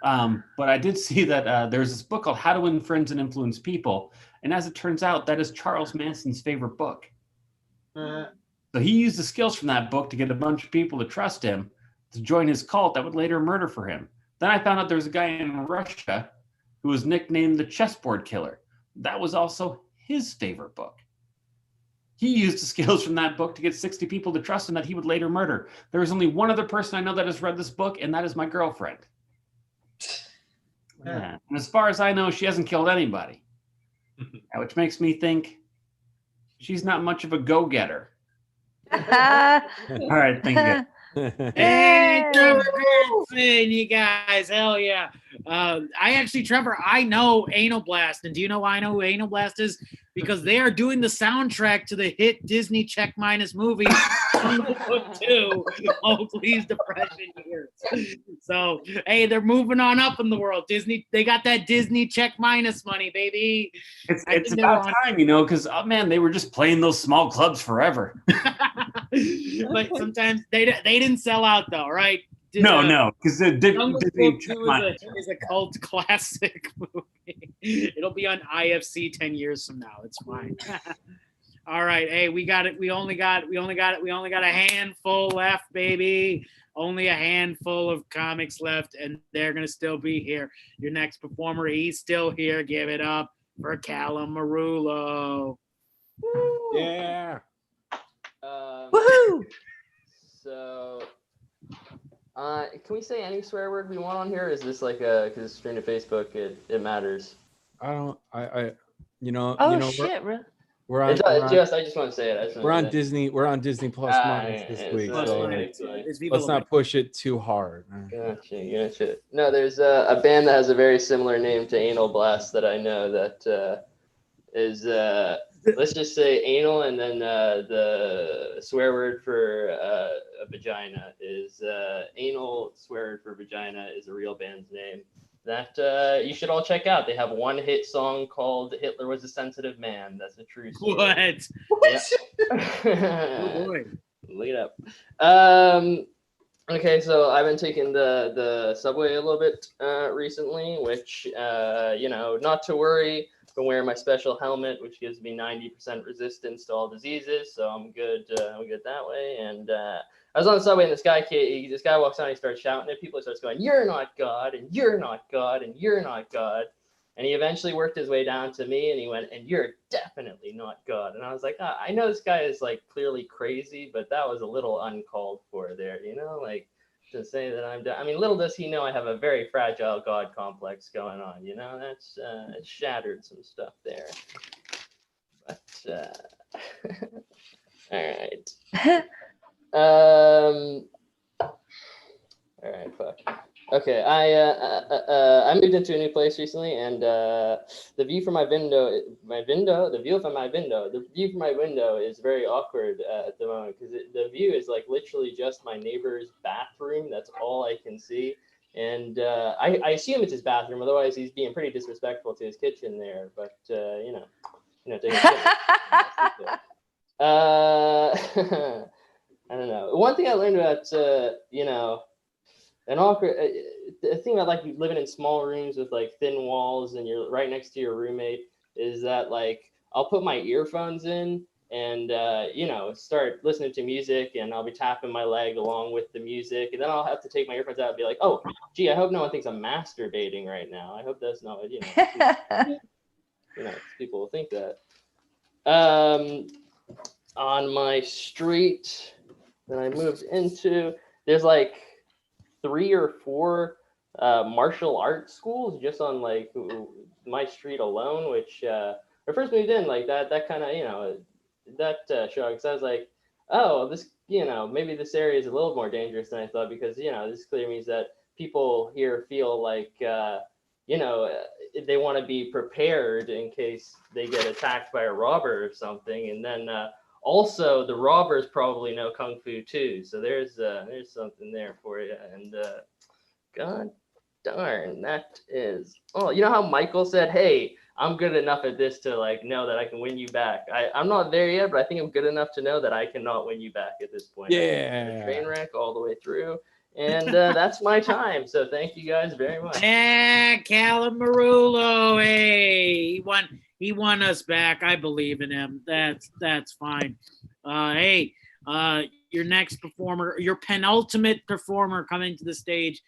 But I did see that there's this book called How to Win Friends and Influence People. And as it turns out, that is Charles Manson's favorite book. So he used the skills from that book to get a bunch of people to trust him, to join his cult that would later murder for him. Then I found out there was a guy in Russia who was nicknamed the Chessboard Killer. That was also his favorite book. He used the skills from that book to get 60 people to trust him that he would later murder. There is only one other person I know that has read this book, and that is my girlfriend. Yeah. And as far as I know, she hasn't killed anybody, which makes me think she's not much of a go-getter. All right, thank you. Hey, Trevor Griffin, you guys, hell yeah. Trevor, I know Anal Blast. And do you know why I know who Anal Blast is? Because they are doing the soundtrack to the hit Disney Check Minus movie, 2. Oh, please, Depression Years. So, hey, they're moving on up in the world. Disney, they got that Disney Check Minus money, baby. It's about time, because, oh, man, they were just playing those small clubs forever. But sometimes they didn't sell out, though, right? No, because Jungle Book 2 is a cult classic movie. It'll be on IFC 10 years from now. It's fine. All right, hey, we got it. We only got a handful left, baby. Only a handful of comics left, and they're gonna still be here. Your next performer, he's still here. Give it up for Callum Marullo. Woo. Yeah. Woohoo! So, can we say any swear word we want on here? Is this like because it's streamed to Facebook, it matters? Oh shit! We're on. I just want to say it. We're on Disney. We're on Disney Plus Minus this week. So let's not push it too hard. Gotcha. No, there's a band that has a very similar name to Anal Blast that I know that is let's just say anal, and then the swear word for a vagina is anal. Swear word for vagina is a real band's name that you should all check out. They have one hit song called "Hitler Was a Sensitive Man." That's a true story. What? Yeah. Oh boy. Look it up. Okay, so I've been taking the subway a little bit recently, which not to worry. Been wearing my special helmet, which gives me 90% resistance to all diseases, so I'm good. I'm good that way. And I was on the subway, and this guy walks on. He starts shouting at people. He starts going, "You're not God, and you're not God, and you're not God." And he eventually worked his way down to me, and he went, "And you're definitely not God." And I was like, I know this guy is like clearly crazy, but that was a little uncalled for there, like to say that I mean, little does he know I have a very fragile God complex going on, that's it shattered some stuff there. But all right, fuck. Okay, I moved into a new place recently, and the view from my window is very awkward at the moment, because the view is like literally just my neighbor's bathroom. That's all I can see, and I assume it's his bathroom. Otherwise, he's being pretty disrespectful to his kitchen there. But take a I don't know. One thing I learned about an awkward thing about like living in small rooms with like thin walls and you're right next to your roommate is that like I'll put my earphones in and start listening to music, and I'll be tapping my leg along with the music, and then I'll have to take my earphones out and be like, "Oh, gee, I hope no one thinks I'm masturbating right now. I hope that's not what people will think that." On my street that I moved into, there's like 3 or 4 martial arts schools just on like my street alone, which when I first moved in, like that kind of shocked, because I was like, oh, this maybe this area is a little more dangerous than I thought, because this clearly means that people here feel like they want to be prepared in case they get attacked by a robber or something, and then also the robbers probably know kung fu too, so there's something there for you. And god darn, that is how Michael said, "Hey, I'm good enough at this to like know that I can win you back." I'm not there yet, but I think I'm good enough to know that I cannot win you back at this point. Yeah, train wreck all the way through, and that's my time. So thank you guys very much. Yeah, Callum Marullo, hey, he won us back. I believe in him. That's fine. Hey, your next performer, your penultimate performer coming to the stage.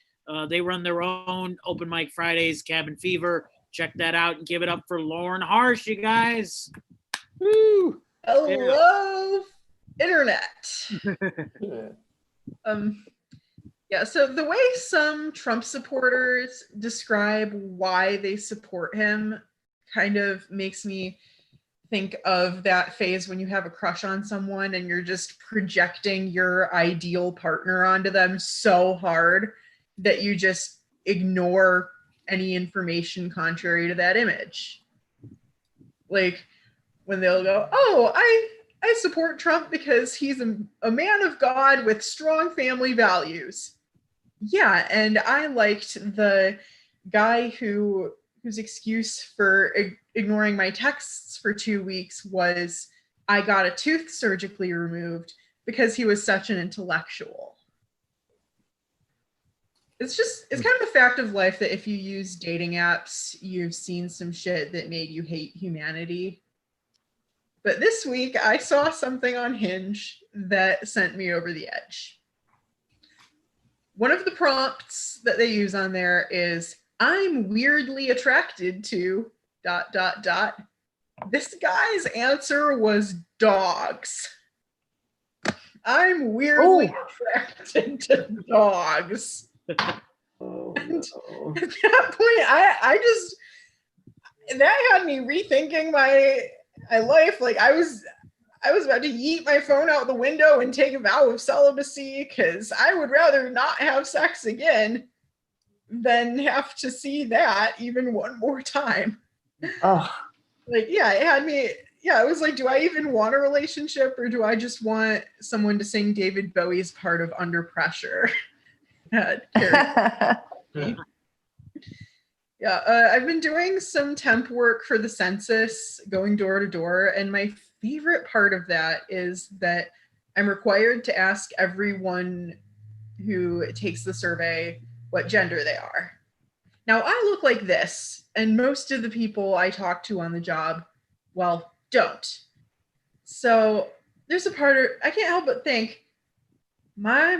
They run their own open mic Fridays, Cabin Fever. Check that out and give it up for Lauren Harsh, you guys. Woo! Hello, internet. Yeah, so the way some Trump supporters describe why they support him kind of makes me think of that phase when you have a crush on someone and you're just projecting your ideal partner onto them so hard that you just ignore any information contrary to that image. Like when they'll go, "Oh, I support Trump because he's a man of God with strong family values." Yeah, and I liked the guy whose excuse for ignoring my texts for 2 weeks was, "I got a tooth surgically removed," because he was such an intellectual. It's kind of a fact of life that if you use dating apps, you've seen some shit that made you hate humanity. But this week I saw something on Hinge that sent me over the edge. One of the prompts that they use on there is, "I'm weirdly attracted to ... This guy's answer was dogs. I'm weirdly attracted to dogs. And at that point, that had me rethinking my life. Like I was about to yeet my phone out the window and take a vow of celibacy, because I would rather not have sex again than have to see that even one more time. Oh, Like, yeah, it had me. Yeah, it was like, do I even want a relationship, or do I just want someone to sing David Bowie's part of Under Pressure? Yeah, I've been doing some temp work for the census, going door to door, and my favorite part of that is that I'm required to ask everyone who takes the survey what gender they are. Now, I look like this, and most of the people I talk to on the job, well, don't. So there's a part of, I can't help but think, my,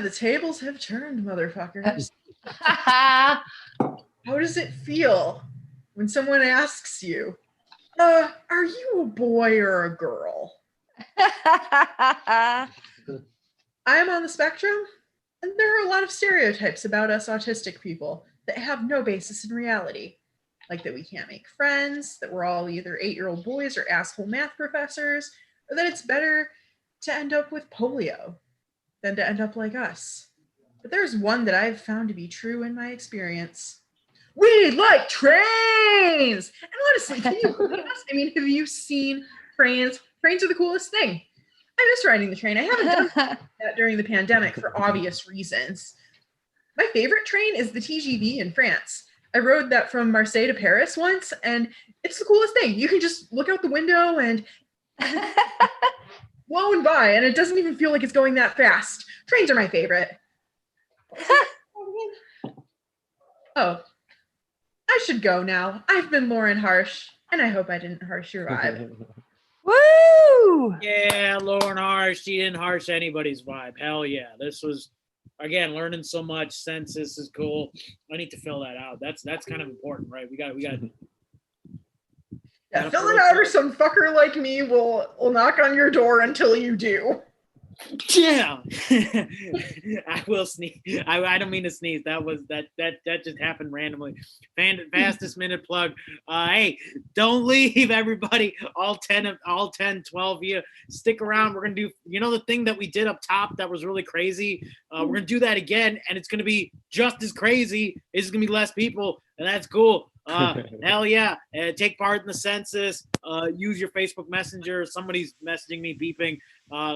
the tables have turned, motherfuckers. How does it feel when someone asks you, are you a boy or a girl? I am on the spectrum, and there are a lot of stereotypes about us autistic people that have no basis in reality. Like that we can't make friends, that we're all either 8-year-old boys or asshole math professors, or that it's better to end up with polio than to end up like us. But there's one that I've found to be true in my experience. We like trains! And honestly, can you believe us? I mean, have you seen trains? Trains are the coolest thing. I miss riding the train. I haven't done that during the pandemic for obvious reasons. My favorite train is the TGV in France. I rode that from Marseille to Paris once, and it's the coolest thing. You can just look out the window and blowing by, and it doesn't even feel like it's going that fast. Trains are my favorite. Oh, I should go now. I've been Lauren Harsh, and I hope I didn't harsh your vibe. Woo! Yeah, Lauren Harsh. She didn't harsh anybody's vibe. Hell yeah. This was, again, learning so much. Census is cool. I need to fill that out. That's kind of important, right? We got. Yeah, fill it out, or some fucker like me will knock on your door until you do. Yeah. I will sneeze. I don't mean to sneeze. That just happened randomly. Fastest minute plug. Hey, don't leave, everybody. All 10, 12 of you, stick around. We're gonna do, the thing that we did up top that was really crazy. We're gonna do that again, and it's gonna be just as crazy. It's just gonna be less people, and that's cool. Hell yeah. Take part in the census. Use your Facebook Messenger. Somebody's messaging me, beeping.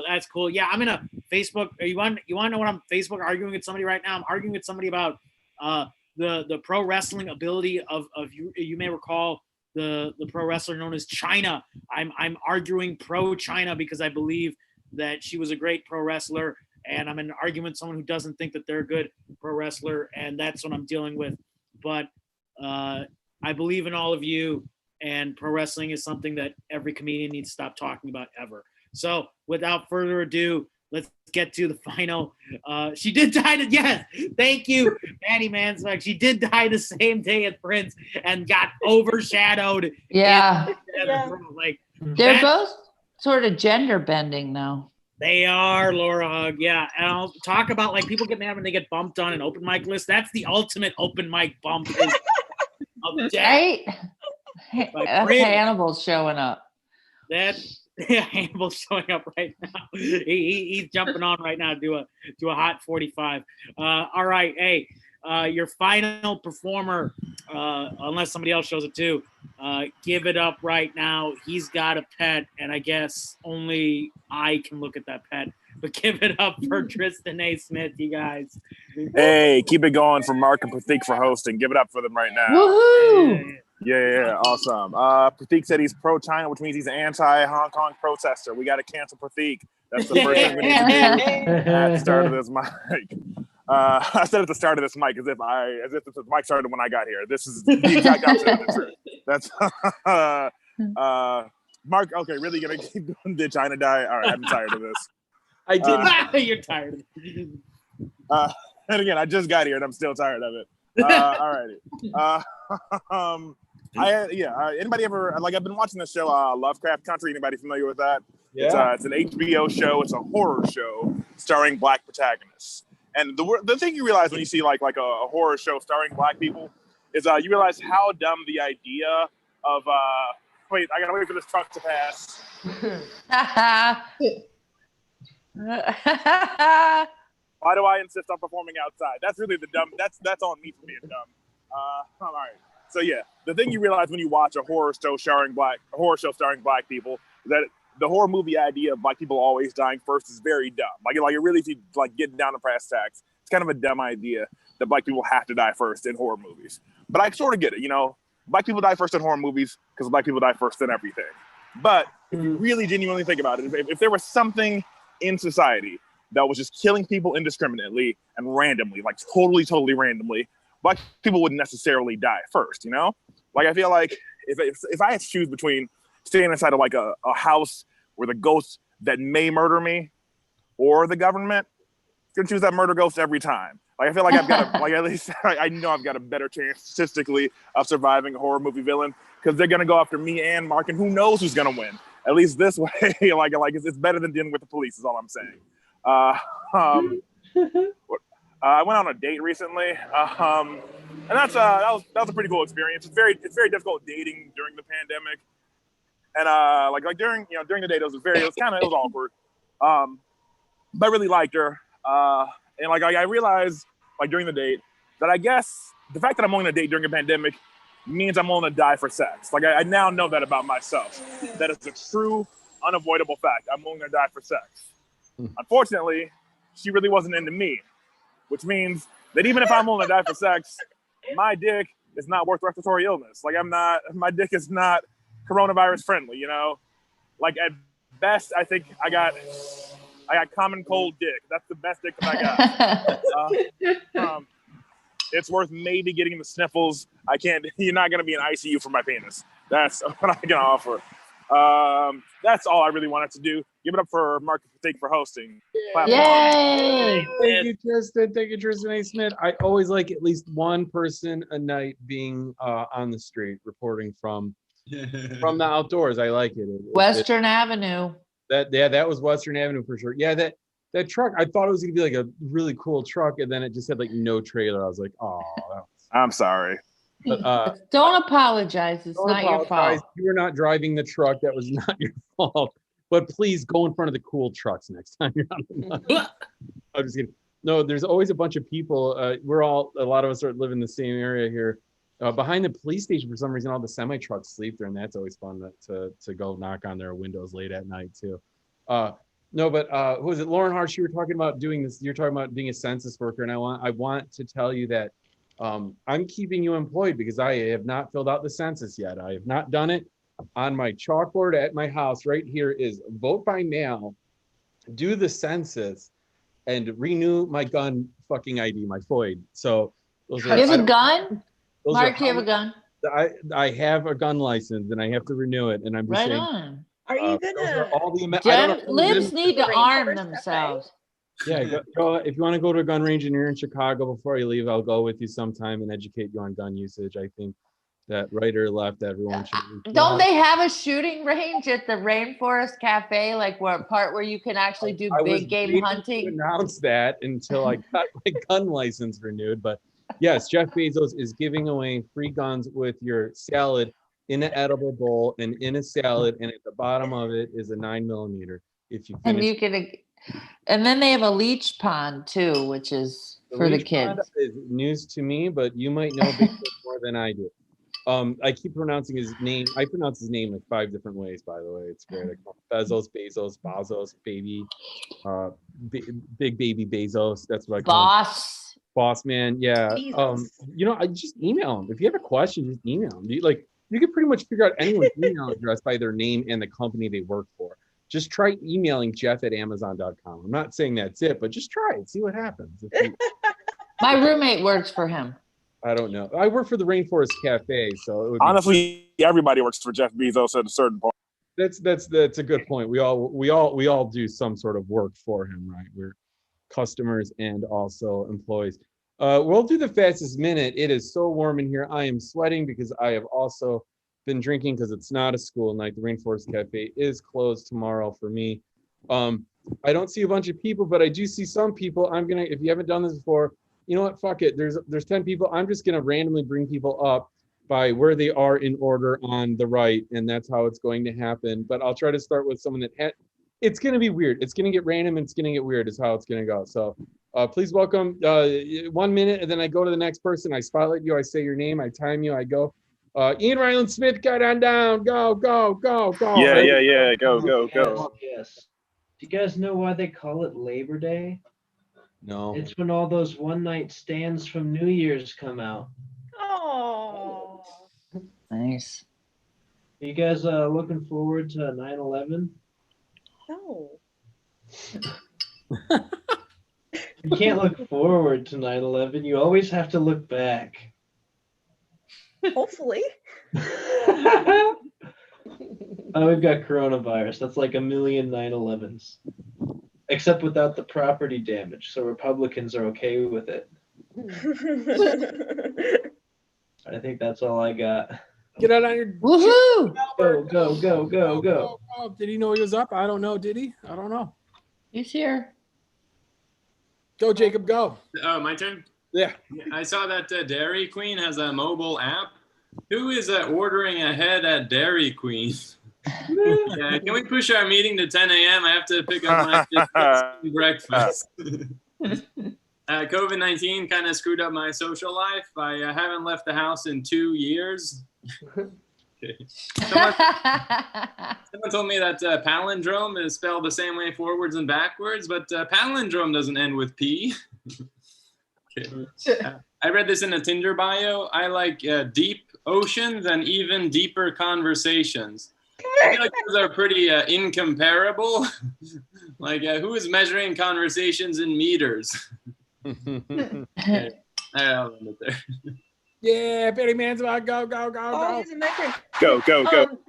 That's cool. Yeah, I'm in a Facebook. You want to know what I'm Facebook arguing with somebody right now? I'm arguing with somebody about the pro wrestling ability of you may recall the pro wrestler known as China. I'm arguing pro China because I believe that she was a great pro wrestler, and I'm in an argument with someone who doesn't think that they're a good pro wrestler, and that's what I'm dealing with. But I believe in all of you, and pro wrestling is something that every comedian needs to stop talking about ever. So without further ado, let's get to the final. She did die yes, thank you, Maddie Mansbeck. She did die the same day as Prince and got overshadowed. Yeah. Like they're both sort of gender bending though. They are, Laura Hug. Yeah. And I'll talk about, like, people get mad when they get bumped on an open mic list. That's the ultimate open mic bump. Right? That's Hannibal's showing up. Hannibal's showing up right now. He's jumping on right now to do a hot 45. All right. Hey, your final performer, unless somebody else shows it too, give it up right now. He's got a pet, and I guess only I can look at that pet. But give it up for Tristan A. Smith, you guys. Hey, keep it going for Mark and Pratik for hosting. Give it up for them right now. Woohoo! Yeah, awesome. Pratik said he's pro-China, which means he's an anti-Hong Kong protester. We got to cancel Pratik. That's the first thing we need to do at the start of this mic. I said at the start of this mic as if the mic started when I got here. This is the exact opposite of the truth. That's Mark. Okay, really gonna keep doing the China die? All right, I'm tired of this. I did. You're tired of it. And again, I just got here and I'm still tired of it. All righty. Anybody ever, like, I've been watching this show, Lovecraft Country. Anybody familiar with that? Yeah. It's an HBO show. It's a horror show starring Black protagonists. And the thing you realize when you see like a horror show starring Black people is you realize how dumb the idea of wait, I gotta wait for this truck to pass. Why do I insist on performing outside? That's really the dumb. That's on me for being dumb. All right. So yeah, the thing you realize when you watch a horror show starring black people is that the horror movie idea of black people always dying first is very dumb. Like it really, if you like get down to brass tacks, it's kind of a dumb idea that black people have to die first in horror movies. But I sort of get it, you know, black people die first in horror movies because black people die first in everything. But if you really genuinely think about it, if there was something in society that was just killing people indiscriminately and randomly, like totally randomly, black people wouldn't necessarily die first, you know? Like, I feel like if I had to choose between staying inside of like a house where the ghost that may murder me or the government, I'm gonna choose that murder ghost every time. Like, I feel like I've got like at least I know I've got a better chance statistically of surviving a horror movie villain because they're gonna go after me and Mark, and who knows who's gonna win. At least this way, like it's better than dealing with the police is all I'm saying. I went on a date recently, and that was a pretty cool experience. It's very difficult dating during the pandemic, and like during the date it was awkward, but I really liked her, and like I realized like during the date that I guess the fact that I'm only on a date during a pandemic means I'm willing to die for sex. Like I now know that about myself. That is a true, unavoidable fact. I'm willing to die for sex. Unfortunately, she really wasn't into me, which means that even if I'm willing to die for sex, my dick is not worth respiratory illness. Like my dick is not coronavirus friendly, you know? Like at best, I think I got common cold dick. That's the best dick that I got. It's worth maybe getting the sniffles. You're not gonna be in ICU for my penis. That's what I can offer. That's all I really wanted to do. Give it up for Mark Pratik for hosting. Yay! Thank you, Tristan. Thank you, Tristan A. Smith. I always like at least one person a night being on the street reporting from the outdoors. I like it. Western Avenue. That was Western Avenue for sure. Yeah, that truck, I thought it was gonna be like a really cool truck, and then it just had like no trailer. I was like, oh. I'm sorry. But, don't apologize. It's not your fault. You were not driving the truck. That was not your fault. But please go in front of the cool trucks next time you're on the night. I'm just kidding. No, there's always a bunch of people. A lot of us live in the same area here. Behind the police station, for some reason, all the semi trucks sleep there, and that's always fun to go knock on their windows late at night too. No, but who was it? Lauren Harsh, you were talking about doing this. You're talking about being a census worker, and I want to tell you that I'm keeping you employed because I have not filled out the census yet. I have not done it. On my chalkboard at my house right here is vote by mail, do the census, and renew my gun fucking ID, my FOID. So those are, you have a gun? Mark, you have a gun? I have a gun license and I have to renew it. And I'm just right saying, on. Are you gonna? Libs need to arm themselves. Yeah, go, if you want to go to a gun range and you're in Chicago before you leave, I'll go with you sometime and educate you on gun usage. I think that right or left, everyone should. Don't they have a shooting range at the Rainforest Cafe, like where you can actually do big game hunting? Announce that until I got my gun license renewed. But yes, Jeff Bezos is giving away free guns with your salad in an edible bowl and in a salad, and at the bottom of it is a 9mm. If you finish. And you can, and then they have a leech pond too, which is for the kids. Is news to me, but you might know more than I do. I keep pronouncing his name. I pronounce his name like 5 different ways, by the way. It's great. I call him Bezos, baby, big baby Bezos. That's what I call him. Boss man. Yeah. I just email him. If you have a question, just email him. You can pretty much figure out anyone's email address by their name and the company they work for. Just try emailing Jeff@Amazon.com. I'm not saying that's it, but just try it. See what happens. My roommate works for him. I don't know. I work for the Rainforest Cafe, so it would honestly, everybody works for Jeff Bezos at a certain point. That's a good point. We all do some sort of work for him, right? We're customers and also employees. We'll do the fastest minute. It is so warm in here. I am sweating because I have also been drinking because it's not a school night. The Rainforest Cafe is closed tomorrow for me. I don't see a bunch of people, but I do see some people. If you haven't done this before, you know what? Fuck it. There's 10 people. I'm just gonna randomly bring people up by where they are in order on the right, and that's how it's going to happen. But I'll try to start with someone that it's gonna be weird. It's gonna get random and it's gonna get weird is how it's gonna go. So please welcome 1 minute, and then I go to the next person. I spotlight you. I say your name. I time you. I go. Ian Ryland Smith, got on down. Go, go, go, go. Yeah. Go. Yes. Do you guys know why they call it Labor Day? No. It's when all those one-night stands from New Year's come out. Oh. Nice. Are you guys looking forward to 9/11? No. You can't look forward to 9/11. You always have to look back. Hopefully. Oh, we've got coronavirus. That's like 1 million 9/11s. Except without the property damage. So Republicans are okay with it. I think that's all I got. Get out on your Woohoo! Go. Did he know he was up? I don't know. Did he? I don't know. He's here. Go, Jacob, go. Oh, my turn? Yeah. I saw that Dairy Queen has a mobile app. Who is ordering ahead at Dairy Queen? Yeah, can we push our meeting to 10 a.m.? I have to pick up my kids' breakfast. COVID-19 kind of screwed up my social life. I haven't left the house in 2 years. Okay. Someone told me that palindrome is spelled the same way forwards and backwards, but palindrome doesn't end with P. Okay. I read this in a Tinder bio. I like deep oceans and even deeper conversations. I feel like those are pretty incomparable. Like, who is measuring conversations in meters? Okay. I'll end it there. Yeah, Betty Mansfield, go. Oh, he's in my turn. Go.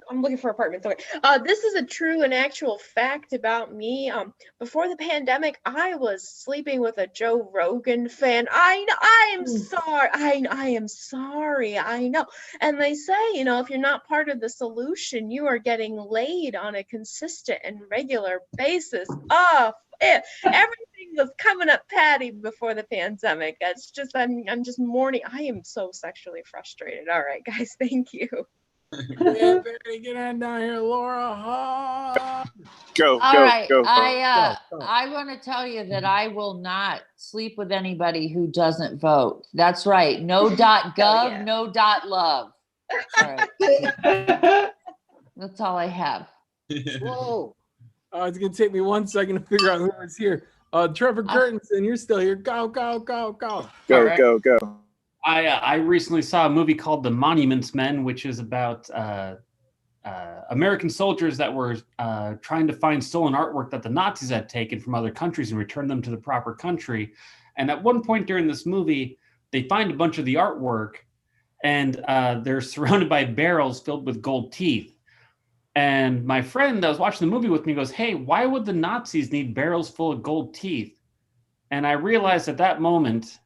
I'm looking for apartments. Okay. This is a true and actual fact about me. Before the pandemic, I was sleeping with a Joe Rogan fan. I am sorry. I am sorry. I know. And they say, if you're not part of the solution, you are getting laid on a consistent and regular basis. Everything was coming up patty before the pandemic. It's just I'm just mourning. I am so sexually frustrated. All right, guys, thank you. Yeah, Betty, get on down here, Laura. Go. All right. I want to tell you that I will not sleep with anybody who doesn't vote. That's right. No .gov, yeah. no .love. All right. That's all I have. Whoa. It's gonna take me 1 second to figure out who is here. Trevor Curtinson, you're still here. Go. Go. I recently saw a movie called The Monuments Men, which is about American soldiers that were trying to find stolen artwork that the Nazis had taken from other countries and return them to the proper country. And at one point during this movie, they find a bunch of the artwork, and they're surrounded by barrels filled with gold teeth. And my friend that was watching the movie with me goes, "Hey, why would the Nazis need barrels full of gold teeth?" And I realized at that moment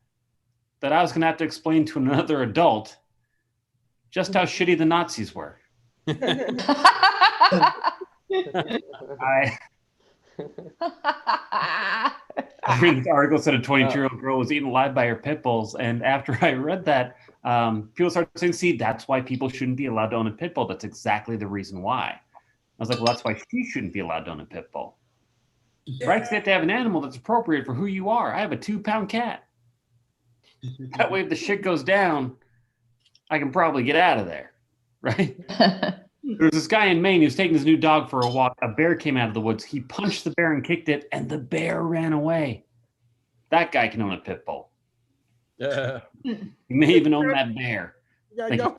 that I was going to have to explain to another adult just how shitty the Nazis were. I read this article said a 22-year-old girl was eaten alive by her pit bulls. And after I read that, people started saying, see, that's why people shouldn't be allowed to own a pit bull. That's exactly the reason why. I was like, well, that's why she shouldn't be allowed to own a pit bull. Yeah. Right? So they have to have an animal that's appropriate for who you are. I have a 2-pound cat. That way, if the shit goes down, I can probably get out of there. Right? There was this guy in Maine who was taking his new dog for a walk. A bear came out of the woods. He punched the bear and kicked it, and the bear ran away. That guy can own a pit bull. Yeah. He may even own that bear. Go.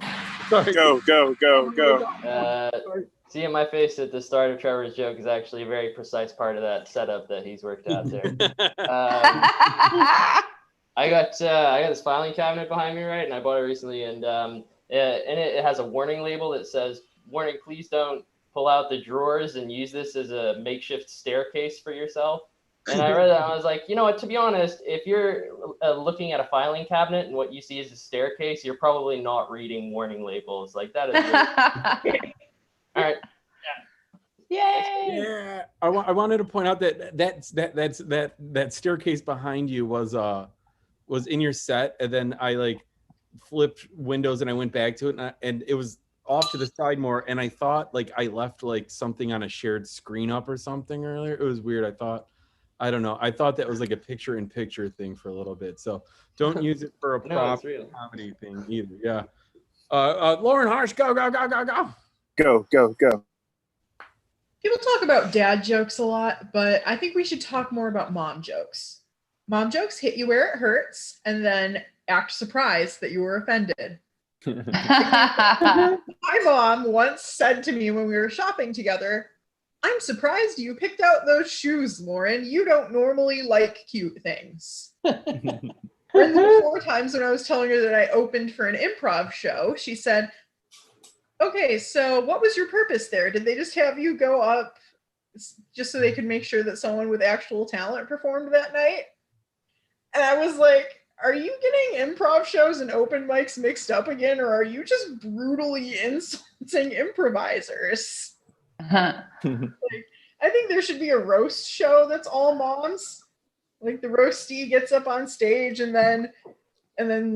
Seeing my face at the start of Trevor's joke is actually a very precise part of that setup that he's worked out there. I got this filing cabinet behind me, right? And I bought it recently, and it has a warning label that says, "Warning, please don't pull out the drawers and use this as a makeshift staircase for yourself." And I read that, and I was like, you know what, to be honest, if you're looking at a filing cabinet and what you see is a staircase, you're probably not reading warning labels. Like, that is really... All right. Yay! Yeah, I wanted to point out that staircase behind you was in your set, and then I like flipped windows and I went back to it, and it was off to the side more, and I thought like I left like something on a shared screen up or something earlier. It was weird. I don't know. I thought that was like a picture-in-picture thing for a little bit. So don't use it for a prop comedy thing either. Yeah. Lauren Harsh, go. Go. People talk about dad jokes a lot, but I think we should talk more about mom jokes. Mom jokes hit you where it hurts and then act surprised that you were offended. My mom once said to me when we were shopping together, "I'm surprised you picked out those shoes, Lauren. You don't normally like cute things." And the 4 times when I was telling her that I opened for an improv show, she said, "Okay, so what was your purpose there? Did they just have you go up just so they could make sure that someone with actual talent performed that night?" And I was like, are you getting improv shows and open mics mixed up again, or are you just brutally insulting improvisers? Like, I think there should be a roast show that's all moms. Like the roastie gets up on stage and then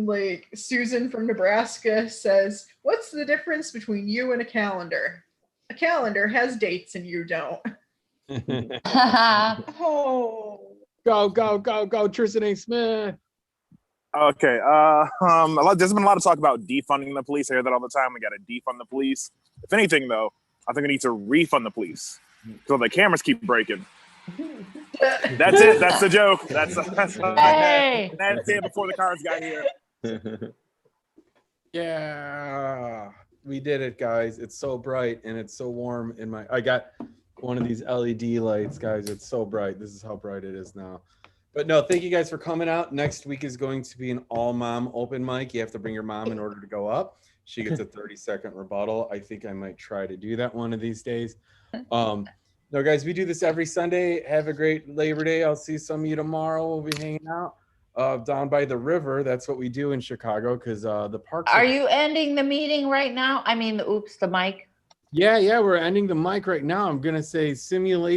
like Susan from Nebraska says, "What's the difference between you and a calendar? A calendar has dates and you don't." Oh. Go, Tristan A. Smith. Okay. There's been a lot of talk about defunding the police. I hear that all the time. We got to defund the police. If anything, though, I think we need to refund the police so the cameras keep breaking. That's it. That's the joke. That's it before the cars got here. Yeah, we did it, guys. It's so bright and it's so warm in my. I got one of these LED lights, guys. It's so bright. This is how bright it is now. But no, thank you guys for coming out. Next week is going to be an all mom open mic. You have to bring your mom in order to go up. She gets a 30-second rebuttal. I think I might try to do that one of these days. No, guys, we do this every Sunday. Have a great Labor Day. I'll see some of you tomorrow. We'll be hanging out down by the river. That's what we do in Chicago because the parks. Are you ending the meeting right now? I mean, the mic. Yeah, we're ending the mic right now. I'm going to say simulation.